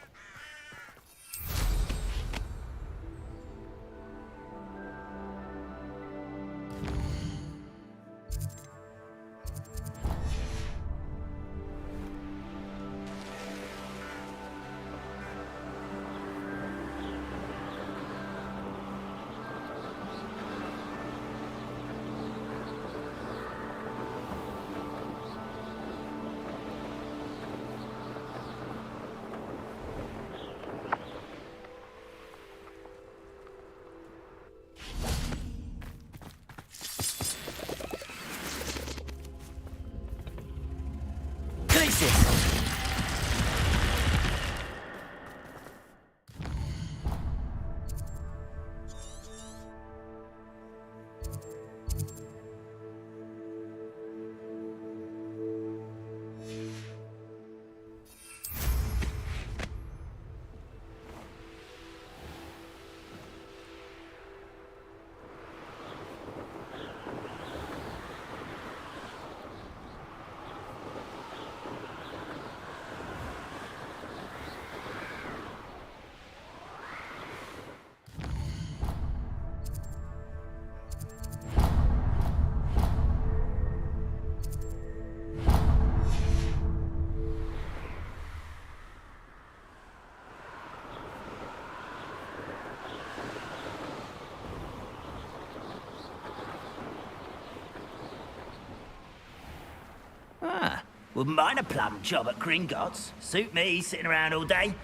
Wouldn't mind a plum job at Gringotts. Suit me, sitting around all day.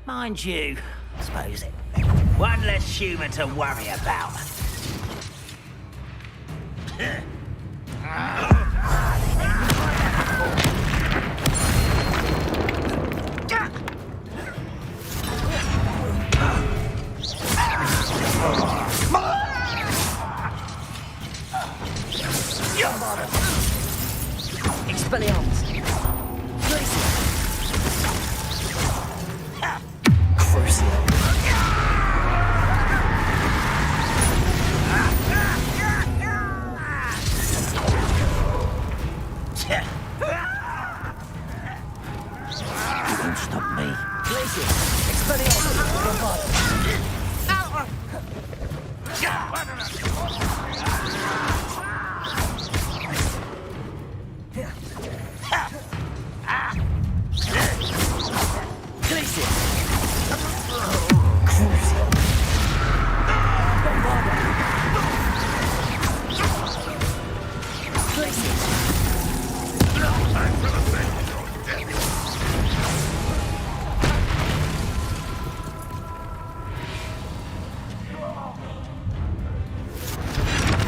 Mind you, I suppose it. One less human to worry about. Expelliarmus. Crucio. You won't stop me. Glacier. Expelliarmus. Bombardment. Glacier. Crucio. Bombardment.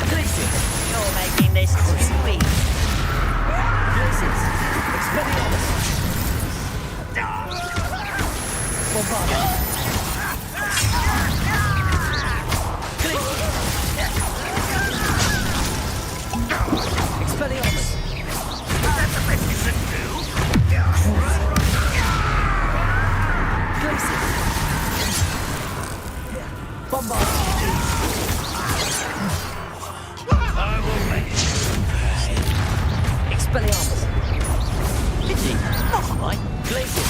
Glacier. You're making this too easy. Glaciers. Expelliarmus. Bombardment. Glacier. Expelliarmus. That's the best you can do. Glacier. Bombardment. I will make you. Expelliarmus. Pity, not mine. Glacier.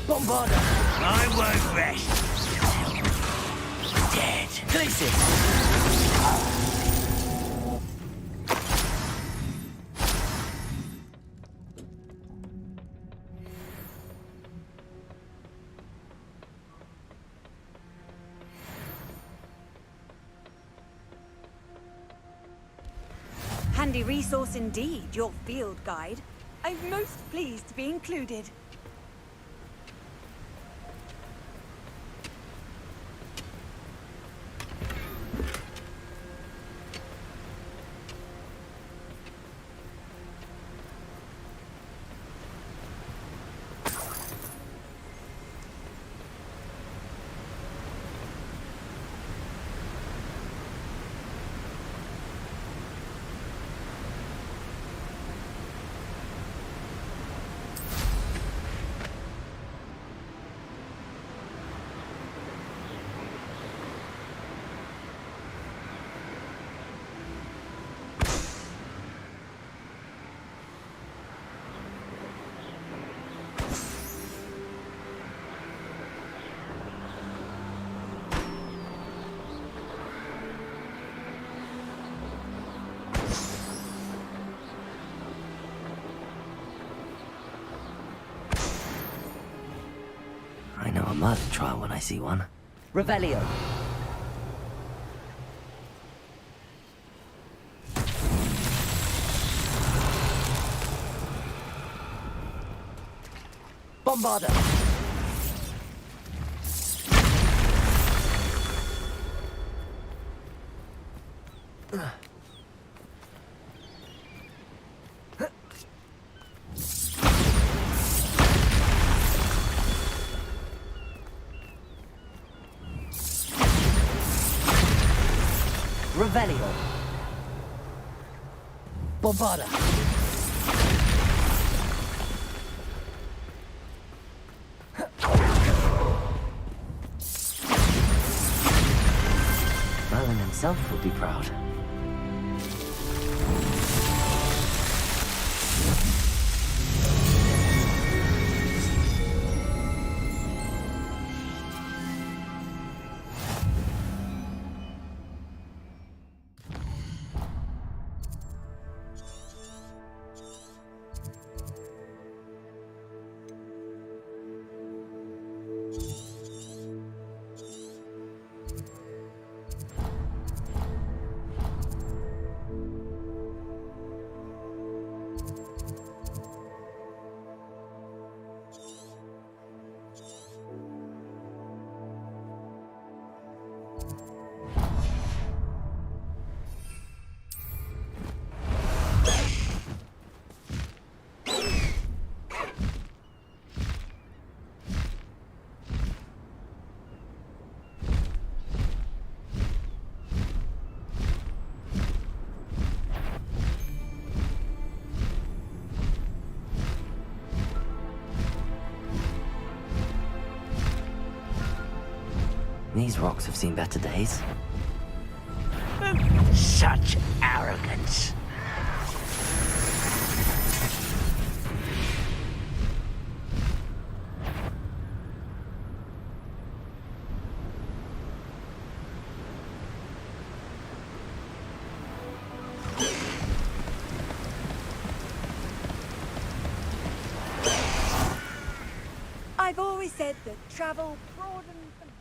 Bombarder. I won't rest. Dead. Glacier. Handy resource indeed, your field guide. I'm most pleased to be included. I know a murder trial when I see one. Revelio. Bombarder. Revelio. Bombarder. Merlin himself would be proud. These rocks have seen better days. Such arrogance. I've always said that travel broadens the mind.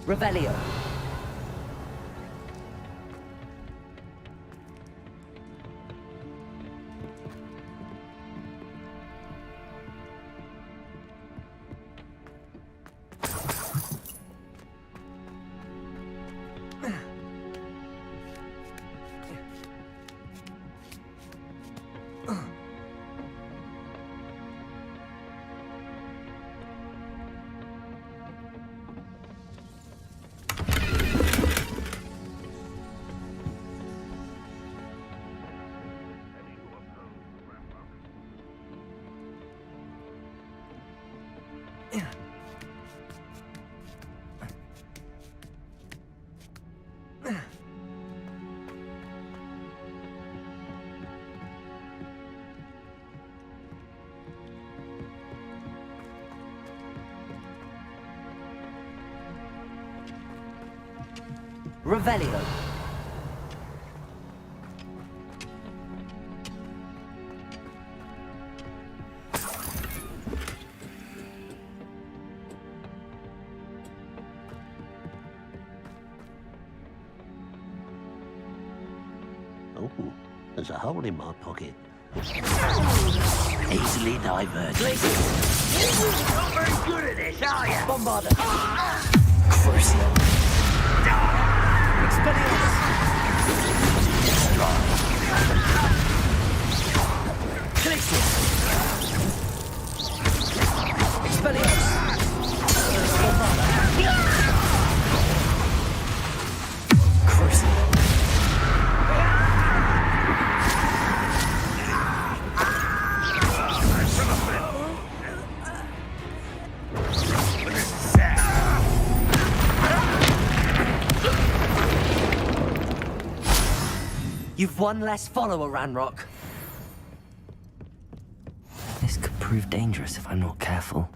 Revelio. Revelio. Oh, there's a hole in my pocket. Easily diverted. You're not very good at this, are you? Bombarda. Crucial. Expelliarmus. Glacius. Expelliarmus. Bombarda. Crucial. You've one less follower, Ranrock. This could prove dangerous if I'm not careful.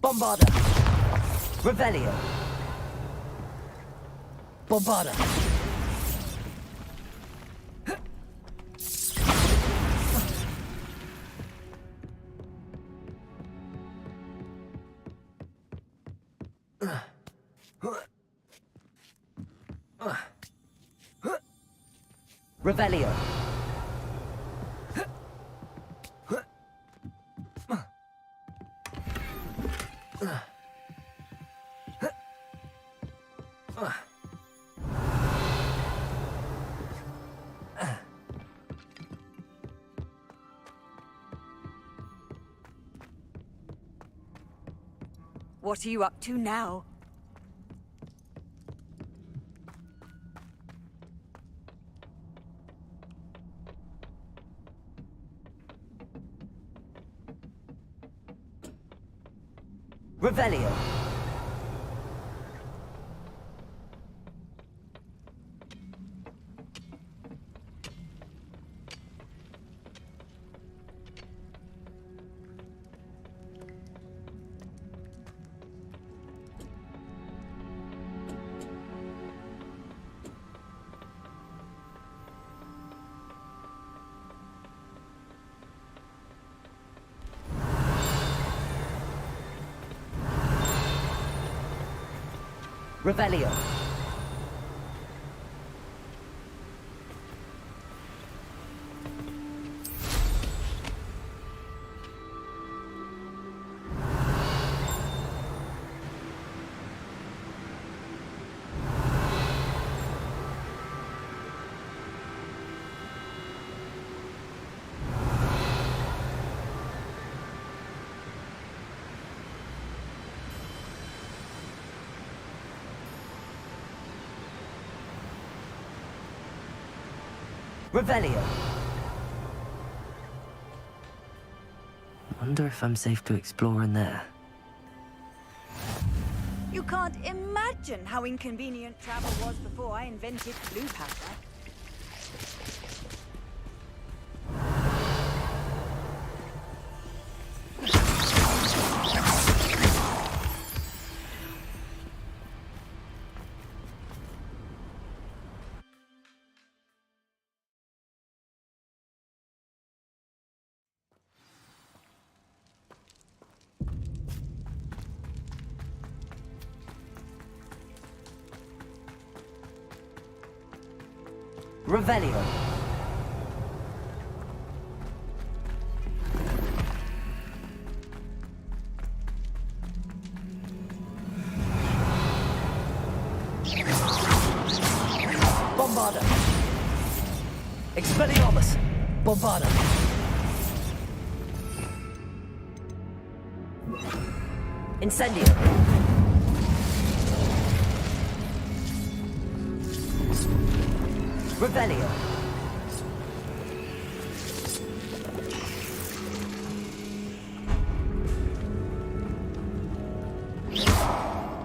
Bombarda. Revelio. Bombarda. Revelio. What are you up to now? Revelio. Revelio. Revelio. Wonder if I'm safe to explore in there. You can't imagine how inconvenient travel was before I invented blue powder. Revelio. Bombarda. Expelliarmus. Bombarda. Incendio. Revelio.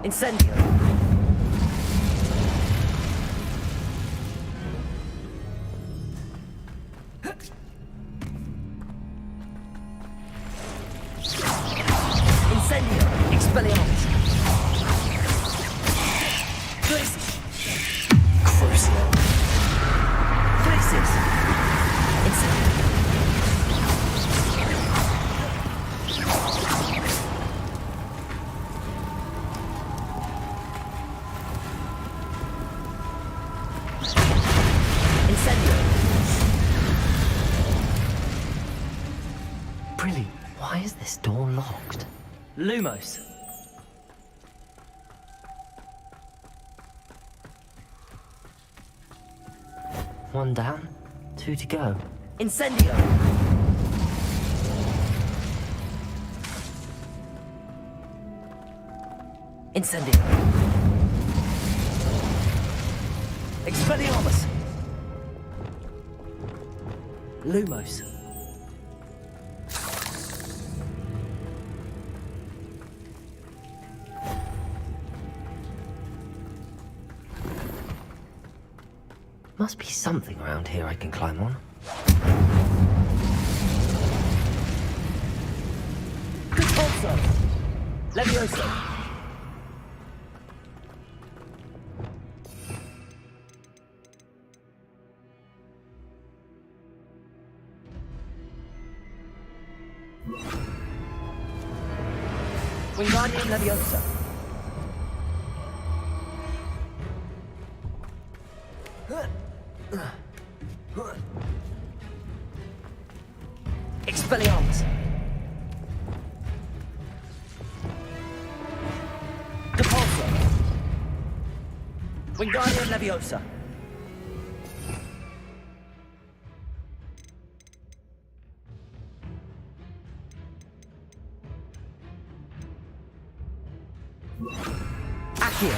Incendio. Incendio. Expelliarmus. Crucio. Crisis. Incendio. Incendio. Brilliant. Why is this door locked? Lumos. One down, two to go. Incendio! Incendio! Expelliarmus! Lumos. Must be something around here I can climb on. Repulso! Levioso! Wingardium Leviosa! Expelliarmus! Repulso! Wingardium Leviosa! Accio!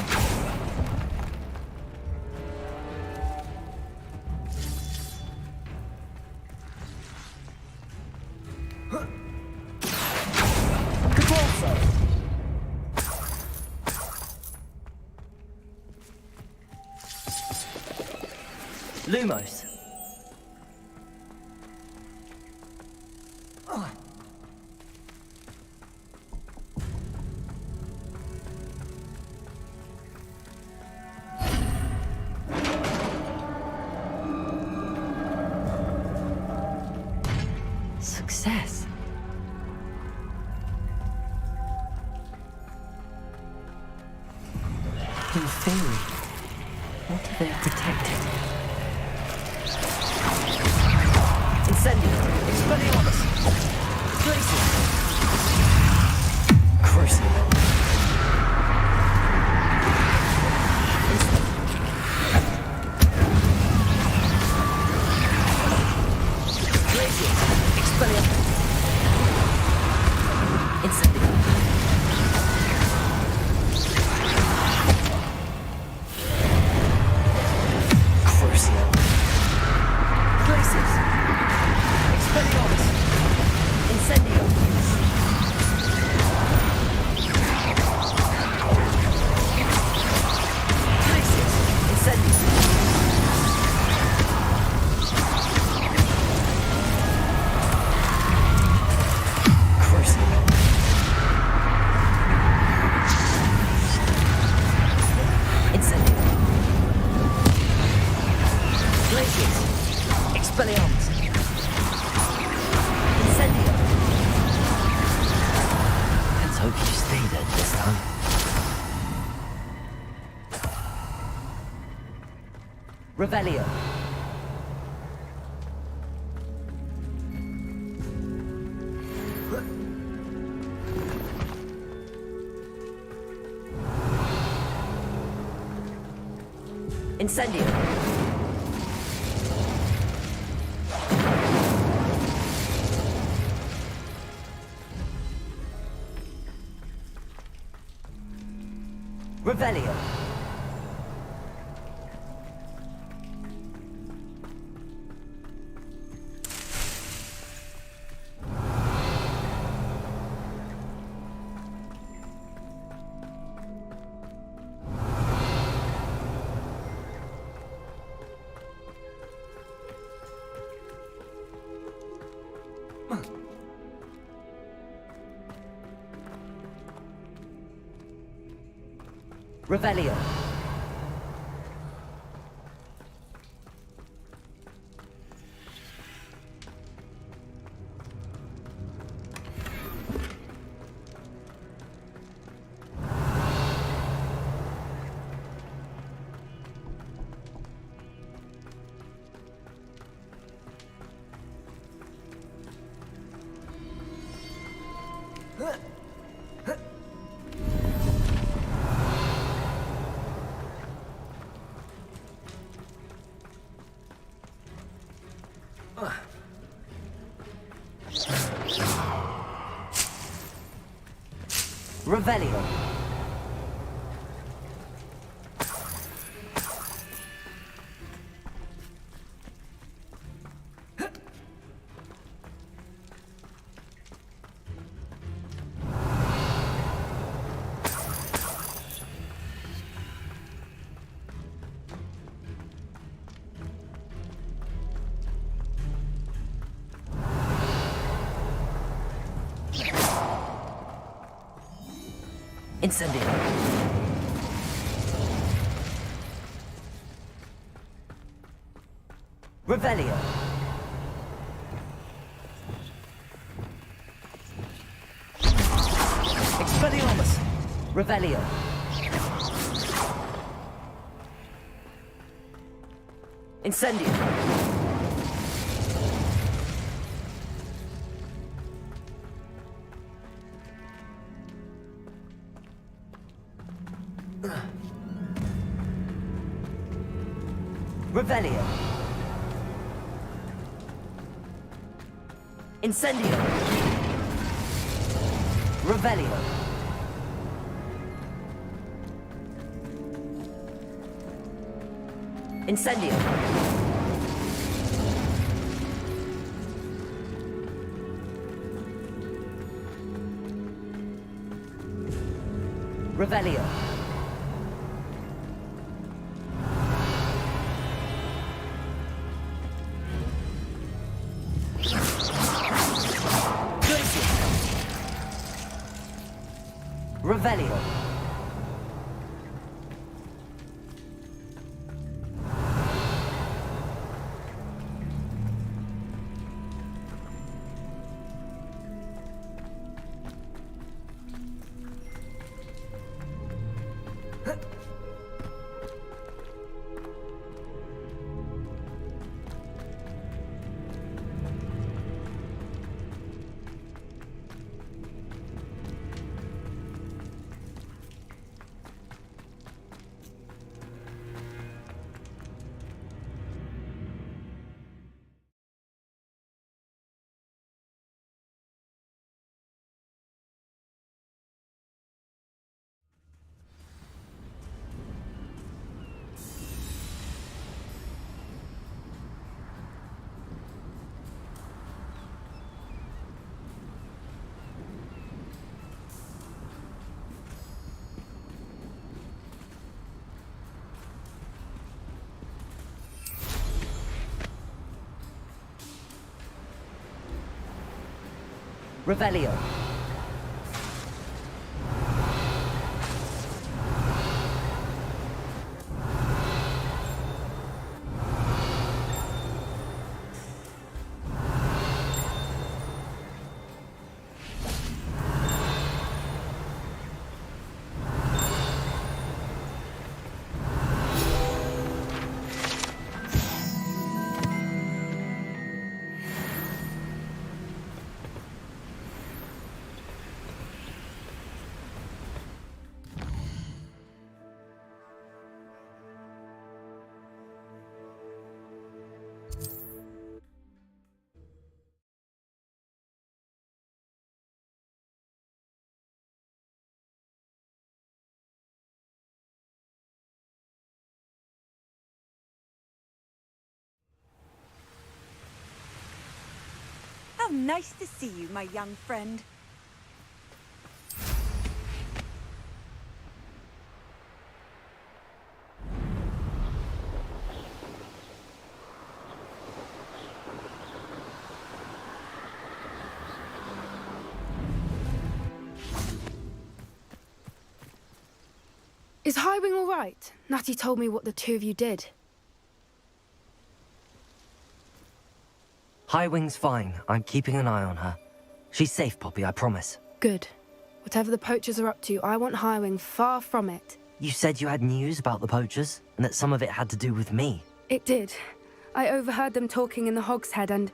Lumos. Success. In theory, what are they protecting? Incendio! Expelliarmus! Glacier! Crucio! Glacier! Expelliarmus! Incendio! Crucio! Revelio. Incendio. Revelio. Revelio. Revelio. Incendio. Revelio. Expelliarmus. Revelio. Incendio. Revelio. Incendio. Revelio. Incendio. Revelio. Revelio. Revelio. Nice to see you, my young friend. Is Highwing all right? Natty told me what the two of you did. Highwing's fine. I'm keeping an eye on her. She's safe, Poppy, I promise. Good. Whatever the poachers are up to, I want Highwing far from it. You said you had news about the poachers, and that some of it had to do with me. It did. I overheard them talking in the Hogshead, and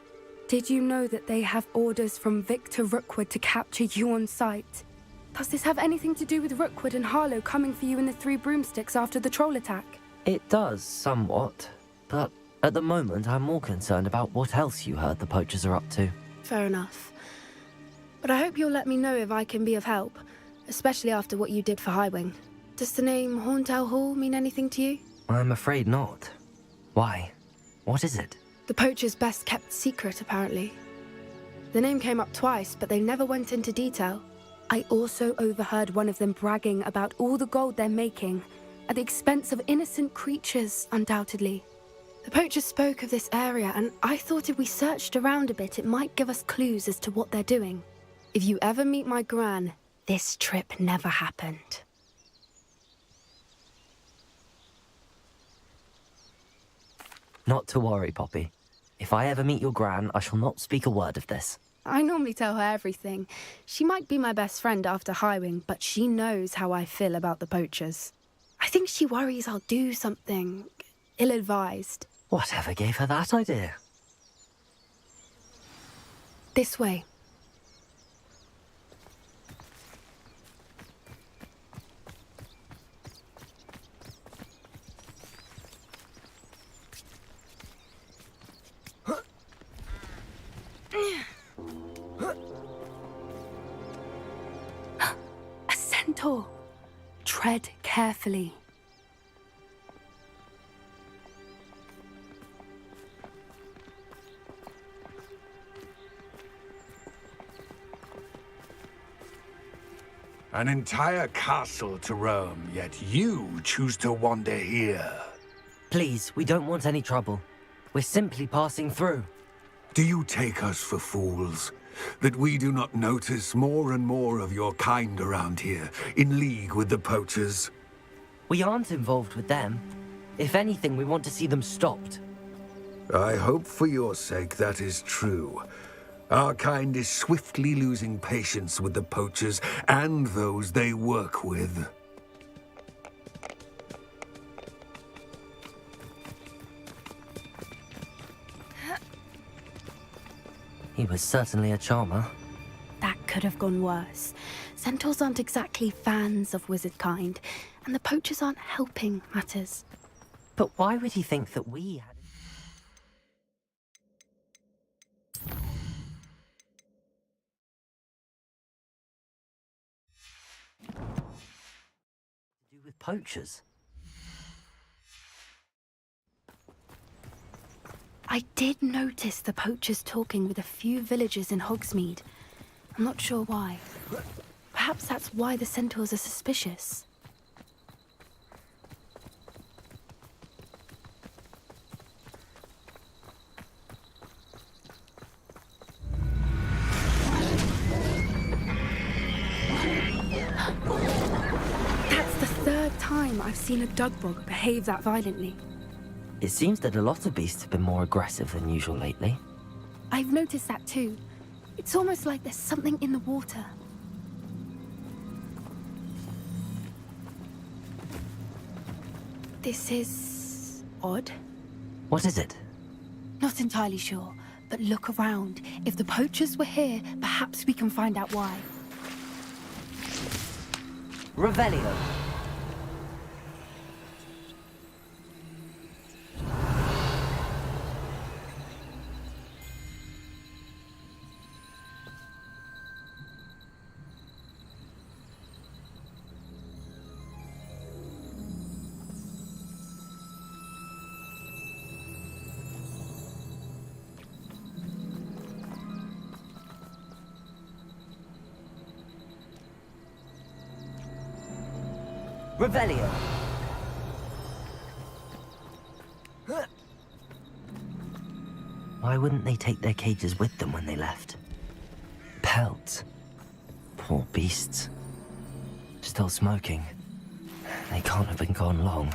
did you know that they have orders from Victor Rookwood to capture you on sight? Does this have anything to do with Rookwood and Harlow coming for you in the Three Broomsticks after the troll attack? It does, somewhat. But at the moment, I'm more concerned about what else you heard the poachers are up to. Fair enough. But I hope you'll let me know if I can be of help, especially after what you did for Highwing. Does the name Horntail Hall mean anything to you? I'm afraid not. Why? What is it? The poachers' best-kept secret, apparently. The name came up twice, but they never went into detail. I also overheard one of them bragging about all the gold they're making, at the expense of innocent creatures, undoubtedly. The poachers spoke of this area, and I thought if we searched around a bit, it might give us clues as to what they're doing. If you ever meet my gran, this trip never happened. Not to worry, Poppy. If I ever meet your gran, I shall not speak a word of this. I normally tell her everything. She might be my best friend after Highwing, but she knows how I feel about the poachers. I think she worries I'll do something ill-advised. Whatever gave her that idea? This way. A centaur. Tread carefully. An entire castle to roam, yet you choose to wander here. Please, we don't want any trouble. We're simply passing through. Do you take us for fools? That we do not notice more and more of your kind around here, in league with the poachers? We aren't involved with them. If anything, we want to see them stopped. I hope for your sake that is true. Our kind is swiftly losing patience with the poachers and those they work with. He was certainly a charmer. That could have gone worse. Centaurs aren't exactly fans of wizard kind, and the poachers aren't helping matters. But why would he think that we had... to do with poachers? I did notice the poachers talking with a few villagers in Hogsmeade. I'm not sure why. Perhaps that's why the centaurs are suspicious. That's the third time I've seen a dugbog behave that violently. It seems that a lot of beasts have been more aggressive than usual lately. I've noticed that too. It's almost like there's something in the water. This is odd. What is it? Not entirely sure, but look around. If the poachers were here, perhaps we can find out why. Revelio. Revelio. Why wouldn't they take their cages with them when they left? Pelts. Poor beasts. Still smoking. They can't have been gone long.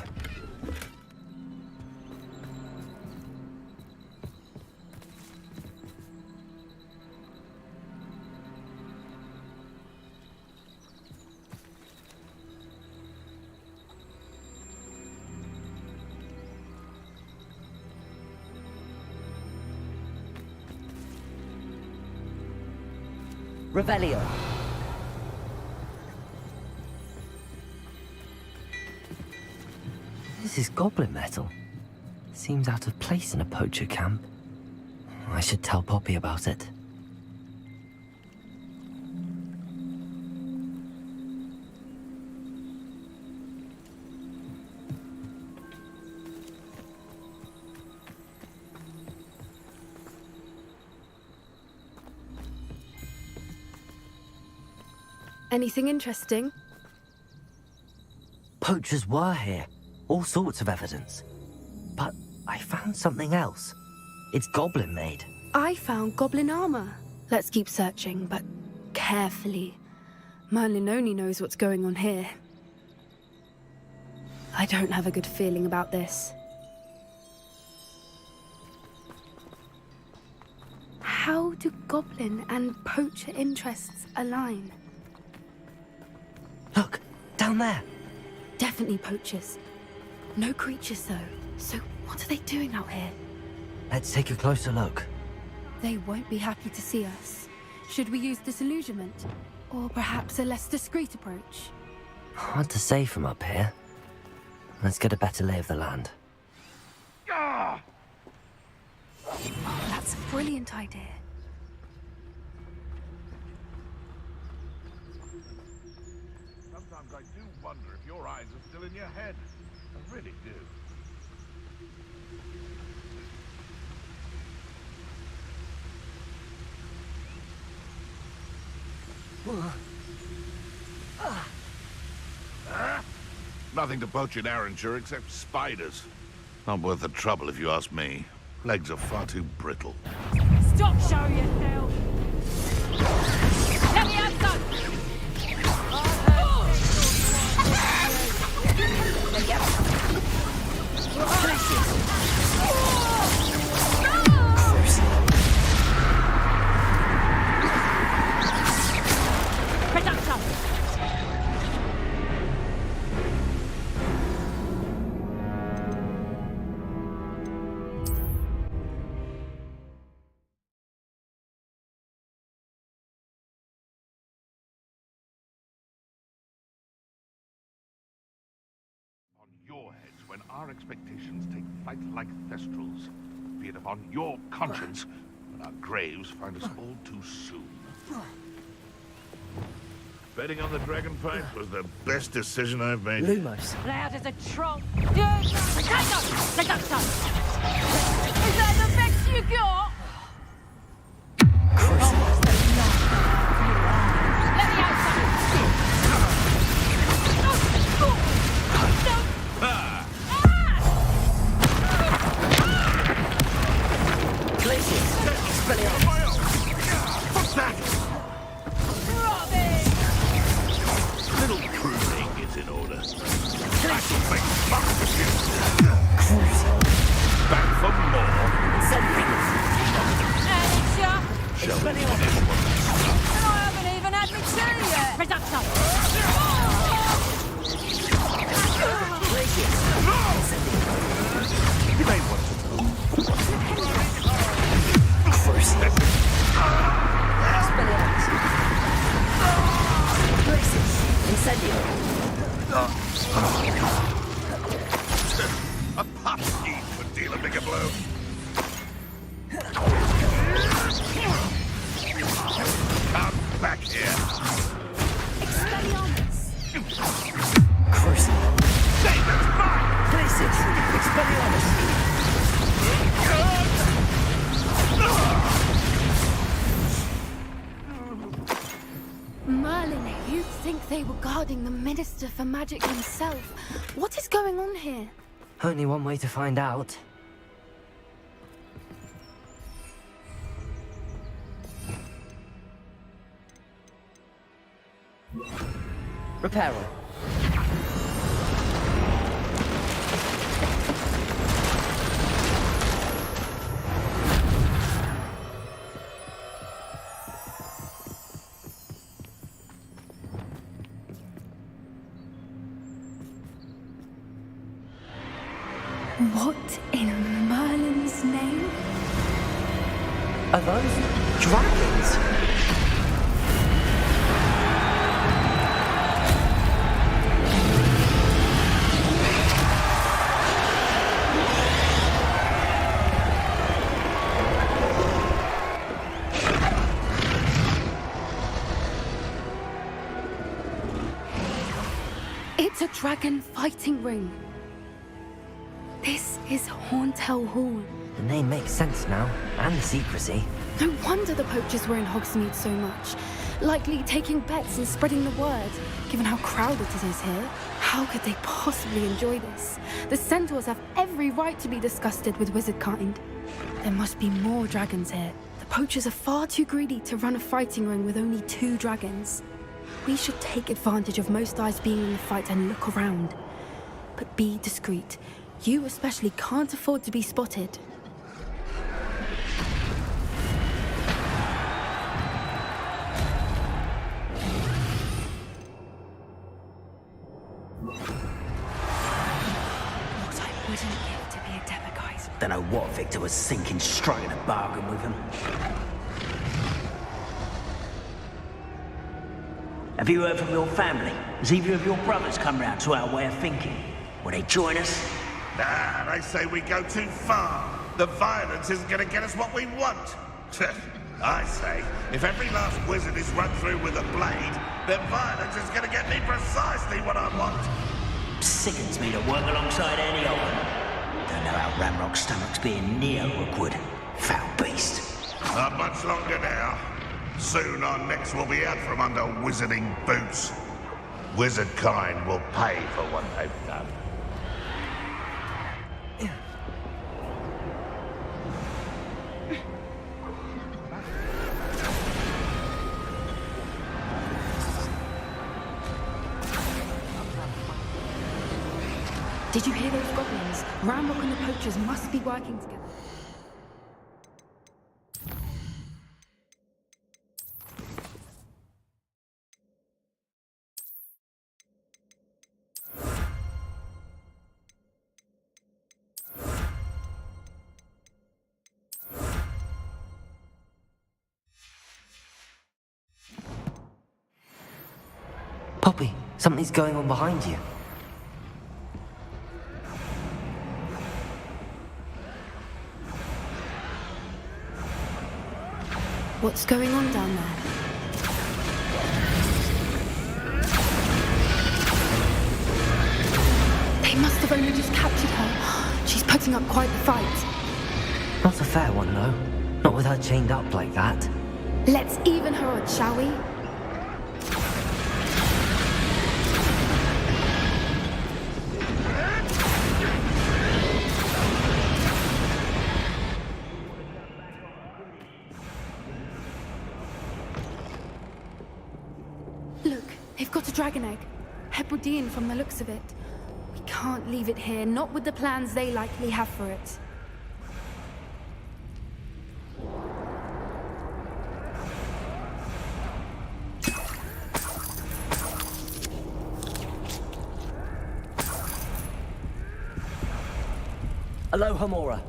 Revelio. This is goblin metal. Seems out of place in a poacher camp. I should tell Poppy about it. Anything interesting? Poachers were here. All sorts of evidence. But I found something else. It's goblin made. I found goblin armor. Let's keep searching, but carefully. Merlin only knows what's going on here. I don't have a good feeling about this. How do goblin and poacher interests align? Look, down there. Definitely poachers. No creatures, though. So what are they doing out here? Let's take a closer look. They won't be happy to see us. Should we use disillusionment? Or perhaps a less discreet approach? Hard to say from up here. Let's get a better lay of the land. That's a brilliant idea. Sometimes I do wonder if your eyes are still in your head. I really do. Nothing to poach in Arranger except spiders. Not worth the trouble if you ask me. Legs are far too brittle. Stop showing yourself! Let me have some! Production! Your heads when our expectations take flight like thestrals. Be it upon your conscience when our graves find us all too soon. Betting on the dragon fight was the best decision I've made. Lumos. Loud as a troll. Dude! Potato! Production! Is that the best you got? Let me out some! What's that? Little pruning is in order. Back for more. Shall we finish what we started? I haven't even had me tea yet! Production! You may want to know. First. Incendio. A pop scheme would deal a bigger blow. Come back here. First. Say, that's mine! Places. Expelliarmus. Merlin, you'd think they were guarding the Minister for Magic himself. What is going on here? Only one way to find out. Reparo. What in Merlin's name? Are those dragons? It's a dragon fighting ring. This is Horntail Hall. The name makes sense now, and the secrecy. No wonder the poachers were in Hogsmeade so much. Likely taking bets and spreading the word, given how crowded it is here. How could they possibly enjoy this? The centaurs have every right to be disgusted with wizard kind. There must be more dragons here. The poachers are far too greedy to run a fighting ring with only 2 dragons. We should take advantage of most eyes being in the fight and look around. But be discreet. You especially can't afford to be spotted. What I wouldn't give to be a demiguise. Don't know what Victor was thinking, striking a bargain with him. Have you heard from your family? Has either of your brothers come round to our way of thinking? Will they join us? Nah, they say we go too far. The violence isn't going to get us what we want. I say, if every last wizard is run through with a blade, then violence is going to get me precisely what I want. Sickens me to work alongside any of them. Don't know how Ramrock's stomach's being near Rookwood. Foul beast. Not much longer now. Soon our necks will be out from under wizarding boots. Wizard kind will pay for what they've done. Did you hear those goblins? Ramrock and the poachers must be working together. Poppy, something's going on behind you. What's going on down there? They must have only just captured her. She's putting up quite the fight. Not a fair one, though. Not with her chained up like that. Let's even her odds, shall we? Look, they've got a dragon egg. Hebridean from the looks of it. We can't leave it here, not with the plans they likely have for it. Aloha Mora.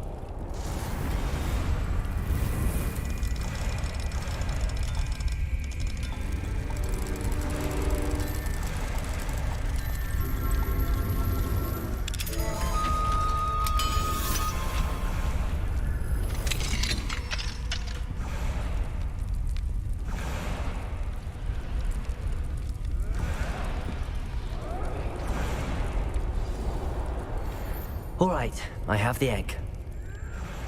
All right, I have the egg.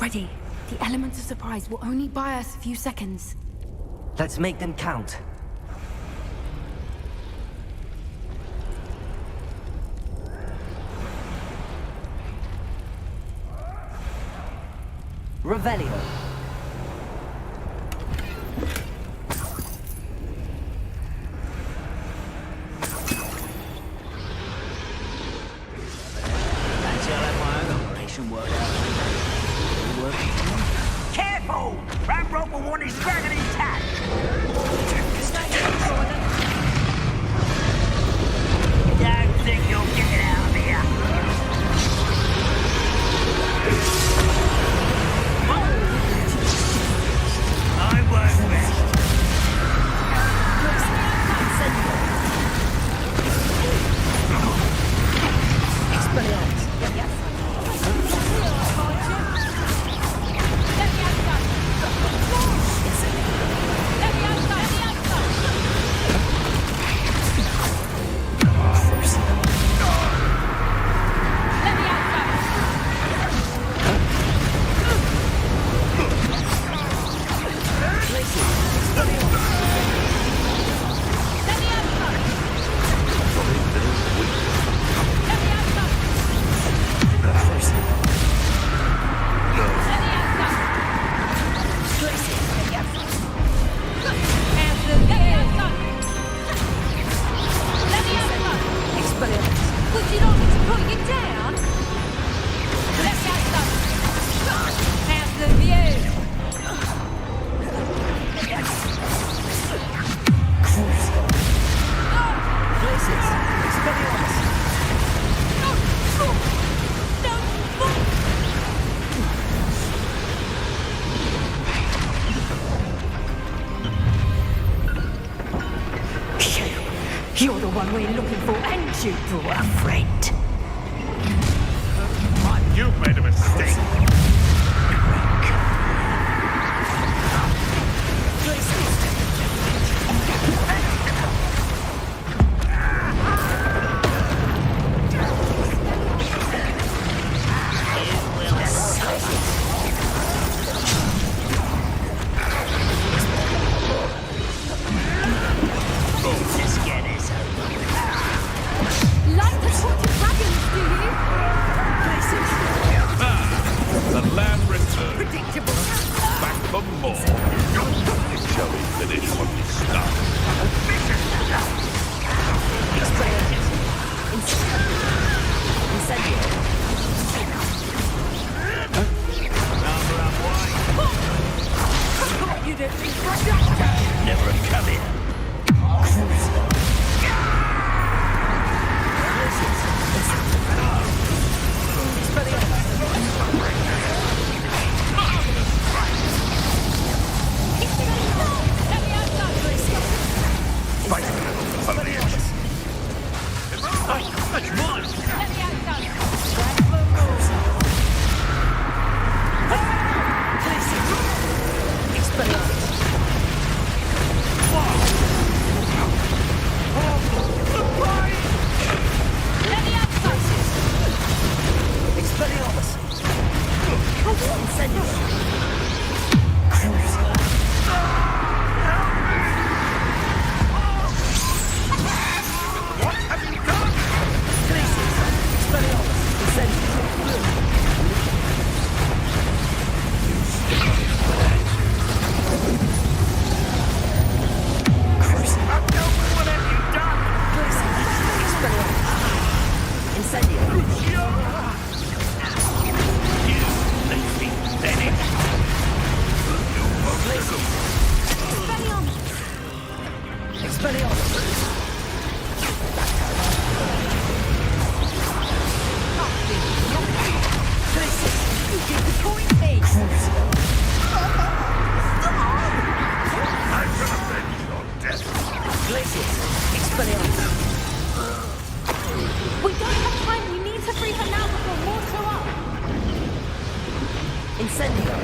Ready. The element of surprise will only buy us a few seconds. Let's make them count. Revelio. Fancy I'll have my own operation worked out. Working for me? Careful! Ramrock will want his dragon intact! Don't think you'll get it out of here! I won't rest. You're the one we're looking for, and you brought a friend. You've made a mistake. Like to talk to dragons, do you? The lamb returns. Predictable. Back for more. Shall we finish what we started? You didn't think for a doctor. Never come here. We don't have time. We need to free her now before more show up. Incendio.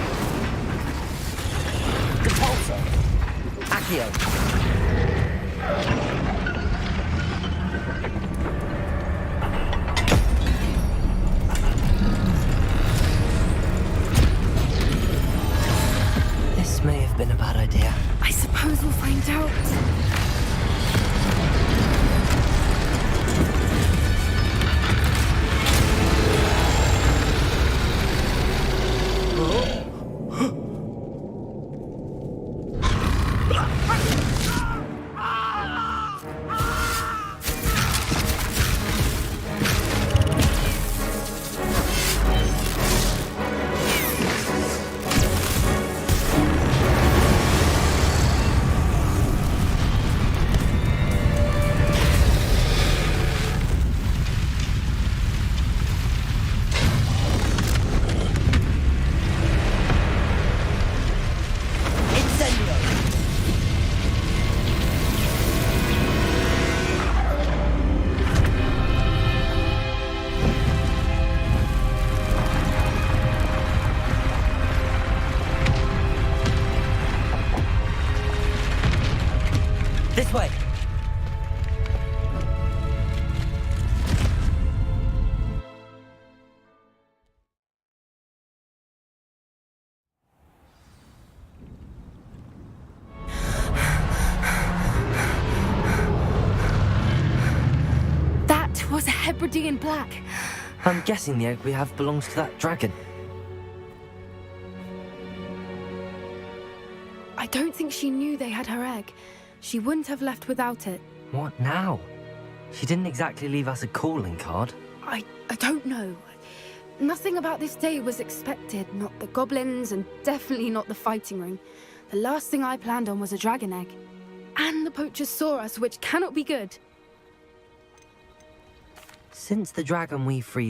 Compulsor. Accio. This may have been a bad idea. I suppose we'll find out. Hebridean black. I'm guessing the egg we have belongs to that dragon. I don't think she knew they had her egg. She wouldn't have left without it. What now? She didn't exactly leave us a calling card. I don't know. Nothing about this day was expected. Not the goblins, and definitely not the fighting ring. The last thing I planned on was a dragon egg. And the poachers saw us, which cannot be good. Since the dragon we freed